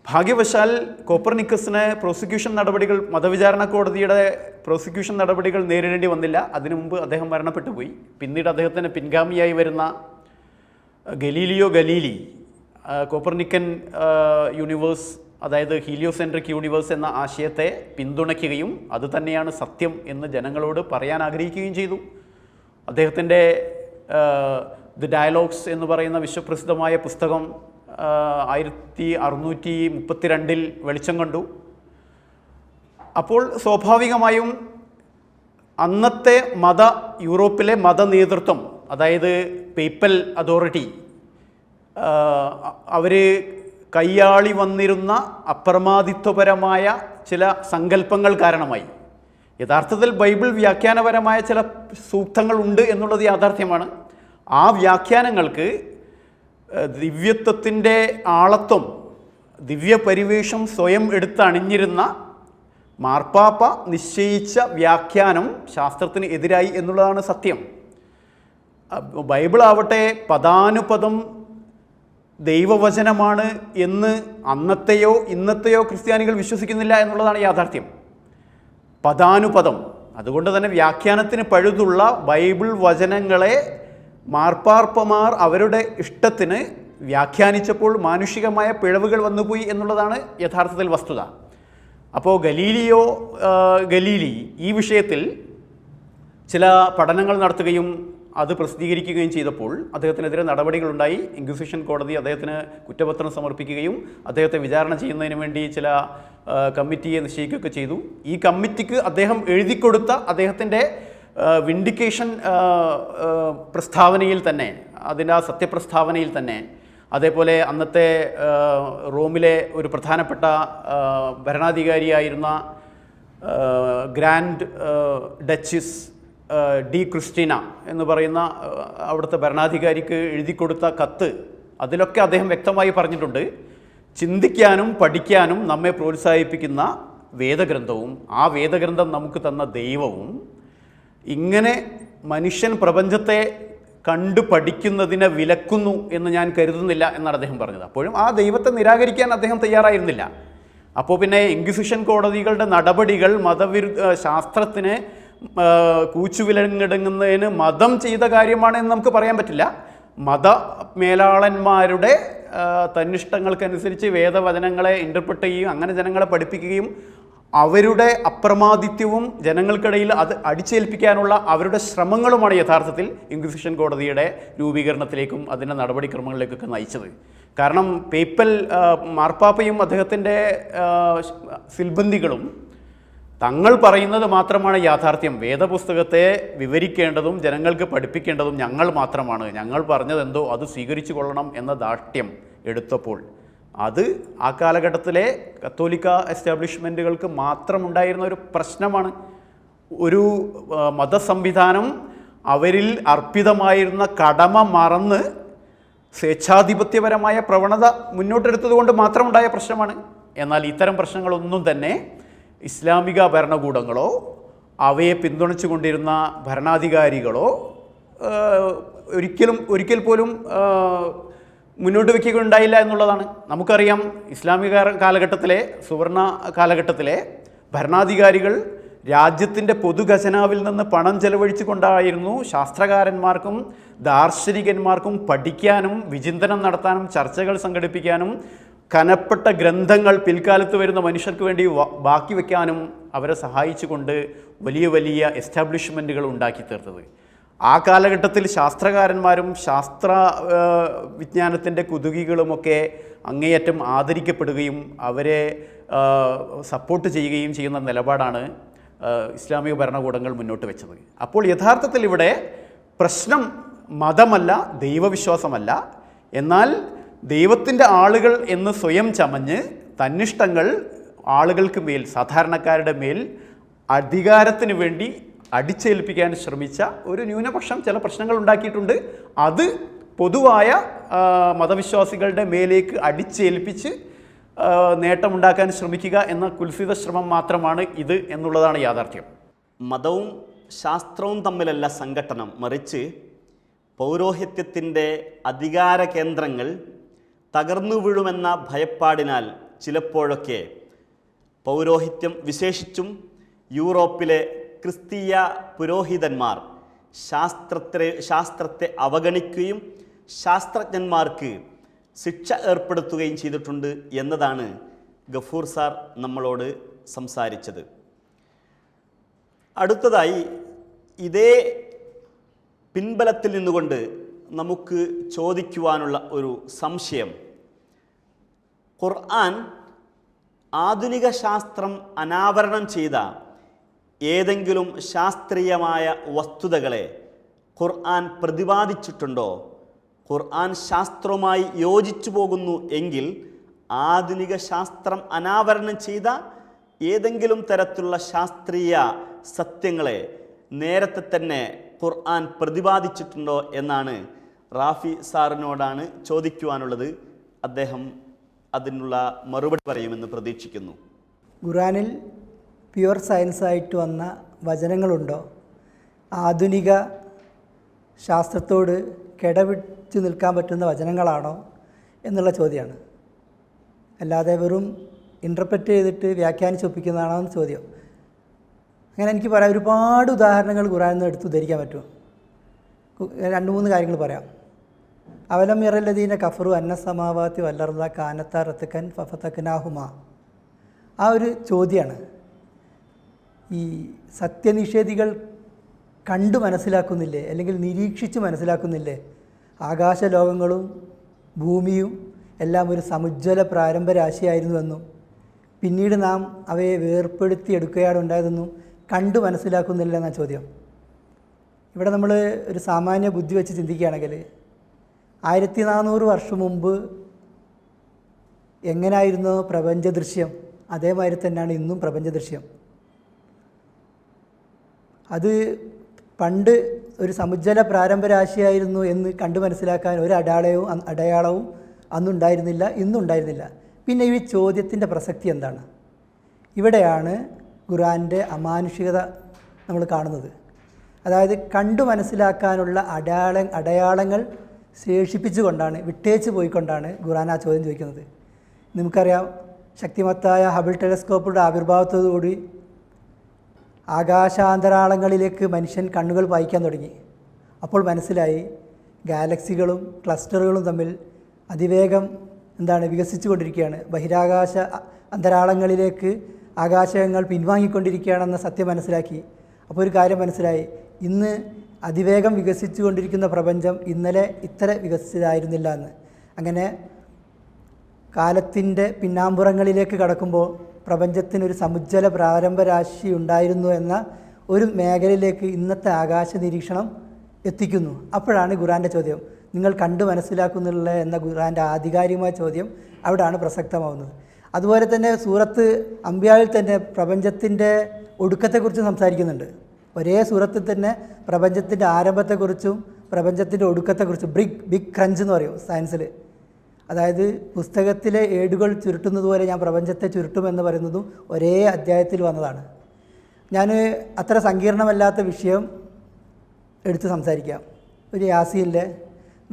ഭാഗ്യവശാൽ കോപ്പർനിക്കസിന് പ്രോസിക്യൂഷൻ നടപടികൾ, മതവിചാരണ കോടതിയുടെ പ്രോസിക്യൂഷൻ നടപടികൾ നേരിടേണ്ടി വന്നില്ല. അതിനു മുമ്പ് അദ്ദേഹം മരണപ്പെട്ടു പോയി. പിന്നീട് അദ്ദേഹത്തിന് പിൻഗാമിയായി വരുന്ന ഗലീലിയോ ഗലീലി കോപ്പർനിക്കൻ യൂണിവേഴ്സ്, അതായത് ഹീലിയോസെൻട്രിക് യൂണിവേഴ്സ് എന്ന ആശയത്തെ പിന്തുണയ്ക്കുകയും അത് തന്നെയാണ് സത്യം എന്ന് ജനങ്ങളോട് പറയാൻ ആഗ്രഹിക്കുകയും ചെയ്തു. അദ്ദേഹത്തിൻ്റെ ദി ഡയലോഗ്സ് എന്ന് പറയുന്ന വിശ്വപ്രസിദ്ധമായ പുസ്തകം 1632 വെളിച്ചം കണ്ടു. അപ്പോൾ സ്വാഭാവികമായും അന്നത്തെ യൂറോപ്പിലെ മത നേതൃത്വം, അതായത് പേപ്പൽ അതോറിറ്റി, അവർ കയ്യാളി വന്നിരുന്ന അപ്രമാദിത്വപരമായ ചില സങ്കല്പങ്ങൾ കാരണമായി യഥാർത്ഥത്തിൽ ബൈബിൾ വ്യാഖ്യാനപരമായ ചില സൂക്തങ്ങളുണ്ട് എന്നുള്ളത് യാഥാർത്ഥ്യമാണ്. ആ വ്യാഖ്യാനങ്ങൾക്ക് ദിവ്യത്വത്തിൻ്റെ ആളത്വം, ദിവ്യപരിവേഷം സ്വയം എടുത്തണിഞ്ഞിരുന്ന മാർപ്പാപ്പ നിശ്ചയിച്ച വ്യാഖ്യാനം ശാസ്ത്രത്തിന് എതിരായി എന്നുള്ളതാണ് സത്യം. ബൈബിൾ ആവട്ടെ പദാനുപദം ദൈവവചനമാണ് എന്ന് അന്നത്തെയോ ഇന്നത്തെയോ ക്രിസ്ത്യാനികൾ വിശ്വസിക്കുന്നില്ല എന്നുള്ളതാണ് യാഥാർത്ഥ്യം. പദാനുപദം. അതുകൊണ്ട് തന്നെ വ്യാഖ്യാനത്തിന് പഴുതുള്ള ബൈബിൾ വചനങ്ങളെ മാർപ്പാപ്പമാർ അവരുടെ ഇഷ്ടത്തിന് വ്യാഖ്യാനിച്ചപ്പോൾ മാനുഷികമായ പിഴവുകൾ വന്നുപോയി എന്നുള്ളതാണ് യഥാർത്ഥത്തിൽ വസ്തുത. അപ്പോൾ ഗലീലി ഈ വിഷയത്തിൽ ചില പഠനങ്ങൾ നടത്തുകയും അത് പ്രസിദ്ധീകരിക്കുകയും ചെയ്തപ്പോൾ അദ്ദേഹത്തിനെതിരെ നടപടികളുണ്ടായി. ഇൻക്വിസിഷൻ കോടതി അദ്ദേഹത്തിന് കുറ്റപത്രം സമർപ്പിക്കുകയും അദ്ദേഹത്തെ വിചാരണ ചെയ്യുന്നതിന് വേണ്ടി ചില കമ്മിറ്റിയെ നിശ്ചയിക്കുകയൊക്കെ ചെയ്തു. ഈ കമ്മിറ്റിക്ക് അദ്ദേഹം എഴുതിക്കൊടുത്ത അദ്ദേഹത്തിൻ്റെ വിൻഡിക്കേഷൻ പ്രസ്താവനയിൽ തന്നെ, അതിൻ്റെ ആ സത്യപ്രസ്താവനയിൽ തന്നെ, അതേപോലെ അന്നത്തെ റോമിലെ ഒരു പ്രധാനപ്പെട്ട ഭരണാധികാരിയായിരുന്ന ഗ്രാൻഡ് ഡച്ചിസ് ഡി ക്രിസ്റ്റീന എന്ന് പറയുന്ന അവിടുത്തെ ഭരണാധികാരിക്ക് എഴുതിക്കൊടുത്ത കത്ത്, അതിലൊക്കെ അദ്ദേഹം വ്യക്തമായി പറഞ്ഞിട്ടുണ്ട്, ചിന്തിക്കാനും പഠിക്കാനും നമ്മെ പ്രോത്സാഹിപ്പിക്കുന്ന വേദഗ്രന്ഥവും ആ വേദഗ്രന്ഥം നമുക്ക് തന്ന ദൈവവും ഇങ്ങനെ മനുഷ്യൻ പ്രപഞ്ചത്തെ കണ്ടു പഠിക്കുന്നതിനെ വിലക്കുന്നു എന്ന് ഞാൻ കരുതുന്നില്ല എന്നാണ് അദ്ദേഹം പറഞ്ഞത്. അപ്പോഴും ആ ദൈവത്തെ നിരാകരിക്കാൻ അദ്ദേഹം തയ്യാറായിരുന്നില്ല. അപ്പോൾ പിന്നെ ഇൻക്വിസിഷൻ കോടതികളുടെ നടപടികൾ ശാസ്ത്രത്തിന് കൂച്ചുവിലങ്ങിടുന്നതിന് മതം ചെയ്ത കാര്യമാണ് എന്ന് നമുക്ക് പറയാൻ പറ്റില്ല. മേലാളന്മാരുടെ തന്നിഷ്ടങ്ങൾക്കനുസരിച്ച് വേദവചനങ്ങളെ ഇൻ്റർപ്രറ്റ് ചെയ്യുകയും അങ്ങനെ ജനങ്ങളെ പഠിപ്പിക്കുകയും അവരുടെ അപ്രമാദിത്വവും ജനങ്ങൾക്കിടയിൽ അത് അടിച്ചേൽപ്പിക്കാനുള്ള അവരുടെ ശ്രമങ്ങളുമാണ് യഥാർത്ഥത്തിൽ ഇൻക്വിസിഷൻ കോടതിയുടെ രൂപീകരണത്തിലേക്കും അതിൻ്റെ നടപടിക്രമങ്ങളിലേക്കൊക്കെ നയിച്ചത്. കാരണം മാർപ്പാപ്പയും അദ്ദേഹത്തിൻ്റെ സിൽബന്ദികളും തങ്ങൾ പറയുന്നത് മാത്രമാണ് യാഥാർത്ഥ്യം, വേദപുസ്തകത്തെ വിവരിക്കേണ്ടതും ജനങ്ങൾക്ക് പഠിപ്പിക്കേണ്ടതും ഞങ്ങൾ മാത്രമാണ്, ഞങ്ങൾ പറഞ്ഞതെന്തോ അത് സ്വീകരിച്ചു കൊള്ളണം എന്ന ദാഷ്ട്യം എടുത്തപ്പോൾ അത് ആ കാലഘട്ടത്തിലെ കത്തോലിക്ക എസ്റ്റാബ്ലിഷ്മെൻറ്റുകൾക്ക് മാത്രമുണ്ടായിരുന്ന ഒരു പ്രശ്നമാണ്. ഒരു മതസംവിധാനം അവരിൽ അർപ്പിതമായിരുന്ന കടമ മറന്ന് സ്വേച്ഛാധിപത്യപരമായ പ്രവണത മുന്നോട്ടെടുത്തതുകൊണ്ട് മാത്രമുണ്ടായ പ്രശ്നമാണ്. എന്നാൽ ഇത്തരം പ്രശ്നങ്ങളൊന്നും തന്നെ ഇസ്ലാമിക ഭരണകൂടങ്ങളോ അവയെ പിന്തുണച്ചു കൊണ്ടിരുന്ന ഭരണാധികാരികളോ ഒരിക്കൽ പോലും മുന്നോട്ട് വയ്ക്കുകയുണ്ടായില്ല എന്നുള്ളതാണ്. നമുക്കറിയാം, ഇസ്ലാമിക കാലഘട്ടത്തിലെ സുവർണ കാലഘട്ടത്തിലെ ഭരണാധികാരികൾ രാജ്യത്തിൻ്റെ പൊതുഖജനാവിൽ നിന്ന് പണം ചെലവഴിച്ചു കൊണ്ടായിരുന്നു ശാസ്ത്രകാരന്മാർക്കും ദാർശനികന്മാർക്കും പഠിക്കാനും വിചിന്തനം നടത്താനും ചർച്ചകൾ സംഘടിപ്പിക്കാനും കനപ്പെട്ട ഗ്രന്ഥങ്ങൾ പിൽക്കാലത്ത് വരുന്ന മനുഷ്യർക്ക് വേണ്ടി ബാക്കി വയ്ക്കാനും അവരെ സഹായിച്ചുകൊണ്ട് വലിയ വലിയ എസ്റ്റാബ്ലിഷ്മെൻറ്റുകൾ ഉണ്ടാക്കി തീർത്തത്. ആ കാലഘട്ടത്തിൽ ശാസ്ത്രകാരന്മാരും ശാസ്ത്ര വിജ്ഞാനത്തിൻ്റെ കുതുകികളുമൊക്കെ അങ്ങേയറ്റം ആദരിക്കപ്പെടുകയും അവരെ സപ്പോർട്ട് ചെയ്യുകയും ചെയ്യുന്ന നിലപാടാണ് ഇസ്ലാമിക ഭരണകൂടങ്ങൾ മുന്നോട്ട് വെച്ചത്. അപ്പോൾ യഥാർത്ഥത്തിൽ ഇവിടെ പ്രശ്നം മതമല്ല, ദൈവവിശ്വാസമല്ല, എന്നാൽ ദൈവത്തിൻ്റെ ആളുകൾ എന്ന് സ്വയം ചമഞ്ഞ് തന്നിഷ്ടങ്ങൾ ആളുകൾക്ക് മേൽ, സാധാരണക്കാരുടെ മേൽ അധികാരത്തിന് വേണ്ടി അടിച്ചേൽപ്പിക്കാൻ ശ്രമിച്ച ഒരു ന്യൂനപക്ഷം ചില പ്രശ്നങ്ങൾ ഉണ്ടാക്കിയിട്ടുണ്ട്. അത് പൊതുവായ മതവിശ്വാസികളുടെ മേലേക്ക് അടിച്ചേൽപ്പിച്ച് നേട്ടമുണ്ടാക്കാൻ ശ്രമിക്കുക എന്ന കുൽസിത ശ്രമം മാത്രമാണ് ഇത് എന്നുള്ളതാണ് യാഥാർത്ഥ്യം. മതവും ശാസ്ത്രവും തമ്മിലല്ല സംഘട്ടനം, മറിച്ച് പൗരോഹിത്യത്തിൻ്റെ അധികാര കേന്ദ്രങ്ങൾ തകർന്നു വീഴുമെന്ന ഭയപ്പാടിനാൽ ചിലപ്പോഴൊക്കെ വിശേഷിച്ചും യൂറോപ്പിലെ ക്രിസ്തീയ പുരോഹിതന്മാർ ശാസ്ത്രത്തെ അവഗണിക്കുകയും ശാസ്ത്രജ്ഞന്മാർക്ക് ശിക്ഷ ഏർപ്പെടുത്തുകയും ചെയ്തിട്ടുണ്ട് എന്നതാണ് ഗഫൂർ സാർ നമ്മളോട് സംസാരിച്ചത്. അടുത്തതായി ഇതേ പിൻബലത്തിൽ നിന്നുകൊണ്ട് നമുക്ക് ചോദിക്കുവാനുള്ള ഒരു സംശയം, ഖുർആൻ ആധുനിക ശാസ്ത്രം അനാവരണം ചെയ്ത ഏതെങ്കിലും ശാസ്ത്രീയമായ വസ്തുതകളെ ഖുർആൻ പ്രതിപാദിച്ചിട്ടുണ്ടോ? ഖുർആൻ ശാസ്ത്രവുമായി യോജിച്ചു പോകുന്നു എങ്കിൽ ആധുനിക ശാസ്ത്രം അനാവരണം ചെയ്ത ഏതെങ്കിലും തരത്തിലുള്ള ശാസ്ത്രീയ സത്യങ്ങളെ നേരത്തെ തന്നെ ഖുർആൻ പ്രതിപാദിച്ചിട്ടുണ്ടോ എന്നാണ് റാഫി സാറിനോടാണ് ചോദിക്കുവാനുള്ളത്. അദ്ദേഹം അതിനുള്ള മറുപടി പറയുമെന്ന് പ്രതീക്ഷിക്കുന്നു. ഖുർആനിൽ പ്യുവർ സയൻസായിട്ട് വന്ന വചനങ്ങളുണ്ടോ? ആധുനിക ശാസ്ത്രത്തോട് കിടപിടിച്ച് നിൽക്കാൻ പറ്റുന്ന വചനങ്ങളാണോ എന്നുള്ള ചോദ്യമാണ്. അല്ലാതെ വെറും ഇൻ്റർപ്രറ്റ് ചെയ്തിട്ട് വ്യാഖ്യാനിച്ചൊപ്പിക്കുന്നതാണോ എന്ന് ചോദ്യം. അങ്ങനെ എനിക്ക് പറയാം, ഒരുപാട് ഉദാഹരണങ്ങൾ ഖുർആനിൽ നിന്ന് എടുത്ത് ഉദ്ധരിക്കാൻ പറ്റും. 2-3 കാര്യങ്ങൾ പറയാം. അവലം യറല്ലദീന കഫറു അന്ന സമാവാതി വല്ലർദ കാനത്ത റത്കൻ ഫഫതക്നാഹുമ. ആ ഒരു ചോദ്യമാണ്. ഈ സത്യനിഷേധികൾ കണ്ടു മനസ്സിലാക്കുന്നില്ലേ, അല്ലെങ്കിൽ നിരീക്ഷിച്ച് മനസ്സിലാക്കുന്നില്ലേ, ആകാശലോകങ്ങളും ഭൂമിയും എല്ലാം ഒരു സമുജ്വല പ്രാരംഭരാശിയായിരുന്നുവെന്നും പിന്നീട് നാം അവയെ വേർപ്പെടുത്തിയെടുക്കുകയാണ് ഉണ്ടായതെന്നും കണ്ടു മനസ്സിലാക്കുന്നില്ല എന്ന ചോദ്യം. ഇവിടെ നമ്മൾ ഒരു സാമാന്യ ബുദ്ധി വെച്ച് ചിന്തിക്കുകയാണെങ്കിൽ 1400 വർഷം മുമ്പ് എങ്ങനെയായിരുന്നു പ്രപഞ്ചദൃശ്യം, അതേമാതിരി തന്നെയാണ് ഇന്നും പ്രപഞ്ചദൃശ്യം. അത് പണ്ട് ഒരു സമുജ്വല പ്രാരംഭരാശിയായിരുന്നു എന്ന് കണ്ടു മനസ്സിലാക്കാൻ ഒരു അടയാളവും അന്നുണ്ടായിരുന്നില്ല, ഇന്നുണ്ടായിരുന്നില്ല. പിന്നെ ഈ ചോദ്യത്തിൻ്റെ പ്രസക്തി എന്താണ്? ഇവിടെയാണ് ഖുർആൻ്റെ അമാനുഷികത നമ്മൾ കാണുന്നത്. അതായത് കണ്ടു മനസ്സിലാക്കാനുള്ള അടയാളങ്ങൾ ശേഷിപ്പിച്ചുകൊണ്ടാണ്, വിട്ടേച്ച് പോയിക്കൊണ്ടാണ് ഖുർആൻ ആ ചോദ്യം ചോദിക്കുന്നത്. നമുക്കറിയാം, ശക്തിമത്തായ ഹബിൾ ടെലസ്കോപ്പുകളുടെ ആവിർഭാവത്തോടുകൂടി ആകാശാന്തരാളങ്ങളിലേക്ക് മനുഷ്യൻ കണ്ണുകൾ പായിക്കാൻ തുടങ്ങി. അപ്പോൾ മനസ്സിലായി ഗാലക്സികളും ക്ലസ്റ്ററുകളും തമ്മിൽ അതിവേഗം വികസിച്ചു കൊണ്ടിരിക്കുകയാണ്. ബഹിരാകാശ അന്തരാളങ്ങളിലേക്ക് ആകാശങ്ങൾ പിൻവാങ്ങിക്കൊണ്ടിരിക്കുകയാണെന്ന സത്യം മനസ്സിലാക്കി. അപ്പോൾ ഒരു കാര്യം മനസ്സിലായി, ഇന്ന് അതിവേഗം വികസിച്ചു കൊണ്ടിരിക്കുന്ന പ്രപഞ്ചം ഇന്നലെ ഇത്ര വികസിച്ചതായിരുന്നില്ല എന്ന്. അങ്ങനെ കാലത്തിൻ്റെ പിന്നാമ്പുറങ്ങളിലേക്ക് കടക്കുമ്പോൾ പ്രപഞ്ചത്തിനൊരു സമുജ്വല പ്രാരംഭരാശി ഉണ്ടായിരുന്നു എന്ന ഒരു മേഖലയിലേക്ക് ഇന്നത്തെ ആകാശ നിരീക്ഷണം എത്തിക്കുന്നു. അപ്പോഴാണ് ഖുർആൻ്റെ ചോദ്യം, നിങ്ങൾ കണ്ടു മനസ്സിലാക്കുന്നില്ല എന്ന ഖുർആൻ്റെ ആധികാരികമായ ചോദ്യം അവിടെയാണ് പ്രസക്തമാവുന്നത്. അതുപോലെ തന്നെ സൂറത്ത് അംബിയായിൽ തന്നെ പ്രപഞ്ചത്തിൻ്റെ ഒടുക്കത്തെക്കുറിച്ച് സംസാരിക്കുന്നുണ്ട്. ഒരേ സൂറത്തിൽ തന്നെ പ്രപഞ്ചത്തിൻ്റെ ആരംഭത്തെക്കുറിച്ചും പ്രപഞ്ചത്തിൻ്റെ ഒടുക്കത്തെക്കുറിച്ചും ബിഗ് ക്രഞ്ച് എന്ന് പറയും സയൻസിൽ. അതായത് പുസ്തകത്തിലെ ഏടുകൾ ചുരുട്ടുന്നത് പോലെ ഞാൻ പ്രപഞ്ചത്തെ ചുരുട്ടുമെന്ന് പറയുന്നതും ഒരേ അധ്യായത്തിൽ വന്നതാണ്. ഞാൻ അത്ര സങ്കീർണമല്ലാത്ത വിഷയം എടുത്ത് സംസാരിക്കാം. ഒരു യാസീനിലെ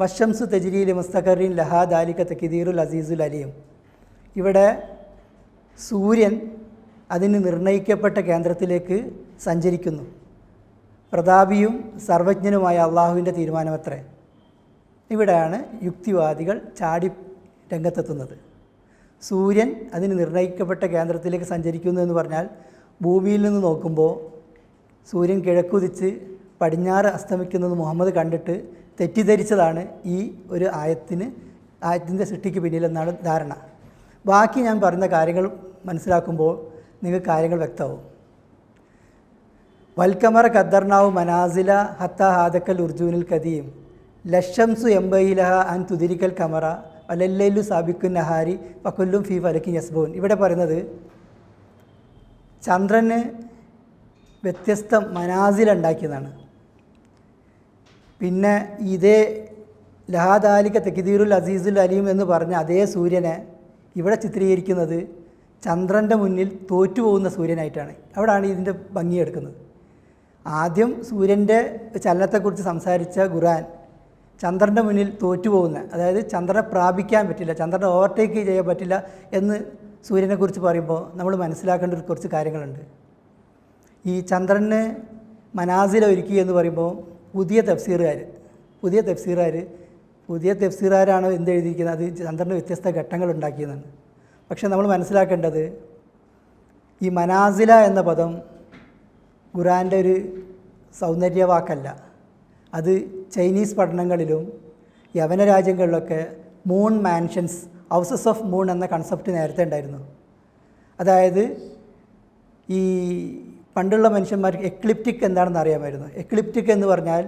വശംസു തജ്രീൽ മുസ്തഖറിൻ ലഹാ ദാലിക തഖ്ദീറുൽ അസീസുൽ അലീം. ഇവിടെ സൂര്യൻ അതിന് നിർണയിക്കപ്പെട്ട കേന്ദ്രത്തിലേക്ക് സഞ്ചരിക്കുന്നു. പ്രതാപിയും സർവജ്ഞനുമായ അള്ളാഹുവിൻ്റെ തീരുമാനമത്രേ. ഇവിടെയാണ് യുക്തിവാദികൾ ചാടി രംഗത്തെത്തുന്നത്. സൂര്യൻ അതിന് നിർണയിക്കപ്പെട്ട കേന്ദ്രത്തിലേക്ക് സഞ്ചരിക്കുന്നു എന്ന് പറഞ്ഞാൽ ഭൂമിയിൽ നിന്ന് നോക്കുമ്പോൾ സൂര്യൻ കിഴക്കുതിച്ച് പടിഞ്ഞാറ് അസ്തമിക്കുന്നത് മുഹമ്മദ് കണ്ടിട്ട് തെറ്റിദ്ധരിച്ചതാണ് ഈ ഒരു ആയത്തിൻ്റെ സൃഷ്ടിക്ക് പിന്നിലെന്നാണ് ധാരണ. ബാക്കി ഞാൻ പറയുന്ന കാര്യങ്ങൾ മനസ്സിലാക്കുമ്പോൾ നിങ്ങൾക്ക് കാര്യങ്ങൾ വ്യക്തമാവും. വൽക്കമറ ഖദ്ദർനാവു മനാസില ഹത്ത ഹാദക്കൽ ഉർജൂനിൽ കദീം ലഷംസു എംബയിലഹ അൻ തുതിരിക്കൽ കമറ വലല്ലു സാബിക്കുൻ നഹാരി പക്കൊല്ലും ഫീ ഫലക്കിൻ യസ്ബൂൻ. ഇവിടെ പറയുന്നത് ചന്ദ്രന് വ്യത്യസ്ത മനാസിലുണ്ടാക്കിയതാണ്. പിന്നെ ഇതേ ലഹാദാലിക തഖ്ദീറുൽ അസീസുൽ അലീം എന്ന് പറഞ്ഞ അതേ സൂര്യനെ ഇവിടെ ചിത്രീകരിക്കുന്നത് ചന്ദ്രൻ്റെ മുന്നിൽ തോറ്റുപോകുന്ന സൂര്യനായിട്ടാണ്. അവിടെയാണ് ഇതിൻ്റെ ഭംഗിയെടുക്കുന്നത്. ആദ്യം സൂര്യൻ്റെ ചലനത്തെക്കുറിച്ച് സംസാരിച്ച ഖുർആൻ ചന്ദ്രൻ്റെ മുന്നിൽ തോറ്റുപോകുന്ന, അതായത് ചന്ദ്രനെ പ്രാപിക്കാൻ പറ്റില്ല, ചന്ദ്രനെ ഓവർടേക്ക് ചെയ്യാൻ പറ്റില്ല എന്ന് സൂര്യനെക്കുറിച്ച് പറയുമ്പോൾ നമ്മൾ മനസ്സിലാക്കേണ്ട കുറച്ച് കാര്യങ്ങളുണ്ട്. ഈ ചന്ദ്രന് മനാസില ഒരുക്കി എന്ന് പറയുമ്പോൾ പുതിയ തഫ്സീറുകാരാണ് എന്തെഴുതിയിരിക്കുന്നത്, അത് ചന്ദ്രന് വ്യത്യസ്ത ഘട്ടങ്ങൾ ഉണ്ടാക്കിയതാണ്. പക്ഷേ നമ്മൾ മനസ്സിലാക്കേണ്ടത് ഈ മനാസില എന്ന പദം ഖുർആൻ്റെ ഒരു സൗന്ദര്യവാക്കല്ല. അത് ചൈനീസ് പഠനങ്ങളിലും യവന രാജ്യങ്ങളിലൊക്കെ moon mansions, houses of moon എന്ന കൺസെപ്റ്റ് നേരത്തെ ഉണ്ടായിരുന്നു. അതായത് ഈ പണ്ടുള്ള മനുഷ്യന്മാർക്ക് എക്ലിപ്റ്റിക് എന്താണെന്ന് അറിയാമായിരുന്നു. എക്ലിപ്റ്റിക് എന്ന് പറഞ്ഞാൽ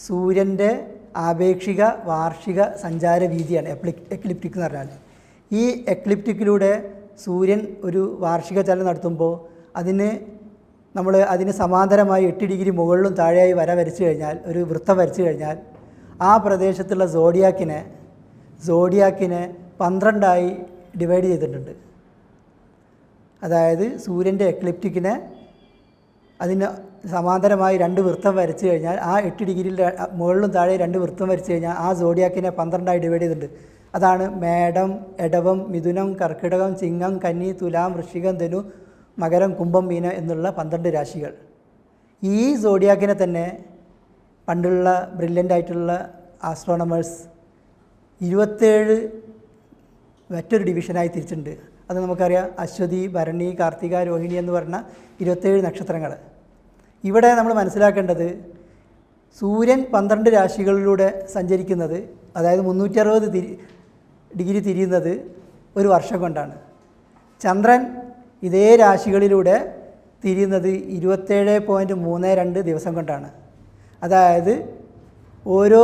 സൂര്യൻ്റെ ആപേക്ഷിക വാർഷിക സഞ്ചാര വീതിയാണ് എക്ലിപ്റ്റിക് എന്ന് പറഞ്ഞാൽ. ഈ എക്ലിപ്റ്റിക്കിലൂടെ സൂര്യൻ ഒരു വാർഷിക ചലനം നടത്തുമ്പോൾ അതിന് സമാന്തരമായി 8 ഡിഗ്രി മുകളിലും താഴെയായി വര വരച്ചു കഴിഞ്ഞാൽ, ഒരു വൃത്തം വരച്ചു കഴിഞ്ഞാൽ, ആ പ്രദേശത്തുള്ള സോഡിയാക്കിനെ 12ആയി ഡിവൈഡ് ചെയ്തിട്ടുണ്ട്. അതായത് സൂര്യൻ്റെ എക്ലിപ്റ്റിക്കിനെ അതിന് സമാന്തരമായി 2 വൃത്തം വരച്ചു കഴിഞ്ഞാൽ, ആ 8 ഡിഗ്രിയിൽ മുകളിലും താഴെ 2 വൃത്തം വരച്ചു കഴിഞ്ഞാൽ ആ സോഡിയാക്കിനെ 12ആയി ഡിവൈഡ് ചെയ്തിട്ടുണ്ട്. അതാണ് മേടം, എടവം, മിഥുനം, കർക്കിടകം, ചിങ്ങം, കന്നി, തുലാം, വൃശ്ചികം, ധനു, മകരം, കുംഭം, മീനം എന്നുള്ള 12 രാശികൾ. ഈ സോഡിയാക്കിനെ തന്നെ പണ്ടുള്ള ബ്രില്യൻ്റ് ആയിട്ടുള്ള ആസ്ട്രോണമേഴ്സ് 27 മറ്റൊരു ഡിവിഷനായി തിരിച്ചിട്ടുണ്ട്. അത് നമുക്കറിയാം, അശ്വതി, ഭരണി, കാർത്തിക, രോഹിണി എന്ന് പറഞ്ഞ 27 നക്ഷത്രങ്ങൾ. ഇവിടെ നമ്മൾ മനസ്സിലാക്കേണ്ടത് സൂര്യൻ 12 രാശികളിലൂടെ സഞ്ചരിക്കുന്നത്, അതായത് 360 ഡിഗ്രി തിരിയുന്നത് ഒരു വർഷം കൊണ്ടാണ്. ചന്ദ്രൻ ഇതേ രാശികളിലൂടെ തിരിയുന്നത് 27.32 ദിവസം കൊണ്ടാണ്. അതായത് ഓരോ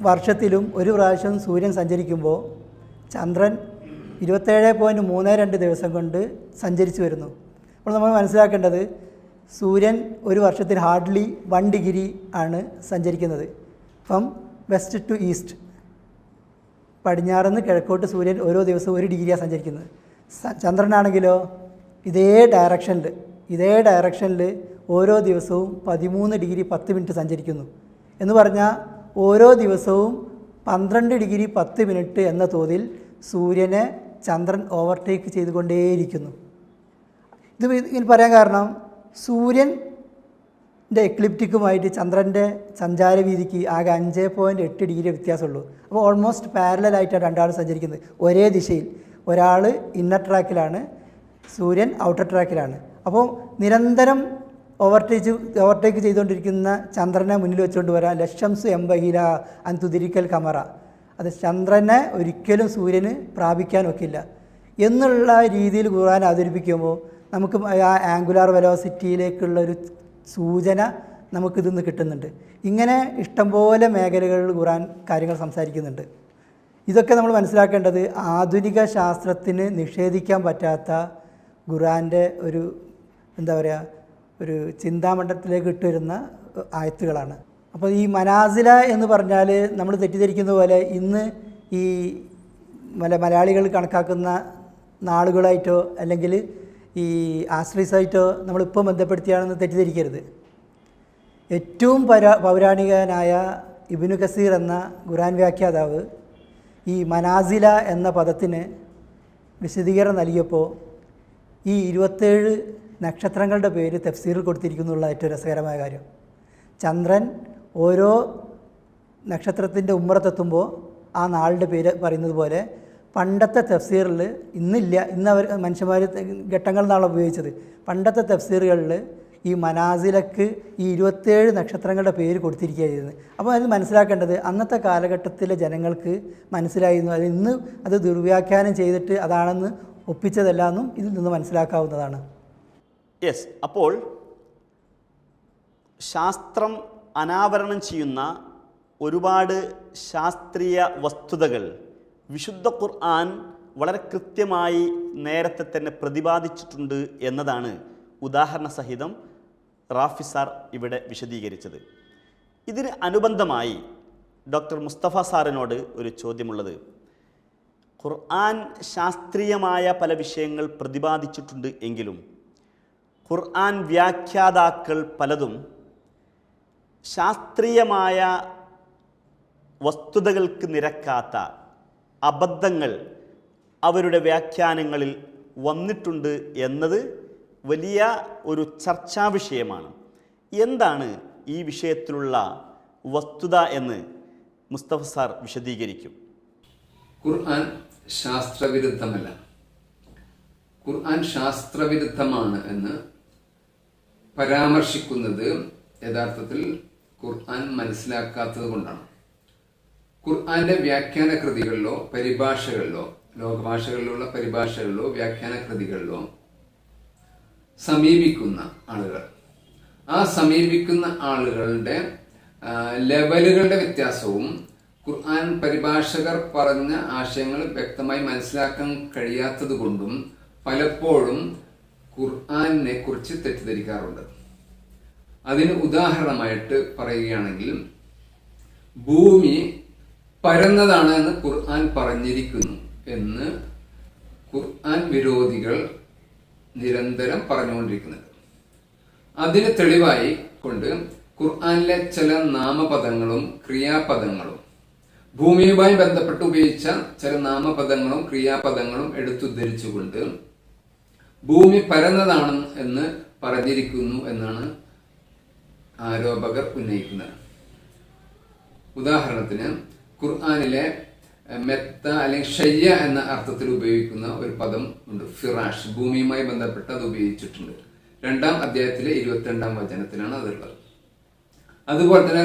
വർഷത്തിലും ഒരു പ്രാവശ്യം സൂര്യൻ സഞ്ചരിക്കുമ്പോൾ ചന്ദ്രൻ 27.32 ദിവസം കൊണ്ട് സഞ്ചരിച്ചു വരുന്നു. അപ്പോൾ നമ്മൾ മനസ്സിലാക്കേണ്ടത് സൂര്യൻ ഒരു വർഷത്തിൽ ഹാർഡ്ലി 1 ഡിഗ്രി ആണ് സഞ്ചരിക്കുന്നത്. ഫ്രം വെസ്റ്റ് ടു ഈസ്റ്റ്, പടിഞ്ഞാറുനിന്ന് കിഴക്കോട്ട് സൂര്യൻ ഓരോ ദിവസവും 1 ഡിഗ്രിയാണ് സഞ്ചരിക്കുന്നത്. ചന്ദ്രനാണെങ്കിലോ ഇതേ ഡയറക്ഷനിൽ ഓരോ ദിവസവും 13 ഡിഗ്രി 10 മിനിറ്റ് സഞ്ചരിക്കുന്നു. എന്ന് പറഞ്ഞാൽ ഓരോ ദിവസവും 12 ഡിഗ്രി 10 മിനിറ്റ് എന്ന തോതിൽ സൂര്യനെ ചന്ദ്രൻ ഓവർടേക്ക് ചെയ്തുകൊണ്ടേയിരിക്കുന്നു. ഇതിൽ പറയാൻ കാരണം സൂര്യൻ്റെ എക്ലിപ്റ്റിക്കുമായിട്ട് ചന്ദ്രൻ്റെ സഞ്ചാരവീതിക്ക് ആകെ 5.8 ഡിഗ്രി വ്യത്യാസമുള്ളൂ. അപ്പോൾ ഓൾമോസ്റ്റ് പാരലായിട്ടാണ് രണ്ടാളും സഞ്ചരിക്കുന്നത്, ഒരേ ദിശയിൽ. ഒരാൾ ഇന്നർ ട്രാക്കിലാണ്, സൂര്യൻ ഔട്ടർ ട്രാക്കിലാണ്. അപ്പോൾ നിരന്തരം ഓവർടേക്ക് ചെയ്തുകൊണ്ടിരിക്കുന്ന ചന്ദ്രനെ മുന്നിൽ വെച്ചുകൊണ്ട് വരാൻ ലക്ഷംസു എംബഹില അന്തുതിരിക്കൽ കമറ, അത് ചന്ദ്രനെ ഒരിക്കലും സൂര്യന് പ്രാപിക്കാൻ ഒക്കില്ല എന്നുള്ള രീതിയിൽ ഖുർആൻ അവതരിപ്പിക്കുമ്പോൾ നമുക്ക് ആ ആംഗുലാർ വെലോസിറ്റിയിലേക്കുള്ളൊരു സൂചന നമുക്കിതിൽ നിന്ന് കിട്ടുന്നുണ്ട്. ഇങ്ങനെ ഇഷ്ടംപോലെ മേഖലകളിൽ ഖുർആൻ കാര്യങ്ങൾ സംസാരിക്കുന്നുണ്ട്. ഇതൊക്കെ നമ്മൾ മനസ്സിലാക്കേണ്ടത് ആധുനിക ശാസ്ത്രത്തിന് നിഷേധിക്കാൻ പറ്റാത്ത ഖുർആൻ്റെ ഒരു ഒരു ചിന്താമണ്ഡലത്തിലേക്ക് ഇട്ടുവരുന്ന ആയത്തുകളാണ്. അപ്പോൾ ഈ മനാസില എന്ന് പറഞ്ഞാൽ നമ്മൾ തെറ്റിദ്ധരിക്കുന്ന പോലെ ഇന്ന് ഈ മലയാളികൾ കണക്കാക്കുന്ന നാളുകളായിട്ടോ അല്ലെങ്കിൽ ഈ ആശ്രീസായിട്ടോ നമ്മളിപ്പോൾ ബന്ധപ്പെടുത്തിയാണെന്ന് തെറ്റിദ്ധരിക്കരുത്. ഏറ്റവും പൗരാണികനായ ഇബ്നു കസീർ എന്ന ഖുർആൻ വ്യാഖ്യാതാവ് ഈ മനാസില എന്ന പദത്തിന് വിശദീകരണം നൽകിയപ്പോൾ ഈ 27 നക്ഷത്രങ്ങളുടെ പേര് തഫ്സീറിൽ കൊടുത്തിരിക്കുന്നുള്ള ഏറ്റവും രസകരമായ കാര്യം, ചന്ദ്രൻ ഓരോ നക്ഷത്രത്തിൻ്റെ ഉമ്മറത്തെത്തുമ്പോൾ ആ നാളിൻ്റെ പേര് പറയുന്നത് പോലെ പണ്ടത്തെ തഫ്സീറിൽ ഇന്നില്ല, ഇന്ന് മനുഷ്യന്മാർ ഘട്ടങ്ങൾ എന്നാണ് ഉപയോഗിച്ചത്. പണ്ടത്തെ തഫ്സീറുകളിൽ ഈ മനാസിലക്ക് ഈ 27 നക്ഷത്രങ്ങളുടെ പേര് കൊടുത്തിരിക്കുകയായിരുന്നു. അപ്പോൾ അത് മനസ്സിലാക്കേണ്ടത് അന്നത്തെ കാലഘട്ടത്തിലെ ജനങ്ങൾക്ക് മനസ്സിലായിരുന്നു. അത് ഇന്ന് അത് ദുർവ്യാഖ്യാനം ചെയ്തിട്ട് അതാണെന്ന് ഒപ്പിച്ചതല്ല എന്നും ഇതിൽ നിന്ന് മനസ്സിലാക്കാവുന്നതാണ്. യെസ്, അപ്പോൾ ശാസ്ത്രം അനാവരണം ചെയ്യുന്ന ഒരുപാട് ശാസ്ത്രീയ വസ്തുതകൾ വിശുദ്ധ ഖുർആൻ വളരെ കൃത്യമായി നേരത്തെ തന്നെ പ്രതിപാദിച്ചിട്ടുണ്ട് എന്നതാണ് ഉദാഹരണ സഹിതം റാഫി സാർ ഇവിടെ വിശദീകരിച്ചത്. ഇതിന് അനുബന്ധമായി ഡോക്ടർ മുസ്തഫ സാറിനോട് ഒരു ചോദ്യമുള്ളത്, ഖുർആൻ ശാസ്ത്രീയമായ പല വിഷയങ്ങൾ പ്രതിപാദിച്ചിട്ടുണ്ട് എങ്കിലും ഖുർആൻ വ്യാഖ്യാതാക്കൾ പലതും ശാസ്ത്രീയമായ വസ്തുതകൾക്ക് നിരക്കാത്ത അബദ്ധങ്ങൾ അവരുടെ വ്യാഖ്യാനങ്ങളിൽ വന്നിട്ടുണ്ട് എന്നത് വലിയ ഒരു ചർച്ചാ വിഷയമാണ്. എന്താണ് ഈ വിഷയത്തിലുള്ള വസ്തുത എന്ന് മുസ്തഫ സാർ വിശദീകരിക്കും. ഖുർആൻ ശാസ്ത്രവിരുദ്ധമല്ല. ഖുർആൻ ശാസ്ത്രവിരുദ്ധമാണ് എന്ന് പരാമർശിക്കുന്നത് യഥാർത്ഥത്തിൽ ഖുർആൻ മനസ്സിലാക്കാത്തത് കൊണ്ടാണ്. ഖുർആന്റെ വ്യാഖ്യാന കൃതികളിലോ പരിഭാഷകളിലോ ലോകഭാഷകളിലുള്ള പരിഭാഷകളിലോ വ്യാഖ്യാന കൃതികളിലോ സമീപിക്കുന്ന ആളുകൾ, ആ സമീപിക്കുന്ന ആളുകളുടെ ലെവലുകളുടെ വ്യത്യാസവും ഖുർആൻ പരിഭാഷകർ പറഞ്ഞ ആശയങ്ങൾ വ്യക്തമായി മനസ്സിലാക്കാൻ കഴിയാത്തത് കൊണ്ടും പലപ്പോഴും ഖുർആനെ കുറിച്ച് തെറ്റിദ്ധരിക്കാറുണ്ട്. അതിന് ഉദാഹരണമായിട്ട് പറയുകയാണെങ്കിൽ, ഭൂമി പരന്നതാണ് എന്ന് ഖുർആൻ പറഞ്ഞിരിക്കുന്നു എന്ന് ഖുർആൻ വിരോധികൾ നിരന്തരം പറഞ്ഞുകൊണ്ടിരിക്കുന്നുണ്ട്. അതിന് തെളിവായി കൊണ്ട് ഖുർആനിലെ ചില നാമപദങ്ങളും ക്രിയാപദങ്ങളും, ഭൂമിയുമായി ബന്ധപ്പെട്ട് ഉപയോഗിച്ച ചില നാമപദങ്ങളും ക്രിയാപദങ്ങളും എടുത്തുദ്ധരിച്ചുകൊണ്ട് ഭൂമി പരന്നതാണ് എന്ന് പറഞ്ഞിരിക്കുന്നു എന്നാണ് ആരോപകർ ഉന്നയിക്കുന്നത്. ഉദാഹരണത്തിന് ഖുർആനിലെ മെത്ത അല്ലെങ്കിൽ ഷയ്യ എന്ന അർത്ഥത്തിൽ ഉപയോഗിക്കുന്ന ഒരു പദം ഉണ്ട്, ഫിറാഷ്. ഭൂമിയുമായി ബന്ധപ്പെട്ട് അത് ഉപയോഗിച്ചിട്ടുണ്ട്. 2-ാം അധ്യായത്തിലെ 22-ാം വചനത്തിലാണ് അതുള്ളത്. അതുപോലെ തന്നെ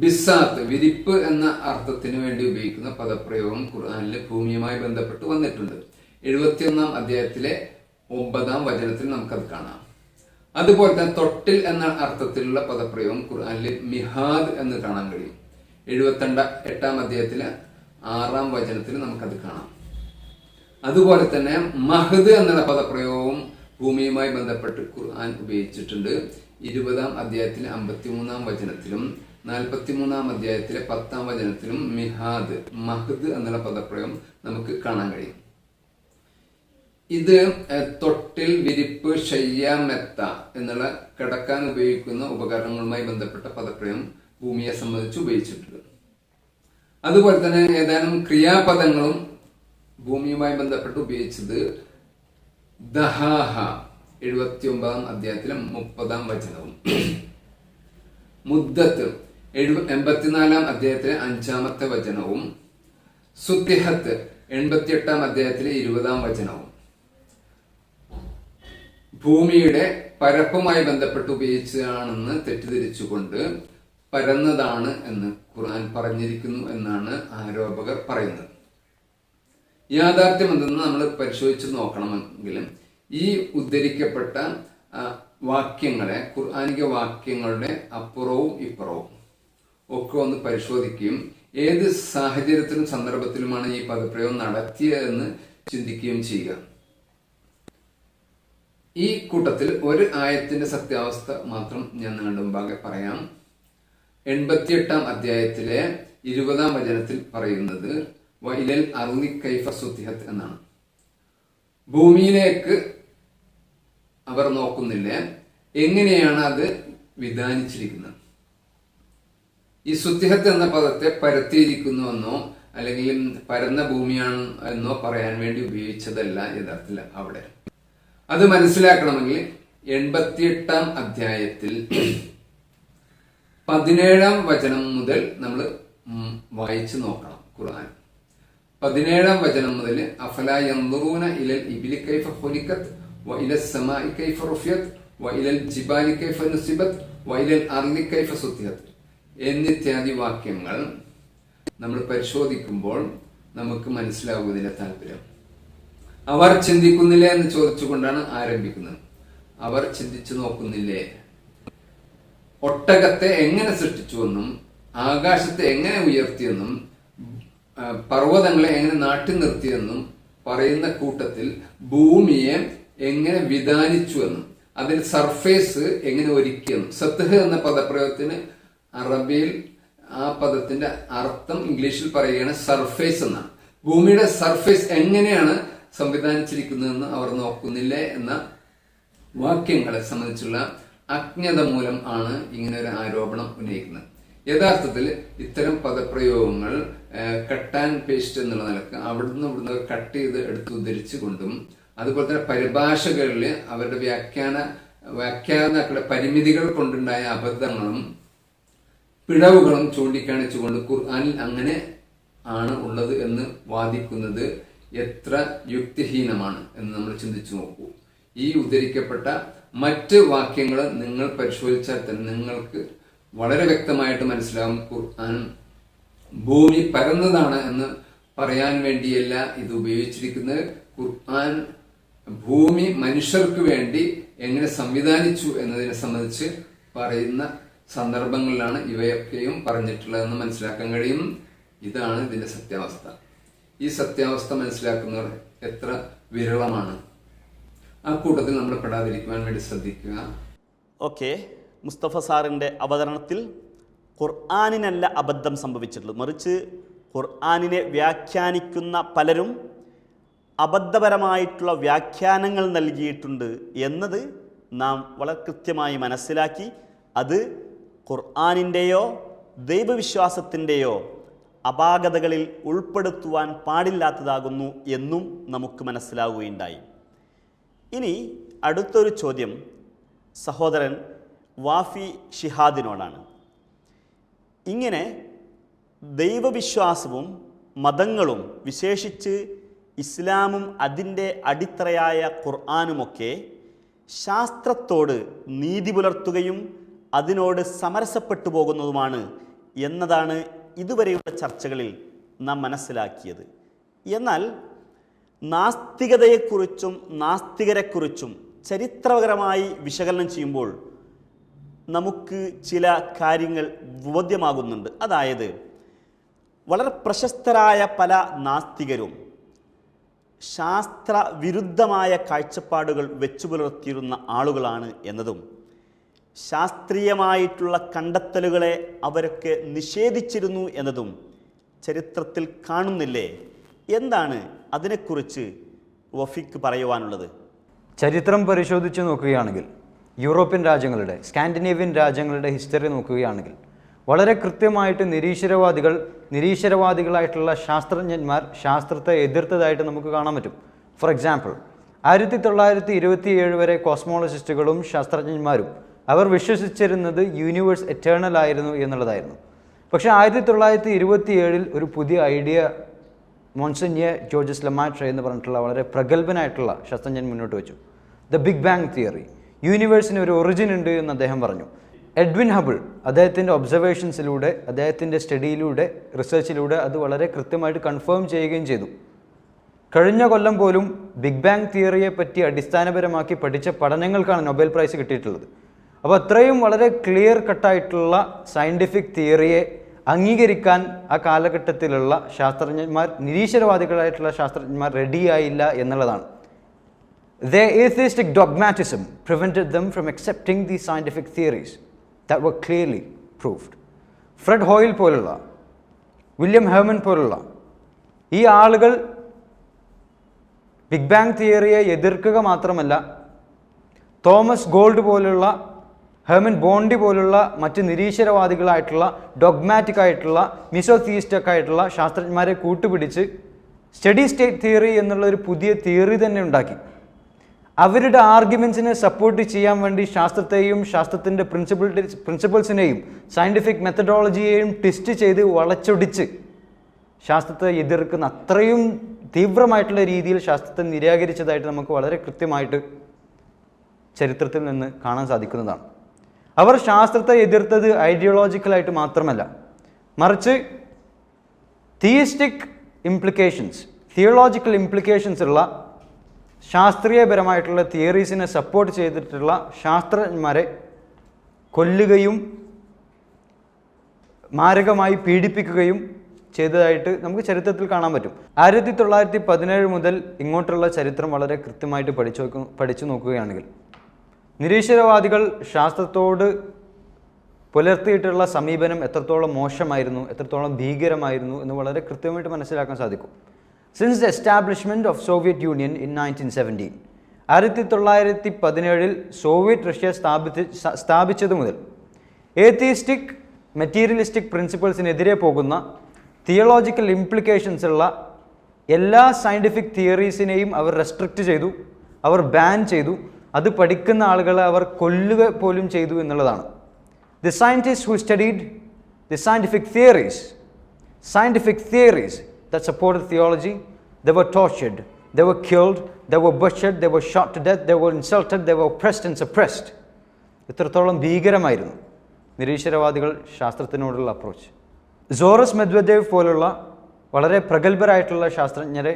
ബിസാത്ത്, വിരിപ്പ് എന്ന അർത്ഥത്തിന് വേണ്ടി ഉപയോഗിക്കുന്ന പദപ്രയോഗം ഖുർആനിൽ ഭൂമിയുമായി ബന്ധപ്പെട്ട് വന്നിട്ടുണ്ട്. 71-ാം അധ്യായത്തിലെ 9-ാം വചനത്തിൽ നമുക്കത് കാണാം. അതുപോലെ തന്നെ തൊട്ടിൽ എന്ന അർത്ഥത്തിലുള്ള പദപ്രയോഗം ഖുർആനിൽ മിഹാദ് എന്ന് കാണാൻ കഴിയും. 78-ാം അധ്യായത്തിലെ 6-ാം വചനത്തിൽ നമുക്കത് കാണാം. അതുപോലെ തന്നെ മഹദ് എന്നുള്ള പദപ്രയോഗവും ഭൂമിയുമായി ബന്ധപ്പെട്ട് ഖുർആൻ ഉപയോഗിച്ചിട്ടുണ്ട്. 20-ാം അധ്യായത്തിലെ 53-ാം വചനത്തിലും 43-ാം അധ്യായത്തിലെ 10-ാം വചനത്തിലും മിഹാദ്, മഹദ് എന്നുള്ള പദപ്രയോഗം നമുക്ക് കാണാൻ കഴിയും. ഇത് തൊട്ടിൽ, വിരിപ്പ്, ശയ്യ, മെത്ത എന്നുള്ള കിടക്കാൻ ഉപയോഗിക്കുന്ന ഉപകരണങ്ങളുമായി ബന്ധപ്പെട്ട പദപ്രയോഗം ഭൂമിയെ സംബന്ധിച്ച് ഉപയോഗിച്ചിട്ടുണ്ട്. അതുപോലെ തന്നെ ഏതാനും ക്രിയാപദങ്ങളും ഭൂമിയുമായി ബന്ധപ്പെട്ട് ഉപയോഗിച്ചത് ദഹാഹ 79-ാം അധ്യായത്തിലെ 30-ാം വചനവും, മുദ്ദത്ത് 84-ാം അധ്യായത്തിലെ 5-ാമത്തെ വചനവും, സുത്തിഹത്ത് 88-ാം അധ്യായത്തിലെ 20-ാം വചനവും ഭൂമിയുടെ പരപ്പുമായി ബന്ധപ്പെട്ട് ഉപയോഗിച്ചതാണെന്ന് തെറ്റിദ്ധരിച്ചുകൊണ്ട് പരന്നതാണ് എന്ന് ഖുർആൻ പറഞ്ഞിരിക്കുന്നു എന്നാണ് ആരോപകർ പറയുന്നത്. യാഥാർത്ഥ്യം എന്തെന്ന് നമ്മൾ പരിശോധിച്ച് നോക്കണമെങ്കിലും ഈ ഉദ്ധരിക്കപ്പെട്ട വാക്യങ്ങളെ, ഖുർആനിക വാക്യങ്ങളുടെ അപ്പുറവും ഇപ്പുറവും ഒക്കെ ഒന്ന് പരിശോധിക്കുകയും ഏത് സാഹചര്യത്തിലും സന്ദർഭത്തിലുമാണ് ഈ പദപ്രയോഗം നടത്തിയതെന്ന് ചിന്തിക്കുകയും ചെയ്യുക. ഈ കൂട്ടത്തിൽ ഒരു ആയത്തിന്റെ സത്യാവസ്ഥ മാത്രം ഞാൻ നിങ്ങളുടെ മുമ്പാകെ പറയാം. 88-ാം അധ്യായത്തിലെ 20-ാം വചനത്തിൽ പറയുന്നത് വഇലൽ അർളി കൈഫ സുത്തിഹത്ത് എന്നാണ്. ഭൂമിയിലേക്ക് അവർ നോക്കുന്നില്ലേ, എങ്ങനെയാണ് അത് വിധാനിച്ചിരിക്കുന്നത്. ഈ സുത്തിഹത്ത് എന്ന പദത്തെ പരത്തിയിരിക്കുന്നുവെന്നോ അല്ലെങ്കിൽ പരന്ന ഭൂമിയാണ് എന്നോ പറയാൻ വേണ്ടി ഉപയോഗിച്ചതല്ല യഥാർത്ഥത്തിൽ അവിടെ. അത് മനസ്സിലാക്കണമെങ്കിൽ 88-ാം അധ്യായത്തിൽ 17-ാം വചനം മുതൽ നമ്മൾ വായിച്ചു നോക്കണം. ഖുർആൻ 17-ാം വചനം മുതൽ അഫലാ യൻദുറൂന ഇലൽ ഇബ്ലി കൈഫ ഖുലിഖത് വഇലസ് സമാഇ കൈഫ റുഫിയത് വഇലൽ ജിബാലി കൈഫ നുസിബത് വഇലൽ അർളി കൈഫ സുത്തിഹത് എന്നിത്യാദി വാക്യങ്ങൾ നമ്മൾ പരിശോധിക്കുമ്പോൾ നമുക്ക് മനസ്സിലാകുന്നതിന്റെ താല്പര്യം. അവർ ചിന്തിക്കുന്നില്ലേ എന്ന് ചോദിച്ചുകൊണ്ടാണ് ആരംഭിക്കുന്നത്. അവർ ചിന്തിച്ചു നോക്കുന്നില്ലേ, ഒട്ടകത്തെ എങ്ങനെ സൃഷ്ടിച്ചുവെന്നും ആകാശത്തെ എങ്ങനെ ഉയർത്തിയെന്നും പർവ്വതങ്ങളെ എങ്ങനെ നാട്ടി നിർത്തിയെന്നും പറയുന്ന കൂട്ടത്തിൽ ഭൂമിയെ എങ്ങനെ വിധാനിച്ചുവെന്നും അതിൽ സർഫേസ് എങ്ങനെ ഒരുക്കിയെന്നും. സത്ഹ് എന്ന പദപ്രയോഗത്തിന് അറബിയിൽ ആ പദത്തിന്റെ അർത്ഥം ഇംഗ്ലീഷിൽ പറയുകയാണ് സർഫേസ് എന്നാണ്. ഭൂമിയുടെ സർഫേസ് എങ്ങനെയാണ് സംവിധാനിച്ചിരിക്കുന്നതെന്ന് അവർ നോക്കുന്നില്ലേ എന്ന വാക്യങ്ങളെ സംബന്ധിച്ചുള്ള അജ്ഞത മൂലം ആണ് ഇങ്ങനെ ഒരു ആരോപണം ഉന്നയിക്കുന്നത്. യഥാർത്ഥത്തിൽ ഇത്തരം പദപ്രയോഗങ്ങൾ കട്ട് ആൻഡ് പേസ്റ്റ് എന്നുള്ള നിലക്ക് അവിടുന്ന് ഇവിടുന്ന് കട്ട് ചെയ്ത് എടുത്ത് ഉദ്ധരിച്ചുകൊണ്ടും അതുപോലെ തന്നെ പരിഭാഷകളിൽ അവരുടെ വ്യാഖ്യാതാക്കളുടെ പരിമിതികൾ കൊണ്ടുണ്ടായ അബദ്ധങ്ങളും പിഴവുകളും ചൂണ്ടിക്കാണിച്ചുകൊണ്ട് ഖുർആനിൽ അങ്ങനെ ആണ് ഉള്ളത് എന്ന് വാദിക്കുന്നത് എത്ര യുക്തിഹീനമാണ് എന്ന് നമ്മൾ ചിന്തിച്ചു നോക്കൂ. ഈ ഉദ്ധരിക്കപ്പെട്ട മറ്റ് വാക്യങ്ങൾ നിങ്ങൾ പരിശോധിച്ചാൽ തന്നെ നിങ്ങൾക്ക് വളരെ വ്യക്തമായിട്ട് മനസ്സിലാവും ഖുർആൻ ഭൂമി പരന്നതാണ് എന്ന് പറയാൻ വേണ്ടിയല്ല ഇത് ഉപയോഗിച്ചിരിക്കുന്നത്. ഖുർആൻ ഭൂമി മനുഷ്യർക്ക് വേണ്ടി എങ്ങനെ സംവിധാനിച്ചു എന്നതിനെ സംബന്ധിച്ച് പറയുന്ന സന്ദർഭങ്ങളിലാണ് ഇവയൊക്കെയും പറഞ്ഞിട്ടുള്ളതെന്ന് മനസ്സിലാക്കാൻ കഴിയും. ഇതാണ് ഇതിന്റെ സത്യാവസ്ഥ. ഈ സത്യാവസ്ഥ മനസ്സിലാക്കുന്നവർ എത്ര വിരളമാണ്. ആ കൂട്ടത്തിൽ നമ്മൾ പെടാതിരിക്കുവാൻ വേണ്ടി ശ്രദ്ധിക്കുക. ഓക്കെ, മുസ്തഫ സാറിൻ്റെ അവതരണത്തിൽ ഖുർആനിനല്ല അബദ്ധം സംഭവിച്ചിട്ടുള്ളത്, മറിച്ച് ഖുർആനിനെ വ്യാഖ്യാനിക്കുന്ന പലരും അബദ്ധപരമായിട്ടുള്ള വ്യാഖ്യാനങ്ങൾ നൽകിയിട്ടുണ്ട് എന്നത് നാം വളരെ കൃത്യമായി മനസ്സിലാക്കി അത് ഖുർആനിൻ്റെയോ ദൈവവിശ്വാസത്തിൻ്റെയോ അപാകതകളിൽ ഉൾപ്പെടുത്തുവാൻ പാടില്ലാത്തതാകുന്നു എന്നും നമുക്ക് മനസ്സിലാവുകയുണ്ടായി. ഇനി അടുത്തൊരു ചോദ്യം സഹോദരൻ വാഫി ഷിഹാദിനോടാണ്. ഇങ്ങനെ ദൈവവിശ്വാസവും മതങ്ങളും വിശേഷിച്ച് ഇസ്ലാമും അതിൻ്റെ അടിത്തറയായ ഖുർആനുമൊക്കെ ശാസ്ത്രത്തോട് നീതി പുലർത്തുകയും അതിനോട് സമരസപ്പെട്ടു പോകുന്നതുമാണ് എന്നതാണ് ഇതുവരെയുള്ള ചർച്ചകളിൽ നാം മനസ്സിലാക്കിയത്. എന്നാൽ നാസ്തികതയെക്കുറിച്ചും നാസ്തികരെക്കുറിച്ചും ചരിത്രപരമായി വിശകലനം ചെയ്യുമ്പോൾ നമുക്ക് ചില കാര്യങ്ങൾ ബോധ്യമാകുന്നുണ്ട്. അതായത് വളരെ പ്രശസ്തരായ പല നാസ്തികരും ശാസ്ത്ര വിരുദ്ധമായ കാഴ്ചപ്പാടുകൾ വെച്ചു പുലർത്തിയിരുന്ന ആളുകളാണ് എന്നതും ശാസ്ത്രീയമായിട്ടുള്ള കണ്ടെത്തലുകളെ അവരൊക്കെ നിഷേധിച്ചിരുന്നു എന്നതും ചരിത്രത്തിൽ കാണുന്നില്ലേ? എന്താണ് അതിനെക്കുറിച്ച് വഫീഖ് പറയുവാനുള്ളത്? ചരിത്രം പരിശോധിച്ച് നോക്കുകയാണെങ്കിൽ യൂറോപ്യൻ രാജ്യങ്ങളുടെ, സ്കാൻഡിനേവിയൻ രാജ്യങ്ങളുടെ ഹിസ്റ്ററി നോക്കുകയാണെങ്കിൽ വളരെ കൃത്യമായിട്ട് നിരീശ്വരവാദികളായിട്ടുള്ള ശാസ്ത്രജ്ഞന്മാർ ശാസ്ത്രത്തെ എതിർത്തതായിട്ട് നമുക്ക് കാണാൻ പറ്റും. ഫോർ എക്സാമ്പിൾ 1927 വരെ കോസ്മോളജിസ്റ്റുകളും ശാസ്ത്രജ്ഞന്മാരും അവർ വിശ്വസിച്ചിരുന്നത് യൂണിവേഴ്സ് എറ്റേണൽ ആയിരുന്നു എന്നുള്ളതായിരുന്നു. പക്ഷേ 1927 ഒരു പുതിയ ഐഡിയ മോൺസിഞ്ഞർ ജോർജസ് ലമാട്രെ എന്ന് പറഞ്ഞിട്ടുള്ള വളരെ പ്രഗത്ഭനായിട്ടുള്ള ശാസ്ത്രജ്ഞൻ മുന്നോട്ട് വെച്ചു. ദ ബിഗ് ബാങ് തിയറി, യൂണിവേഴ്സിന് ഒരു ഒറിജിൻ ഉണ്ട് എന്ന് അദ്ദേഹം പറഞ്ഞു. എഡ്വിൻ ഹബിൾ അദ്ദേഹത്തിൻ്റെ ഒബ്സർവേഷൻസിലൂടെ, അദ്ദേഹത്തിൻ്റെ സ്റ്റഡിയിലൂടെ, റിസർച്ചിലൂടെ അത് വളരെ കൃത്യമായിട്ട് കൺഫേം ചെയ്യുകയും ചെയ്തു. കഴിഞ്ഞ കൊല്ലം പോലും ബിഗ് ബാങ് തിയറിയെ പറ്റി അടിസ്ഥാനപരമാക്കി പഠിച്ച പഠനങ്ങൾക്കാണ് നൊബേൽ പ്രൈസ് കിട്ടിയിട്ടുള്ളത്. അപ്പോൾ അത്രയും വളരെ ക്ലിയർ കട്ടായിട്ടുള്ള സയൻറ്റിഫിക് തിയറിയെ അംഗീകരിക്കാൻ ആ കാലഘട്ടത്തിലുള്ള ശാസ്ത്രജ്ഞന്മാർ, നിരീശ്വരവാദികളായിട്ടുള്ള ശാസ്ത്രജ്ഞന്മാർ റെഡിയായില്ല എന്നുള്ളതാണ്. Their atheistic dogmatism prevented them from accepting these scientific theories that were clearly proved. Fred ഹോയിൽ പോലുള്ള, വില്യം ഹെർമൻ പോലുള്ള ഈ ആളുകൾ ബിഗ് ബാങ് തിയറിയെ എതിർക്കുക മാത്രമല്ല, തോമസ് ഗോൾഡ് പോലുള്ള, ഹെർമൻ ബോണ്ടി പോലുള്ള മറ്റ് നിരീശ്വരവാദികളായിട്ടുള്ള, ഡോഗ്മാറ്റിക് ആയിട്ടുള്ള, മിസോതീയിസ്റ്റിക് ആയിട്ടുള്ള ശാസ്ത്രജ്ഞന്മാരെ കൂട്ടുപിടിച്ച് സ്റ്റഡി സ്റ്റേറ്റ് തിയറി എന്നുള്ള ഒരു പുതിയ തിയറി തന്നെ ഉണ്ടാക്കി. അവരുടെ ആർഗ്യുമെൻസിനെ സപ്പോർട്ട് ചെയ്യാൻ വേണ്ടി ശാസ്ത്രത്തെയും ശാസ്ത്രത്തിൻ്റെ പ്രിൻസിപ്പിൾസിനെയും സയൻറ്റിഫിക് മെത്തഡോളജിയെയും ട്വിസ്റ്റ് ചെയ്ത് വളച്ചൊടിച്ച് ശാസ്ത്രത്തെ എതിർക്കുന്ന അത്രയും തീവ്രമായിട്ടുള്ള രീതിയിൽ ശാസ്ത്രത്തെ നിരാകരിച്ചതായിട്ട് നമുക്ക് വളരെ കൃത്യമായിട്ട് ചരിത്രത്തിൽ നിന്ന് കാണാൻ സാധിക്കുന്നതാണ്. അവർ ശാസ്ത്രത്തെ എതിർത്തത് ഐഡിയോളജിക്കലായിട്ട് മാത്രമല്ല, മറിച്ച് തിയസ്റ്റിക് ഇംപ്ലിക്കേഷൻസ്, തിയോളജിക്കൽ ഇംപ്ലിക്കേഷൻസ് ഉള്ള ശാസ്ത്രീയപരമായിട്ടുള്ള തിയറീസിനെ സപ്പോർട്ട് ചെയ്തിട്ടുള്ള ശാസ്ത്രജ്ഞന്മാരെ കൊല്ലുകയും മാരകമായി പീഡിപ്പിക്കുകയും ചെയ്തതായിട്ട് നമുക്ക് ചരിത്രത്തിൽ കാണാൻ പറ്റും. 1917 മുതൽ ഇങ്ങോട്ടുള്ള ചരിത്രം വളരെ കൃത്യമായിട്ട് പഠിച്ചു നോക്കുകയാണെങ്കിൽ നിരീശ്വരവാദികൾ ശാസ്ത്രത്തോട് പുലർത്തിയിട്ടുള്ള സമീപനം എത്രത്തോളം മോശമായിരുന്നു, എത്രത്തോളം ഭീകരമായിരുന്നു എന്ന് വളരെ കൃത്യമായിട്ട് മനസ്സിലാക്കാൻ സാധിക്കും. Since the establishment of Soviet Union in 1917, 1917 Soviet Russia സ്ഥാപിച്ചതു മുതൽ ഏത്തിയിസ്റ്റിക് മെറ്റീരിയലിസ്റ്റിക് പ്രിൻസിപ്പിൾസിനെതിരെ പോകുന്ന തിയോളജിക്കൽ ഇംപ്ലിക്കേഷൻസ് ഉള്ള എല്ലാ സയൻറ്റിഫിക് തിയറീസിനെയും അവർ റെസ്ട്രിക്റ്റ് ചെയ്തു, അവർ ബാൻ ചെയ്തു. അത് പഠിക്കുന്ന ആളുകളെ അവർ കൊല്ലുക പോലും ചെയ്തു എന്നുള്ളതാണ്. The scientists who studied the scientific theories that supported theology, they were tortured, they were killed, they were butchered, they were shot to death, they were insulted, they were oppressed and suppressed. ഇത്രത്തോളം ഭീകരമായിരുന്നു നിരീശ്വരവാദികൾ ശാസ്ത്രത്തിനോടുള്ള approach. Soros Medvedev പോലുള്ള വളരെ പ്രഗത്ഭരായിട്ടുള്ള ശാസ്ത്രജ്ഞരെ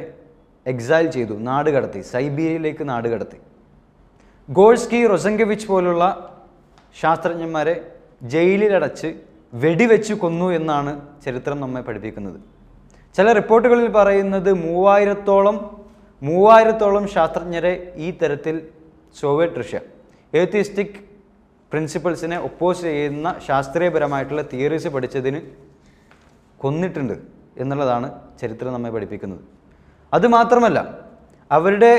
exile ചെയ്തു, നാട് കടത്തി, സൈബീരിയയിലേക്ക് നാട് കടത്തി. ഗോൾസ്കി, റൊസങ്കവിച്ച് പോലുള്ള ശാസ്ത്രജ്ഞന്മാരെ ജയിലിലടച്ച് വെടിവെച്ച് കൊന്നു എന്നാണ് ചരിത്രം നമ്മെ പഠിപ്പിക്കുന്നത്. ചില റിപ്പോർട്ടുകളിൽ പറയുന്നത് 3000-ഓളം ശാസ്ത്രജ്ഞരെ ഈ തരത്തിൽ സോവിയറ്റ് റഷ്യ ഏത്തിസ്റ്റിക് പ്രിൻസിപ്പിൾസിനെ ഒപ്പോസ് ചെയ്യുന്ന ശാസ്ത്രീയപരമായിട്ടുള്ള തിയറീസ് പഠിച്ചതിന് കൊന്നിട്ടുണ്ട് എന്നുള്ളതാണ് ചരിത്രം നമ്മെ പഠിപ്പിക്കുന്നത്. അതുമാത്രമല്ല, അവരുടെ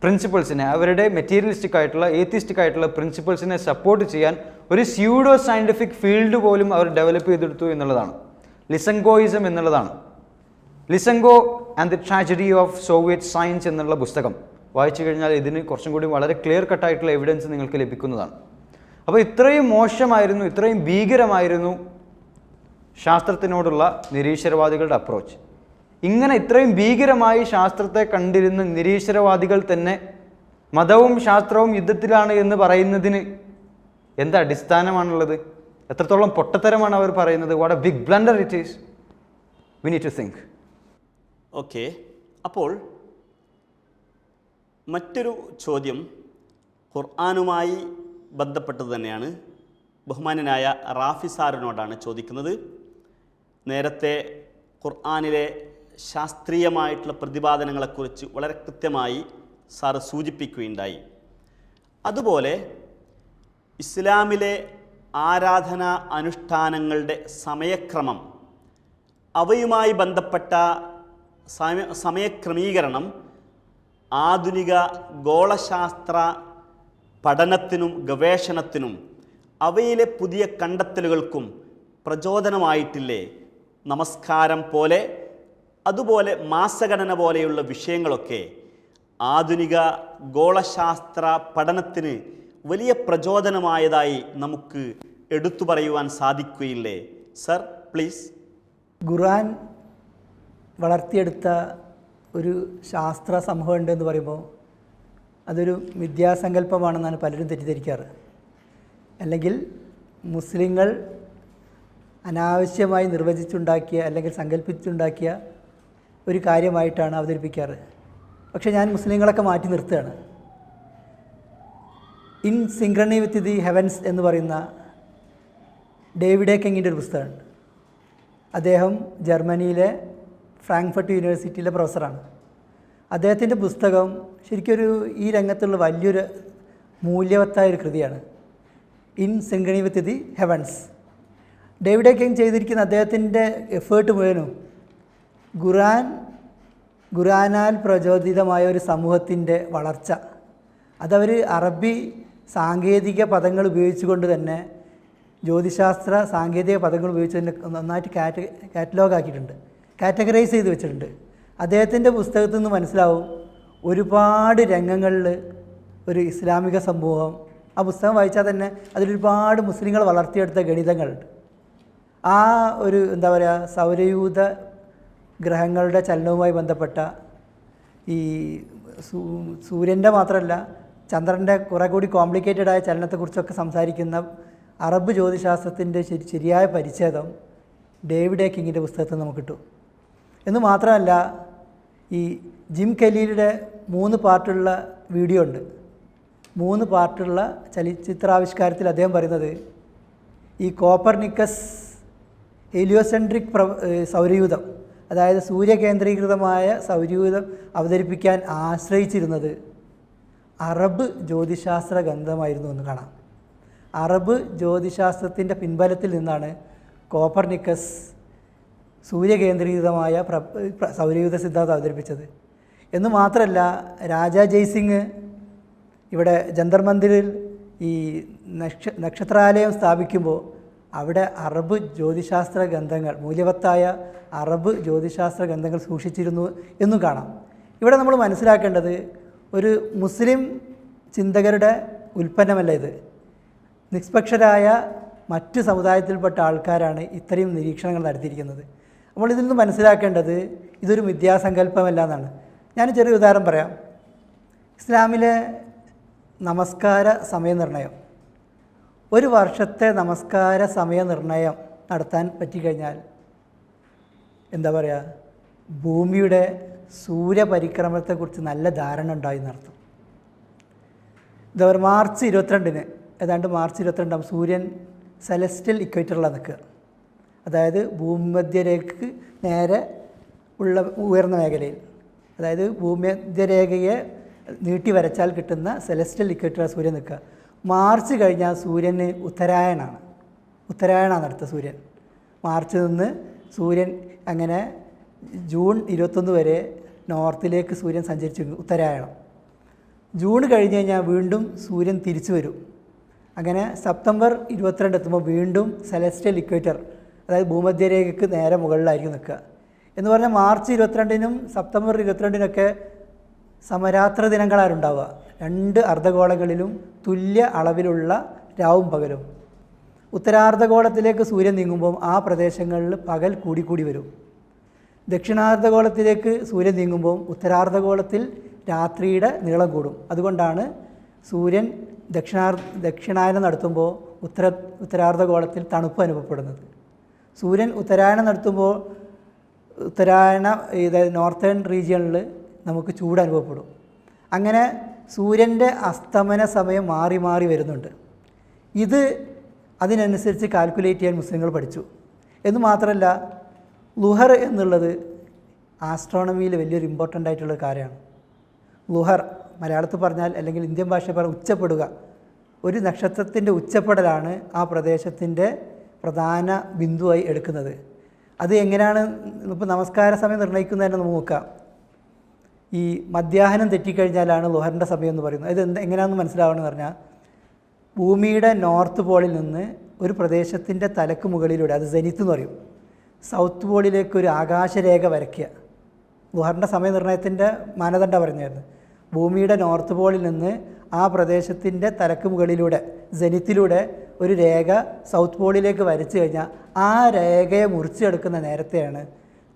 പ്രിൻസിപ്പിൾസിനെ, അവരുടെ മെറ്റീരിയലിസ്റ്റിക് ആയിട്ടുള്ള ഏത്തിസ്റ്റിക് ആയിട്ടുള്ള പ്രിൻസിപ്പിൾസിനെ സപ്പോർട്ട് ചെയ്യാൻ ഒരു സ്യൂഡോ സയൻറ്റിഫിക് ഫീൽഡ് പോലും അവർ ഡെവലപ്പ് ചെയ്തെടുത്തു എന്നുള്ളതാണ്. ലിസങ്കോയിസം എന്നുള്ളതാണ്. Lysenko and the tragedy of Soviet science എന്നുള്ള പുസ്തകം വായിച്ചു കഴിഞ്ഞാൽ ഇതിന് കുറച്ചും കൂടി വളരെ ക്ലിയർ കട്ടായിട്ടുള്ള എവിഡൻസ് നിങ്ങൾക്ക് ലഭിക്കുന്നതാണ്. അപ്പോൾ ഇത്രയും മോശമായിരുന്നു, ഇത്രയും ഭീകരമായിരുന്നു ശാസ്ത്രത്തിനോടുള്ള നിരീശ്വരവാദികളുടെ അപ്രോച്ച്. ഇങ്ങനെ ഇത്രയും ഭീകരമായി ശാസ്ത്രത്തെ കണ്ടിരുന്ന നിരീശ്വരവാദികൾ തന്നെ മതവും ശാസ്ത്രവും യുദ്ധത്തിലാണ് എന്ന് പറയുന്നതിന് എന്ത് അടിസ്ഥാനമാണുള്ളത്? എത്രത്തോളം പൊട്ടത്തരമാണ് അവർ പറയുന്നത്? What a big blunder it is. We need to think. Okay, അപ്പോൾ മറ്റൊരു ചോദ്യം ഖുർആനുമായി ബന്ധപ്പെട്ടത് തന്നെയാണ്. ബഹുമാന്യനായ റാഫി സാറിനോടാണ് ചോദിക്കുന്നത്. നേരത്തെ ഖുർആനിലെ ശാസ്ത്രീയമായിട്ടുള്ള പ്രതിപാദനങ്ങളെക്കുറിച്ച് വളരെ കൃത്യമായി സാറ് സൂചിപ്പിക്കുകയുണ്ടായി. അതുപോലെ ഇസ്ലാമിലെ ആരാധനാ അനുഷ്ഠാനങ്ങളുടെ സമയക്രമം, അവയുമായി ബന്ധപ്പെട്ട സമയക്രമീകരണം ആധുനിക ഗോളശാസ്ത്ര പഠനത്തിനും ഗവേഷണത്തിനും അവയിലെ പുതിയ കണ്ടെത്തലുകൾക്കും പ്രചോദനമായിട്ടില്ലേ? നമസ്കാരം പോലെ, അതുപോലെ മാസഗണന പോലെയുള്ള വിഷയങ്ങളൊക്കെ ആധുനിക ഗോളശാസ്ത്ര പഠനത്തിന് വലിയ പ്രചോദനമായതായി നമുക്ക് എടുത്തു പറയുവാൻ സാധിക്കുകയില്ലേ? Sir, please. ഖുർആൻ വളർത്തിയെടുത്ത ഒരു ശാസ്ത്ര സമൂഹം ഉണ്ടെന്ന് പറയുമ്പോൾ അതൊരു മിഥ്യാസങ്കല്പമാണെന്നാണ് പലരും തെറ്റിദ്ധരിക്കാറ്. അല്ലെങ്കിൽ മുസ്ലിങ്ങൾ അനാവശ്യമായി നിർവചിച്ചുണ്ടാക്കിയ അല്ലെങ്കിൽ സങ്കല്പിച്ചുണ്ടാക്കിയ ഒരു കാര്യമായിട്ടാണ് അവതരിപ്പിക്കാറ്. പക്ഷേ ഞാൻ മുസ്ലിങ്ങളൊക്കെ മാറ്റി നിർത്തുകയാണ്. In synchrony with the heavens എന്ന് പറയുന്ന ഡേവിഡ് കിങ്ങിൻ്റെ ഒരു പുസ്തകമുണ്ട്. അദ്ദേഹം ജർമ്മനിയിലെ ഫ്രാങ്ക്ഫർട്ട് യൂണിവേഴ്സിറ്റിയിലെ പ്രൊഫസറാണ്. അദ്ദേഹത്തിൻ്റെ പുസ്തകം ശരിക്കൊരു ഈ രംഗത്തുള്ള വലിയൊരു മൂല്യവത്തായ ഒരു കൃതിയാണ്. In synchrony with the heavens. David King ചെയ്തിരിക്കുന്ന അദ്ദേഹത്തിൻ്റെ എഫേർട്ട് മുഴുവനും ഖുർആനാൽ പ്രചോദിതമായ ഒരു സമൂഹത്തിൻ്റെ വളർച്ച, അതവർ അറബി സാങ്കേതിക പദങ്ങൾ ഉപയോഗിച്ചുകൊണ്ട് തന്നെ, ജ്യോതിശാസ്ത്ര സാങ്കേതിക പദങ്ങൾ ഉപയോഗിച്ച് തന്നെ നന്നായിട്ട് കാറ്റലോഗ് ആക്കിയിട്ടുണ്ട്, കാറ്റഗറൈസ് ചെയ്ത് വെച്ചിട്ടുണ്ട്. അദ്ദേഹത്തിൻ്റെ പുസ്തകത്തിൽ നിന്ന് മനസ്സിലാവും ഒരുപാട് രംഗങ്ങളിൽ ഒരു ഇസ്ലാമിക സമൂഹം, ആ പുസ്തകം വായിച്ചാൽ തന്നെ അതിലൊരുപാട് മുസ്ലിങ്ങൾ വളർത്തിയെടുത്ത ഗണിതങ്ങളുണ്ട്. ആ ഒരു എന്താ പറയുക, സൗരയൂഥ ഗ്രഹങ്ങളുടെ ചലനവുമായി ബന്ധപ്പെട്ട ഈ സൂര്യൻ്റെ മാത്രമല്ല ചന്ദ്രൻ്റെ കുറേ കൂടി കോംപ്ലിക്കേറ്റഡ് ആയ ചലനത്തെക്കുറിച്ചൊക്കെ സംസാരിക്കുന്ന അറബ് ജ്യോതിശാസ്ത്രത്തിൻ്റെ ശരിയായ പരിച്ഛേദം ഡേവിഡ് കിങ്ങിൻ്റെ പുസ്തകത്തിൽ നമുക്ക് കിട്ടും. എന്ന് മാത്രമല്ല, ഈ ജിം കെല്ലിയുടെ 3 പാർട്ടുള്ള വീഡിയോ ഉണ്ട്. 3 പാർട്ടുള്ള ചലച്ചിത്രാവിഷ്കാരത്തിൽ അദ്ദേഹം പറയുന്നത് ഈ കോപ്പർനിക്കസ് ഹീലിയോസെൻട്രിക് സൗരയൂഥം, അതായത് സൂര്യകേന്ദ്രീകൃതമായ സൗരയൂഥം അവതരിപ്പിക്കാൻ ആശ്രയിച്ചിരുന്നത് അറബ് ജ്യോതിശാസ്ത്ര ഗ്രന്ഥമായിരുന്നു എന്ന് കാണാം. അറബ് ജ്യോതിശാസ്ത്രത്തിൻ്റെ പിൻബലത്തിൽ നിന്നാണ് കോപ്പർനിക്കസ് സൂര്യകേന്ദ്രീകൃതമായ സൗരയൂഥ സിദ്ധാന്തം അവതരിപ്പിച്ചത്. എന്ന് മാത്രമല്ല, രാജാ ജയ്സിംഗ് ഇവിടെ ജന്തർ മന്ദിറിൽ ഈ നക്ഷത്രാലയം സ്ഥാപിക്കുമ്പോൾ അവിടെ അറബ് ജ്യോതിശാസ്ത്ര ഗ്രന്ഥങ്ങൾ, മൂല്യവത്തായ അറബ് ജ്യോതിശാസ്ത്ര ഗ്രന്ഥങ്ങൾ സൂക്ഷിച്ചിരുന്നു എന്നും കാണാം. ഇവിടെ നമ്മൾ മനസ്സിലാക്കേണ്ടത് ഒരു മുസ്ലിം ചിന്തകരുടെ ഉൽപ്പന്നമല്ല ഇത്. നിഷ്പക്ഷരായ മറ്റ് സമുദായത്തിൽപ്പെട്ട ആൾക്കാരാണ് ഇത്രയും നിരീക്ഷണങ്ങൾ നടത്തിയിരിക്കുന്നത്. നമ്മൾ ഇതിൽ നിന്ന് മനസ്സിലാക്കേണ്ടത് ഇതൊരു മിഥ്യാസങ്കല്പമല്ല എന്നാണ്. ഞാൻ ചെറിയ ഉദാഹരണം പറയാം. ഇസ്ലാമിലെ നമസ്കാര സമയനിർണയം, ഒരു വർഷത്തെ നമസ്കാര സമയനിർണയം നടത്താൻ പറ്റിക്കഴിഞ്ഞാൽ എന്താ പറയുക, ഭൂമിയുടെ സൂര്യപരിക്രമണത്തെക്കുറിച്ച് നല്ല ധാരണ ഉണ്ടായി എന്നർത്ഥം. എന്താ പറയുക, മാർച്ച് 22-ന് ഏതാണ്ട് മാർച്ച് 22 സൂര്യൻ സെലസ്റ്റിയൽ ഇക്വേറ്ററിലാണ് നിൽക്കുക. അതായത് ഭൂമധ്യരേഖയ്ക്ക് നേരെ ഉള്ള ഉയർന്ന മേഖലയിൽ, അതായത് ഭൂമധ്യരേഖയെ നീട്ടി വരച്ചാൽ കിട്ടുന്ന സെലസ്റ്റിയൽ ഇക്വേറ്ററിൽ സൂര്യൻ നിൽക്കുക. മാർച്ച് കഴിഞ്ഞാൽ സൂര്യന് ഉത്തരായണമാണ് അടുത്ത സൂര്യൻ. മാർച്ച് നിന്ന് സൂര്യൻ അങ്ങനെ ജൂൺ 21 വരെ നോർത്തിലേക്ക് സൂര്യൻ സഞ്ചരിച്ചു, ഉത്തരായണം. ജൂൺ കഴിഞ്ഞ് കഴിഞ്ഞാൽ വീണ്ടും സൂര്യൻ തിരിച്ചു വരും. അങ്ങനെ സെപ്റ്റംബർ 22 എത്തുമ്പോൾ വീണ്ടും സെലസ്റ്റിയൽ ഇക്വേറ്റർ, അതായത് ഭൂമധ്യരേഖയ്ക്ക് നേരെ മുകളിലായിരിക്കും നിൽക്കുക. എന്ന് പറഞ്ഞാൽ മാർച്ച് 22-നും സെപ്റ്റംബർ 22-നൊക്കെ സമരാത്ര ദിനങ്ങളാണുണ്ടാവുക. 2 അർദ്ധഗോളങ്ങളിലും തുല്യ അളവിലുള്ള രാവും പകലും. ഉത്തരാർദ്ധഗോളത്തിലേക്ക് സൂര്യൻ നീങ്ങുമ്പോൾ ആ പ്രദേശങ്ങളിൽ പകൽ കൂടിക്കൂടി വരും. ദക്ഷിണാർദ്ധഗോളത്തിലേക്ക് സൂര്യൻ നീങ്ങുമ്പോൾ ഉത്തരാർദ്ധഗോളത്തിൽ രാത്രിയുടെ നീളം കൂടും. അതുകൊണ്ടാണ് സൂര്യൻ ദക്ഷിണായനം നടത്തുമ്പോൾ ഉത്തരാർദ്ധഗോളത്തിൽ തണുപ്പ് അനുഭവപ്പെടുന്നത്. സൂര്യൻ ഉത്തരായണം നടത്തുമ്പോൾ നോർത്തേൺ റീജിയണിൽ നമുക്ക് ചൂട് അനുഭവപ്പെടും. അങ്ങനെ സൂര്യൻ്റെ അസ്തമന സമയം മാറി മാറി വരുന്നുണ്ട്. ഇത് അതിനനുസരിച്ച് കാൽക്കുലേറ്റ് ചെയ്യാൻ മുസ്ലിങ്ങൾ പഠിച്ചു. എന്ന് മാത്രമല്ല, ലുഹർ എന്നുള്ളത് ആസ്ട്രോണമിയിൽ വലിയൊരു ഇമ്പോർട്ടൻ്റ് ആയിട്ടുള്ള കാര്യമാണ്. ലുഹർ മലയാളത്തിൽ പറഞ്ഞാൽ, അല്ലെങ്കിൽ ഇന്ത്യൻ ഭാഷ പറഞ്ഞാൽ ഉച്ചപ്പെടുക. ഒരു നക്ഷത്രത്തിൻ്റെ ഉച്ചപ്പെടലാണ് ആ പ്രദേശത്തിൻ്റെ പ്രധാന ബിന്ദുവായി എടുക്കുന്നത്. അത് എങ്ങനെയാണ് ഇപ്പോൾ നമസ്കാര സമയം നിർണ്ണയിക്കുന്നതിന് നമുക്ക് നോക്കാം. ഈ മധ്യാഹ്നം തെറ്റിക്കഴിഞ്ഞാലാണ് ലുഹറിൻ്റെ സമയം എന്ന് പറയുന്നത്. ഇത് എങ്ങനെയാണെന്ന് മനസ്സിലാവണമെന്ന് പറഞ്ഞാൽ, ഭൂമിയുടെ നോർത്ത് പോളിൽ നിന്ന് ഒരു പ്രദേശത്തിൻ്റെ തലക്ക് മുകളിലൂടെ, അത് സെനിത്ത് എന്ന് പറയും, സൗത്ത് പോളിലേക്ക് ഒരു ആകാശരേഖ വരയ്ക്കുക. ലുഹറിൻ്റെ സമയനിർണ്ണയത്തിൻ്റെ മാനദണ്ഡം പറഞ്ഞായിരുന്നു. ഭൂമിയുടെ നോർത്ത് പോളിൽ നിന്ന് ആ പ്രദേശത്തിൻ്റെ തലക്ക് മുകളിലൂടെ, സെനിത്തിലൂടെ ഒരു രേഖ സൗത്ത് പോളിലേക്ക് വരച്ചു കഴിഞ്ഞാൽ ആ രേഖയെ മുറിച്ചെടുക്കുന്ന നേരത്തെയാണ്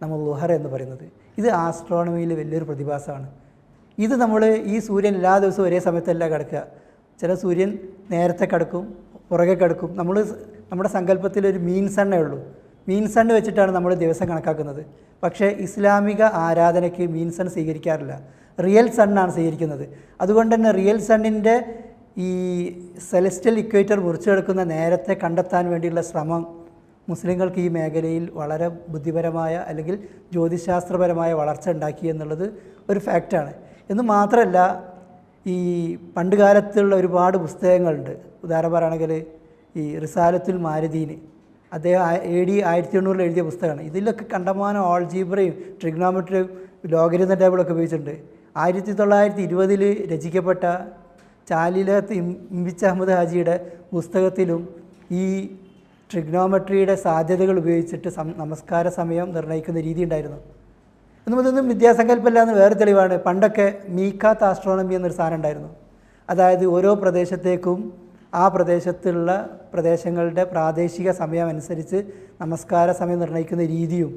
നമ്മൾ ലുഹർ എന്ന് പറയുന്നത്. ഇത് ആസ്ട്രോണമിയിൽ വലിയൊരു പ്രതിഭാസമാണ്. ഇത് നമ്മൾ ഈ സൂര്യൻ എല്ലാ ദിവസവും ഒരേ സമയത്തല്ല കിടക്കുക. ചില സൂര്യൻ നേരത്തെ കിടക്കും, പുറകെ കിടക്കും. നമ്മുടെ സങ്കല്പത്തിൽ ഒരു മീൻ സണ്ണേ ഉള്ളൂ. മീൻ സണ്ണ് വെച്ചിട്ടാണ് നമ്മൾ ദിവസം കണക്കാക്കുന്നത്. പക്ഷേ ഇസ്ലാമിക ആരാധനയ്ക്ക് മീൻ സൺ സ്വീകരിക്കാറില്ല, റിയൽ സണ്ണാണ് സ്വീകരിക്കുന്നത്. അതുകൊണ്ട് തന്നെ റിയൽ സണ്ണിൻ്റെ ഈ സെലസ്റ്റിയൽ ഇക്വേറ്റർ മുറിച്ചെടുക്കുന്ന നേരത്തെ കണ്ടെത്താൻ വേണ്ടിയുള്ള ശ്രമം മുസ്ലിങ്ങൾക്ക് ഈ മേഖലയിൽ വളരെ ബുദ്ധിപരമായ അല്ലെങ്കിൽ ജ്യോതിശാസ്ത്രപരമായ വളർച്ച ഉണ്ടാക്കി എന്നുള്ളത് ഒരു ഫാക്റ്റാണ്. എന്ന് മാത്രമല്ല, ഈ പണ്ട് കാലത്തുള്ള ഒരുപാട് പുസ്തകങ്ങളുണ്ട്. ഉദാഹരണം പറയുകയാണെങ്കിൽ ഈ റിസാലത്തുൽ മാരുദീൻ, അദ്ദേഹം AD 1800 എഴുതിയ പുസ്തകമാണ്. ഇതിലൊക്കെ കണ്ടമാനം ഓൾജീബ്രയും ട്രിഗ്നോമെട്രിയും ലോഗരിതം ടേബിളൊക്കെ ഉപയോഗിച്ചിട്ടുണ്ട്. 1920 രചിക്കപ്പെട്ട ചാലിലത്ത് ഇംബിച്ച് അഹമ്മദ് ഹാജിയുടെ പുസ്തകത്തിലും ഈ ട്രിഗ്നോമെട്രിയുടെ സാധ്യതകൾ ഉപയോഗിച്ചിട്ട് നമസ്കാര സമയം നിർണ്ണയിക്കുന്ന രീതി ഉണ്ടായിരുന്നു. ഇതൊന്നും വിദ്യാസങ്കല്പമല്ല എന്ന് വേറെ തെളിവാണ്. പണ്ടൊക്കെ മീക്കാത്ത് ആസ്ട്രോണമി എന്നൊരു സാധനം ഉണ്ടായിരുന്നു. അതായത് ഓരോ പ്രദേശത്തേക്കും ആ പ്രദേശത്തുള്ള പ്രദേശങ്ങളുടെ പ്രാദേശിക സമയം അനുസരിച്ച് നമസ്കാര സമയം നിർണ്ണയിക്കുന്ന രീതിയും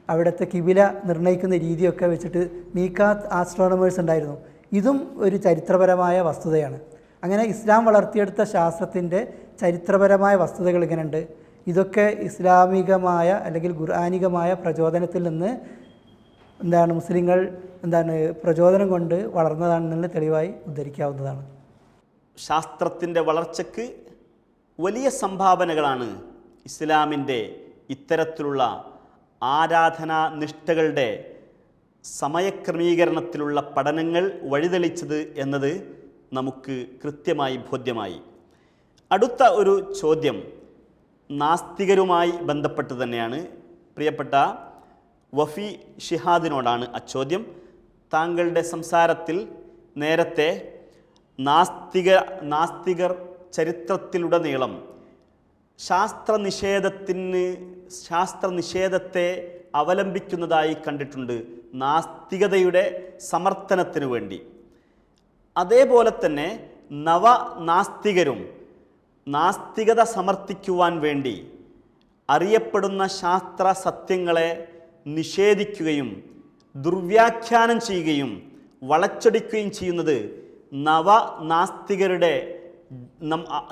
അവിടുത്തെ കിബില നിർണ്ണയിക്കുന്ന രീതിയൊക്കെ വെച്ചിട്ട് മീക്കാത്ത് ആസ്ട്രോണമേഴ്സ് ഉണ്ടായിരുന്നു. ഇതും ഒരു ചരിത്രപരമായ വസ്തുതയാണ്. അങ്ങനെ ഇസ്ലാം വളർത്തിയെടുത്ത ശാസ്ത്രത്തിൻ്റെ ചരിത്രപരമായ വസ്തുതകൾ ഇങ്ങനെയുണ്ട്. ഇതൊക്കെ ഇസ്ലാമികമായ അല്ലെങ്കിൽ ഖുർആനികമായ പ്രചോദനത്തിൽ നിന്ന് മുസ്ലിങ്ങൾ പ്രചോദനം കൊണ്ട് വളർന്നതാണെന്നുള്ള തെളിവായി ഉദ്ധരിക്കാവുന്നതാണ്. ശാസ്ത്രത്തിൻ്റെ വളർച്ചയ്ക്ക് വലിയ സംഭാവനകളാണ് ഇസ്ലാമിൻ്റെ ഇത്തരത്തിലുള്ള ആരാധനാ നിഷ്ഠകളുടെ സമയക്രമീകരണത്തിലുള്ള പഠനങ്ങൾ വഴിതെളിച്ചത് എന്നത് നമുക്ക് കൃത്യമായി ബോധ്യമായി. അടുത്ത ഒരു ചോദ്യം നാസ്തികരുമായി ബന്ധപ്പെട്ട് തന്നെയാണ്. പ്രിയപ്പെട്ട വഫി ഷിഹാദിനോടാണ് അച്ചോദ്യം. താങ്കളുടെ സംസാരത്തിൽ നേരത്തെ നാസ്തികർ ചരിത്രത്തിലുടനീളം ശാസ്ത്രനിഷേധത്തെ അവലംബിക്കുന്നതായി കണ്ടിട്ടുണ്ട്, നാസ്തികതയുടെ സമർത്ഥനത്തിനു വേണ്ടി. അതേപോലെ തന്നെ നവനാസ്തികരും നാസ്തികത സമർത്ഥിക്കുവാൻ വേണ്ടി അറിയപ്പെടുന്ന ശാസ്ത്ര സത്യങ്ങളെ നിഷേധിക്കുകയും ദുർവ്യാഖ്യാനം ചെയ്യുകയും വളച്ചൊടിക്കുകയും ചെയ്യുന്നത്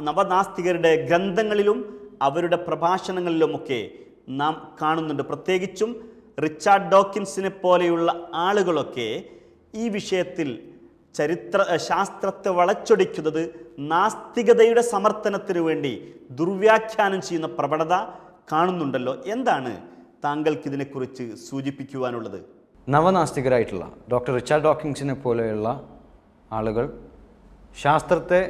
നവനാസ്തികരുടെ ഗ്രന്ഥങ്ങളിലും അവരുടെ പ്രഭാഷണങ്ങളിലുമൊക്കെ നാം കാണുന്നുണ്ട്. പ്രത്യേകിച്ചും റിച്ചാർഡ് ഡോക്കിൻസിനെ പോലെയുള്ള ആളുകളൊക്കെ ഈ വിഷയത്തിൽ ശാസ്ത്രത്തെ വളച്ചൊടിക്കുന്നത് നാസ്തികതയുടെ സമർത്ഥനത്തിനു വേണ്ടി ദുർവ്യാഖ്യാനം ചെയ്യുന്ന പ്രവണത കാണുന്നുണ്ടല്ലോ. എന്താണ് താങ്കൾക്ക് ഇതിനെക്കുറിച്ച് സൂചിപ്പിക്കുവാനുള്ളത്? നവനാസ്തികരായിട്ടുള്ള ഡോക്ടർ റിച്ചാർഡ് ഡോക്കിൻസിനെ പോലെയുള്ള ആളുകൾ ശാസ്ത്രത്തെ,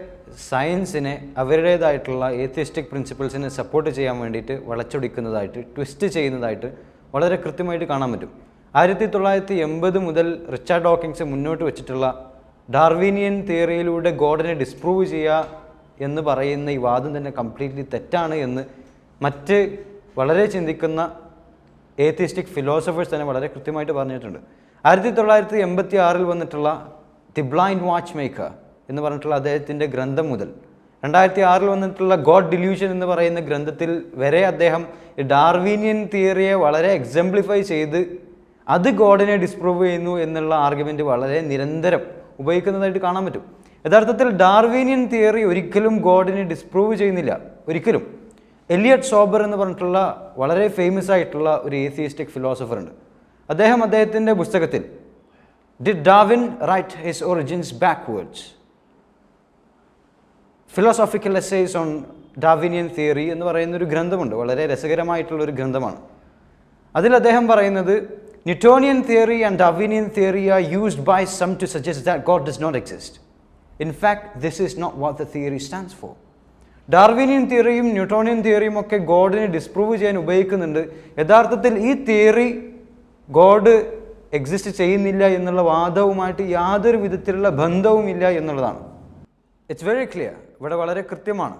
സയൻസിനെ അവരുടേതായിട്ടുള്ള ഏത്തിയസ്റ്റിക് പ്രിൻസിപ്പിൾസിനെ സപ്പോർട്ട് ചെയ്യാൻ വേണ്ടിയിട്ട് വളച്ചൊടിക്കുന്നതായിട്ട്, ട്വിസ്റ്റ് ചെയ്യുന്നതായിട്ട് വളരെ കൃത്യമായിട്ട് കാണാൻ പറ്റും. 1980 മുതൽ റിച്ചാർഡ് ഡോക്കിൻസ് മുന്നോട്ട് വെച്ചിട്ടുള്ള ഡാർവിനിയൻ തിയറിയിലൂടെ ഗോഡിനെ ഡിസ്പ്രൂവ് ചെയ്യുക എന്ന് പറയുന്ന ഈ വാദം തന്നെ കംപ്ലീറ്റ്ലി തെറ്റാണ് എന്ന് മറ്റ് വളരെ ചിന്തിക്കുന്ന ഏത്തിയസ്റ്റിക് ഫിലോസഫേഴ്സ് തന്നെ വളരെ കൃത്യമായിട്ട് പറഞ്ഞിട്ടുണ്ട്. 1986 വന്നിട്ടുള്ള ദി ബ്ലൈൻഡ് വാച്ച് മേക്കർ എന്ന് പറഞ്ഞിട്ടുള്ള അദ്ദേഹത്തിൻ്റെ ഗ്രന്ഥം മുതൽ 2006 വന്നിട്ടുള്ള ഗോഡ് ഡില്യൂഷൻ എന്ന് പറയുന്ന ഗ്രന്ഥത്തിൽ വരെ അദ്ദേഹം ഡാർവിനിയൻ തിയറിയെ വളരെ എക്സംപ്ലിഫൈ ചെയ്ത് അത് ഗോഡിനെ ഡിസ്പ്രൂവ് ചെയ്യുന്നു എന്നുള്ള ആർഗ്യുമെൻറ്റ് വളരെ നിരന്തരം ഉപയോഗിക്കുന്നതായിട്ട് കാണാൻ പറ്റും. യഥാർത്ഥത്തിൽ ഡാർവിനിയൻ തിയറി ഒരിക്കലും ഗോഡിനെ ഡിസ്പ്രൂവ് ചെയ്യുന്നില്ല, ഒരിക്കലും. എലിയട്ട് സോബർ എന്ന് പറഞ്ഞിട്ടുള്ള വളരെ ഫേമസ് ആയിട്ടുള്ള ഒരു ഏത്തിയസ്റ്റിക് ഫിലോസഫർ ഉണ്ട്. അദ്ദേഹത്തിൻ്റെ പുസ്തകത്തിൽ did Darwin write his origins backwards, philosophical essays on Darwinian theory എന്ന് പറയുന്നൊരു ഗ്രന്ഥമുണ്ട്. വളരെ രസകരമായിട്ടുള്ളൊരു ഗ്രന്ഥമാണ്. അതിൽ അദ്ദേഹം പറയുന്നത് Newtonian theory and Darwinian theory are used by some to suggest that God does not exist. In fact this is not what the theory stands for. Darwinian തിയറിയും ന്യൂട്ടോണിയൻ തിയറിയും ഒക്കെ ഗോഡിനെ ഡിസ്പ്രൂവ് ചെയ്യാൻ ഉപയോഗിക്കുന്നുണ്ട്. യഥാർത്ഥത്തിൽ ഈ തിയറി ഗോഡ് എക്സിസ്റ്റ് ചെയ്യുന്നില്ല എന്നുള്ള വാദവുമായിട്ട് യാതൊരു വിധത്തിലുള്ള ബന്ധവുമില്ല എന്നുള്ളതാണ്. It's very clear. ഇവിടെ വളരെ കൃത്യമാണ്.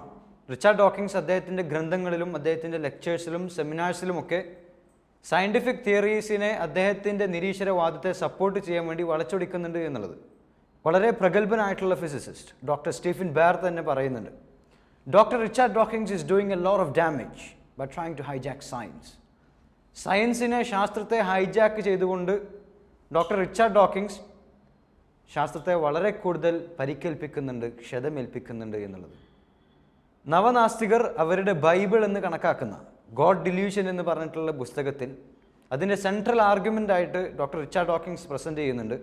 റിച്ചാർഡ് ഡോക്കിൻസ് അദ്ദേഹത്തിൻ്റെ ഗ്രന്ഥങ്ങളിലും അദ്ദേഹത്തിൻ്റെ ലെക്ചേഴ്സിലും സെമിനാഴ്സിലുമൊക്കെ സയൻറ്റിഫിക് തിയറീസിനെ അദ്ദേഹത്തിൻ്റെ നിരീശ്വരവാദത്തെ സപ്പോർട്ട് ചെയ്യാൻ വേണ്ടി വളച്ചൊടിക്കുന്നുണ്ട് എന്നുള്ളത് വളരെ പ്രഗത്ഭനായിട്ടുള്ള ഫിസിസിസ്റ്റ് ഡോക്ടർ സ്റ്റീഫൻ ബെയർ തന്നെ പറയുന്നുണ്ട്. Doctor Richard Dawkins is doing a lot of damage by trying to hijack science. സയൻസിനെ, ശാസ്ത്രത്തെ ഹൈജാക്ക് ചെയ്തുകൊണ്ട് ഡോക്ടർ റിച്ചാർഡ് ഡോക്കിൻസ് ശാസ്ത്രത്തെ വളരെ കൂടുതൽ പരിക്കേൽപ്പിക്കുന്നുണ്ട്, ക്ഷതമേൽപ്പിക്കുന്നുണ്ട് എന്നുള്ളത്. നവനാസ്തികർ അവരുടെ ബൈബിൾ എന്ന് കണക്കാക്കുന്ന ഗോഡ് ഡില്യൂഷൻ എന്ന് പറഞ്ഞിട്ടുള്ള പുസ്തകത്തിൽ അതിൻ്റെ സെൻട്രൽ ആർഗ്യുമെൻ്റ് ആയിട്ട് ഡോക്ടർ റിച്ചാർഡ് ഡോക്കിൻസ് പ്രസൻറ്റ് ചെയ്യുന്നുണ്ട്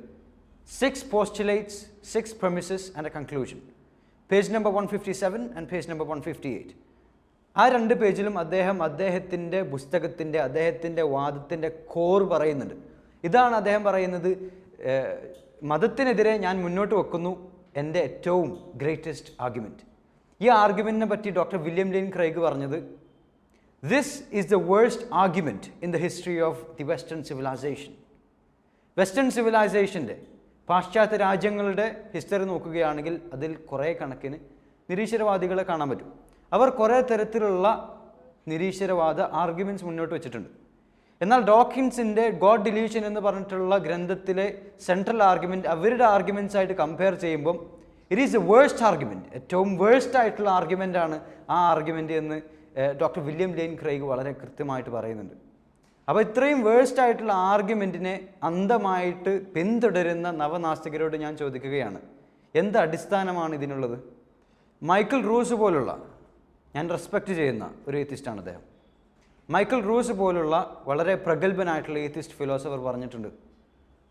6 postulates, 6 premises and a conclusion. Page number 157 and page number 158. ആ 2 പേജിലും അദ്ദേഹത്തിൻ്റെ പുസ്തകത്തിൻ്റെ, അദ്ദേഹത്തിൻ്റെ വാദത്തിൻ്റെ കോർ പറയുന്നുണ്ട്. ഇതാണ് അദ്ദേഹം പറയുന്നത്, മതത്തിനെതിരെ ഞാൻ മുന്നോട്ട് വെക്കുന്നു എൻ്റെ ഏറ്റവും ഗ്രേറ്റസ്റ്റ് ആർഗ്യുമെൻറ്റ്. ഈ ആർഗ്യുമെൻറ്റിനെ പറ്റി ഡോക്ടർ വില്യം ലെയ്ൻ ക്രൈഗ് പറഞ്ഞത് this is the worst argument in the history of the western civilization. Western സിവിലൈസേഷൻ്റെ, പാശ്ചാത്യ രാജ്യങ്ങളുടെ ഹിസ്റ്ററി നോക്കുകയാണെങ്കിൽ അതിൽ കുറേ കണക്കിന് നിരീശ്വരവാദികളെ കാണാൻ പറ്റും. അവർ കുറേ തരത്തിലുള്ള നിരീശ്വരവാദ ആർഗ്യുമെൻറ്റ്സ് മുന്നോട്ട് വെച്ചിട്ടുണ്ട്. എന്നാൽ ഡോക്കിൻസിൻ്റെ ഗോഡ് ഡില്യൂഷൻ എന്ന് പറഞ്ഞിട്ടുള്ള ഗ്രന്ഥത്തിലെ സെൻട്രൽ ആർഗ്യുമെൻറ്റ് അവരുടെ ആർഗ്യുമെൻറ്റ്സ് ആയിട്ട് കമ്പയർ ചെയ്യുമ്പം it is A worst argument, ഏറ്റവും വേഴ്സ്റ്റ് ആയിട്ടുള്ള ആർഗ്യുമെൻ്റാണ് ആ ആർഗ്യുമെൻറ്റ് എന്ന് ഡോക്ടർ വില്യം ലെയ്ൻ ക്രൈഗ് വളരെ കൃത്യമായിട്ട് പറയുന്നുണ്ട്. അപ്പോൾ ഇത്രയും വേഴ്സ്റ്റ് ആയിട്ടുള്ള ആർഗ്യുമെൻറ്റിനെ അന്ധമായിട്ട് പിന്തുടരുന്ന നവനാസ്തികരോട് ഞാൻ ചോദിക്കുകയാണ്, എന്ത് അടിസ്ഥാനമാണ് ഇതിനുള്ളത്? മൈക്കിൾ റൂസ് പോലുള്ള, ഞാൻ റെസ്പെക്റ്റ് ചെയ്യുന്ന ഒരു ഏത്തിസ്റ്റാണ് അദ്ദേഹം. മൈക്കിൾ റൂസ് പോലുള്ള വളരെ പ്രഗത്ഭനായിട്ടുള്ള ഏത്തിസ്റ്റ് ഫിലോസഫർ പറഞ്ഞിട്ടുണ്ട്,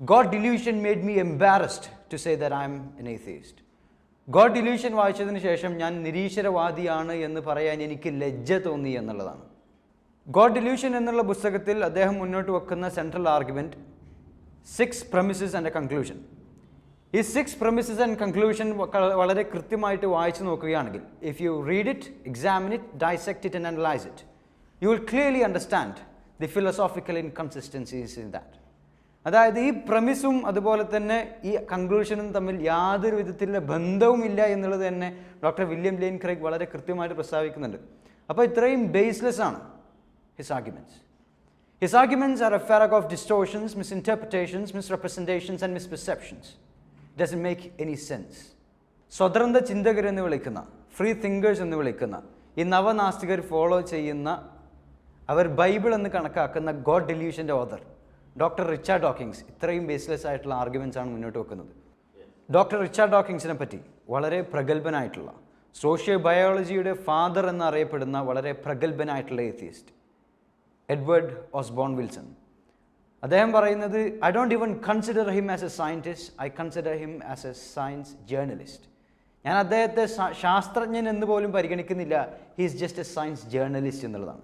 God delusion made me embarrassed to say that I am an atheist. God delusion വായിച്ചതിന് ശേഷം ഞാൻ നിരീശ്വരവാദിയാണ് എന്ന് പറയാൻ എനിക്ക് ലജ്ജ തോന്നി എന്നുള്ളതാണ്. ഗോഡ് ഡില്യൂഷൻ എന്നുള്ള പുസ്തകത്തിൽ അദ്ദേഹം മുന്നോട്ട് വെക്കുന്ന central argument 6 premises and a conclusion. ഈ 6 premises ആൻഡ് കൺക്ലൂഷൻ വളരെ കൃത്യമായിട്ട് വായിച്ചു നോക്കുകയാണെങ്കിൽ, if you read it, examine it, dissect it and analyse it, you will clearly understand the philosophical inconsistencies in that. അതായത് ഈ പ്രമിസും അതുപോലെ തന്നെ ഈ കൺക്ലൂഷനും തമ്മിൽ യാതൊരു വിധത്തിലുള്ള ബന്ധവുമില്ല എന്നുള്ളത് തന്നെ ഡോക്ടർ വില്യം ലെയ്ൻ ക്രൈഗ് വളരെ കൃത്യമായിട്ട് പ്രസ്താവിക്കുന്നുണ്ട്. അപ്പോൾ ഇത്രയും ബേസ്ലെസ് ആണ് his arguments. His arguments are a farrago of distortions, misinterpretations, misrepresentations and misperceptions. It doesn't make any sense. സ്വതന്ത്ര ചിന്തകരെന്ന് വിളിക്കുന്ന, ഫ്രീ തിങ്കേഴ്സ് എന്ന് വിളിക്കുന്ന ഈ നവനാസ്തികർ ഫോളോ ചെയ്യുന്ന, അവർ ബൈബിൾ എന്ന് കണക്കാക്കുന്ന ഗോഡ് ഡില്യൂഷൻ്റെ ഓഥർ ഡോക്ടർ റിച്ചാർഡ് ഡോക്കിൻസ് ഇത്രയും ബേസ്ലെസ് ആയിട്ടുള്ള ആർഗ്യുമെൻറ്റ്സ് ആണ് മുന്നോട്ട് വെക്കുന്നത്. ഡോക്ടർ റിച്ചാർഡ് ഡോക്കിൻസിനെ പറ്റി വളരെ പ്രഗത്ഭനായിട്ടുള്ള, സോഷ്യോ ബയോളജിയുടെ ഫാദർ എന്നറിയപ്പെടുന്ന വളരെ പ്രഗത്ഭനായിട്ടുള്ള ഏത്തിസ്റ്റ് എഡ്വേർഡ് ഓസ്ബോൺ വിൽസൺ അദ്ദേഹം പറയുന്നത്, I don't even consider him as A scientist, I consider him as A science journalist. ഞാൻ അദ്ദേഹത്തെ ശാസ്ത്രജ്ഞൻ എന്ന് പോലും പരിഗണിക്കുന്നില്ല, he's just A science journalist എന്നുള്ളതാണ്.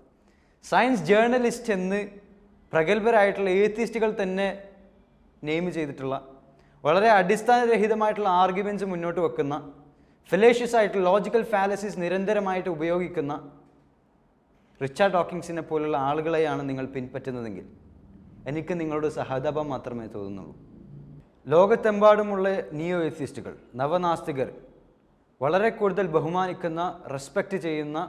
സയൻസ് ജേർണലിസ്റ്റ് എന്ന് പ്രഗത്ഭരായിട്ടുള്ള ഏത്തിസ്റ്റുകൾ തന്നെ നെയിം ചെയ്തിട്ടുള്ള, വളരെ അടിസ്ഥാനരഹിതമായിട്ടുള്ള ആർഗ്യുമെൻറ്റ്സ് മുന്നോട്ട് വെക്കുന്ന, ഫെലേഷ്യസ് ആയിട്ടുള്ള ലോജിക്കൽ ഫാലസീസ് നിരന്തരമായിട്ട് ഉപയോഗിക്കുന്ന റിച്ചാർഡ് ഡോക്കിൻസിനെ പോലുള്ള ആളുകളെയാണ് നിങ്ങൾ പിൻപറ്റുന്നതെങ്കിൽ എനിക്ക് നിങ്ങളോട് സഹതാപം മാത്രമേ തോന്നുന്നുള്ളൂ. ലോകത്തെമ്പാടുമുള്ള നിയോ എത്തിസ്റ്റുകൾ, നവനാസ്തികർ വളരെ കൂടുതൽ ബഹുമാനിക്കുന്ന, റെസ്പെക്റ്റ് ചെയ്യുന്ന,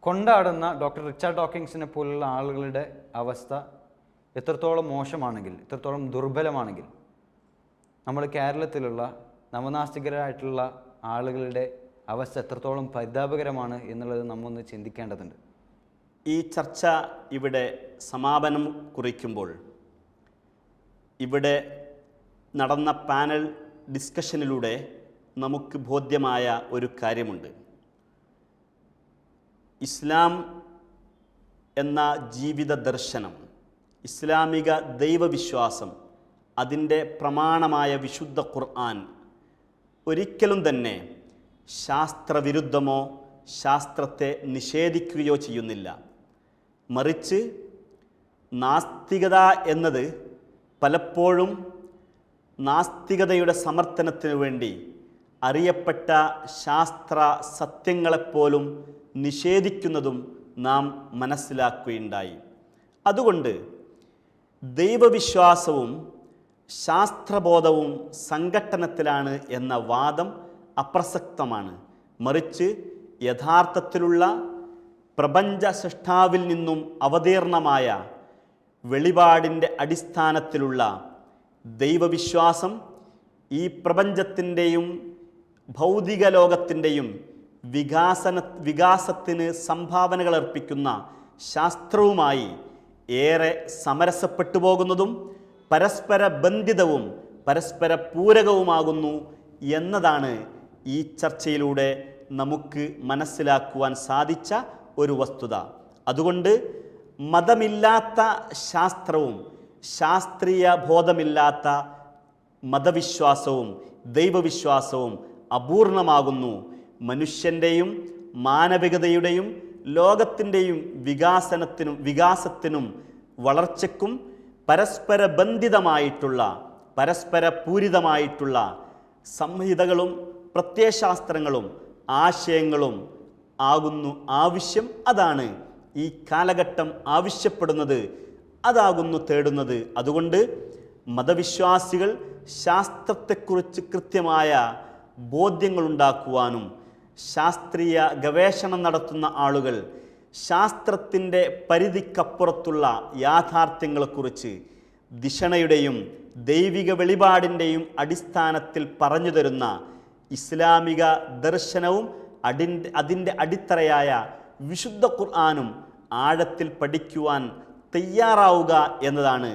കൊണ്ടാടുന്ന ഡോക്ടർ റിച്ചാർഡ് ഡോക്കിൻസിനെ പോലുള്ള ആളുകളുടെ അവസ്ഥ എത്രത്തോളം മോശമാണെങ്കിൽ, എത്രത്തോളം ദുർബലമാണെങ്കിൽ, നമ്മൾ കേരളത്തിലുള്ള നവനാസ്തികരായിട്ടുള്ള ആളുകളുടെ അവസ്ഥ എത്രത്തോളം പരിതാപകരമാണ് എന്നുള്ളത് നമ്മൊന്ന് ചിന്തിക്കേണ്ടതുണ്ട്. ഈ ചർച്ച ഇവിടെ സമാപനം കുറിക്കുമ്പോൾ ഇവിടെ നടന്ന പാനൽ ഡിസ്കഷനിലൂടെ നമുക്ക് ബോധ്യമായ ഒരു കാര്യമുണ്ട്. ഇസ്ലാം എന്ന ജീവിത ദർശനം, ഇസ്ലാമിക ദൈവവിശ്വാസം, അതിൻ്റെ പ്രമാണമായ വിശുദ്ധ ഖുർആൻ ഒരിക്കലും തന്നെ ശാസ്ത്രവിരുദ്ധമോ ശാസ്ത്രത്തെ നിഷേധിക്കുകയോ ചെയ്യുന്നില്ല. മറിച്ച് നാസ്തികത എന്നത് പലപ്പോഴും നാസ്തികതയുടെ സമർത്ഥനത്തിനു വേണ്ടി അറിയപ്പെട്ട ശാസ്ത്ര സത്യങ്ങളെപ്പോലും നിഷേധിക്കുന്നതും നാം മനസ്സിലാക്കുകയുണ്ടായി. അതുകൊണ്ട് ദൈവവിശ്വാസവും ശാസ്ത്രബോധവും സംഘട്ടനത്തിലാണ് എന്ന വാദം അപ്രസക്തമാണ്. മറിച്ച് യഥാർത്ഥത്തിലുള്ള പ്രപഞ്ച സൃഷ്ടാവിൽ നിന്നും അവതീർണമായ വെളിപാടിൻ്റെ അടിസ്ഥാനത്തിലുള്ള ദൈവവിശ്വാസം ഈ പ്രപഞ്ചത്തിൻ്റെയും ഭൗതിക ലോകത്തിൻ്റെയും വികാസത്തിന് സംഭാവനകൾ അർപ്പിക്കുന്ന ശാസ്ത്രവുമായി ഏറെ സമരസപ്പെട്ടു പോകുന്നതും പരസ്പര ബന്ധിതവും പരസ്പര പൂരകവുമാകുന്നു എന്നതാണ് ഈ ചർച്ചയിലൂടെ നമുക്ക് മനസ്സിലാക്കുവാൻ സാധിച്ച ഒരു വസ്തുത. അതുകൊണ്ട് മതമില്ലാത്ത ശാസ്ത്രവും ശാസ്ത്രീയ ബോധമില്ലാത്ത മതവിശ്വാസവും ദൈവവിശ്വാസവും അപൂർണമാകുന്നു. മനുഷ്യൻ്റെയും മാനവികതയുടെയും ലോകത്തിൻ്റെയും വികാസത്തിനും വളർച്ചയ്ക്കും പരസ്പര ബന്ധിതമായിട്ടുള്ള, പരസ്പര പൂരിതമായിട്ടുള്ള സംഹിതകളും പ്രത്യയശാസ്ത്രങ്ങളും ആശയങ്ങളും ആകുന്നു ആവശ്യം. അതാണ് ഈ കാലഘട്ടം ആവശ്യപ്പെടുന്നത്, അതാകുന്നു തേടുന്നത്. അതുകൊണ്ട് മതവിശ്വാസികൾ ശാസ്ത്രത്തെക്കുറിച്ച് കൃത്യമായ ബോധ്യങ്ങളുണ്ടാക്കുവാനും ശാസ്ത്രീയ ഗവേഷണം നടത്തുന്ന ആളുകൾ ശാസ്ത്രത്തിൻ്റെ പരിധിക്കപ്പുറത്തുള്ള യാഥാർത്ഥ്യങ്ങളെക്കുറിച്ച് ധിഷണയുടെയും ദൈവിക വെളിപാടിൻ്റെയും അടിസ്ഥാനത്തിൽ പറഞ്ഞു തരുന്ന ഇസ്ലാമിക ദർശനവും അതിൻ്റെ അടിത്തറയായ വിശുദ്ധ ഖുർആനും ആഴത്തിൽ പഠിക്കുവാൻ തയ്യാറാവുക എന്നതാണ്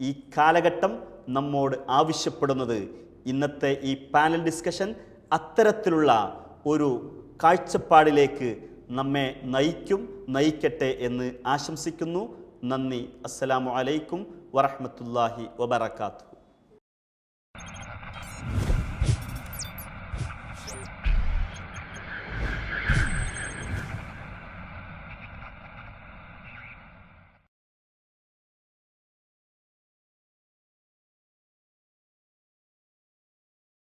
ഈ കാലഘട്ടം നമ്മോട് ആവശ്യപ്പെടുന്നത്. ഇന്നത്തെ ഈ പാനൽ ഡിസ്കഷൻ അത്തരത്തിലുള്ള ഒരു കാഴ്ചപ്പാടിലേക്ക് നമ്മെ നയിക്കട്ടെ എന്ന് ആശംസിക്കുന്നു. നന്ദി. അസ്സലാമു അലൈക്കും വറഹ്മത്തുള്ളാഹി വബറകാതുഹു.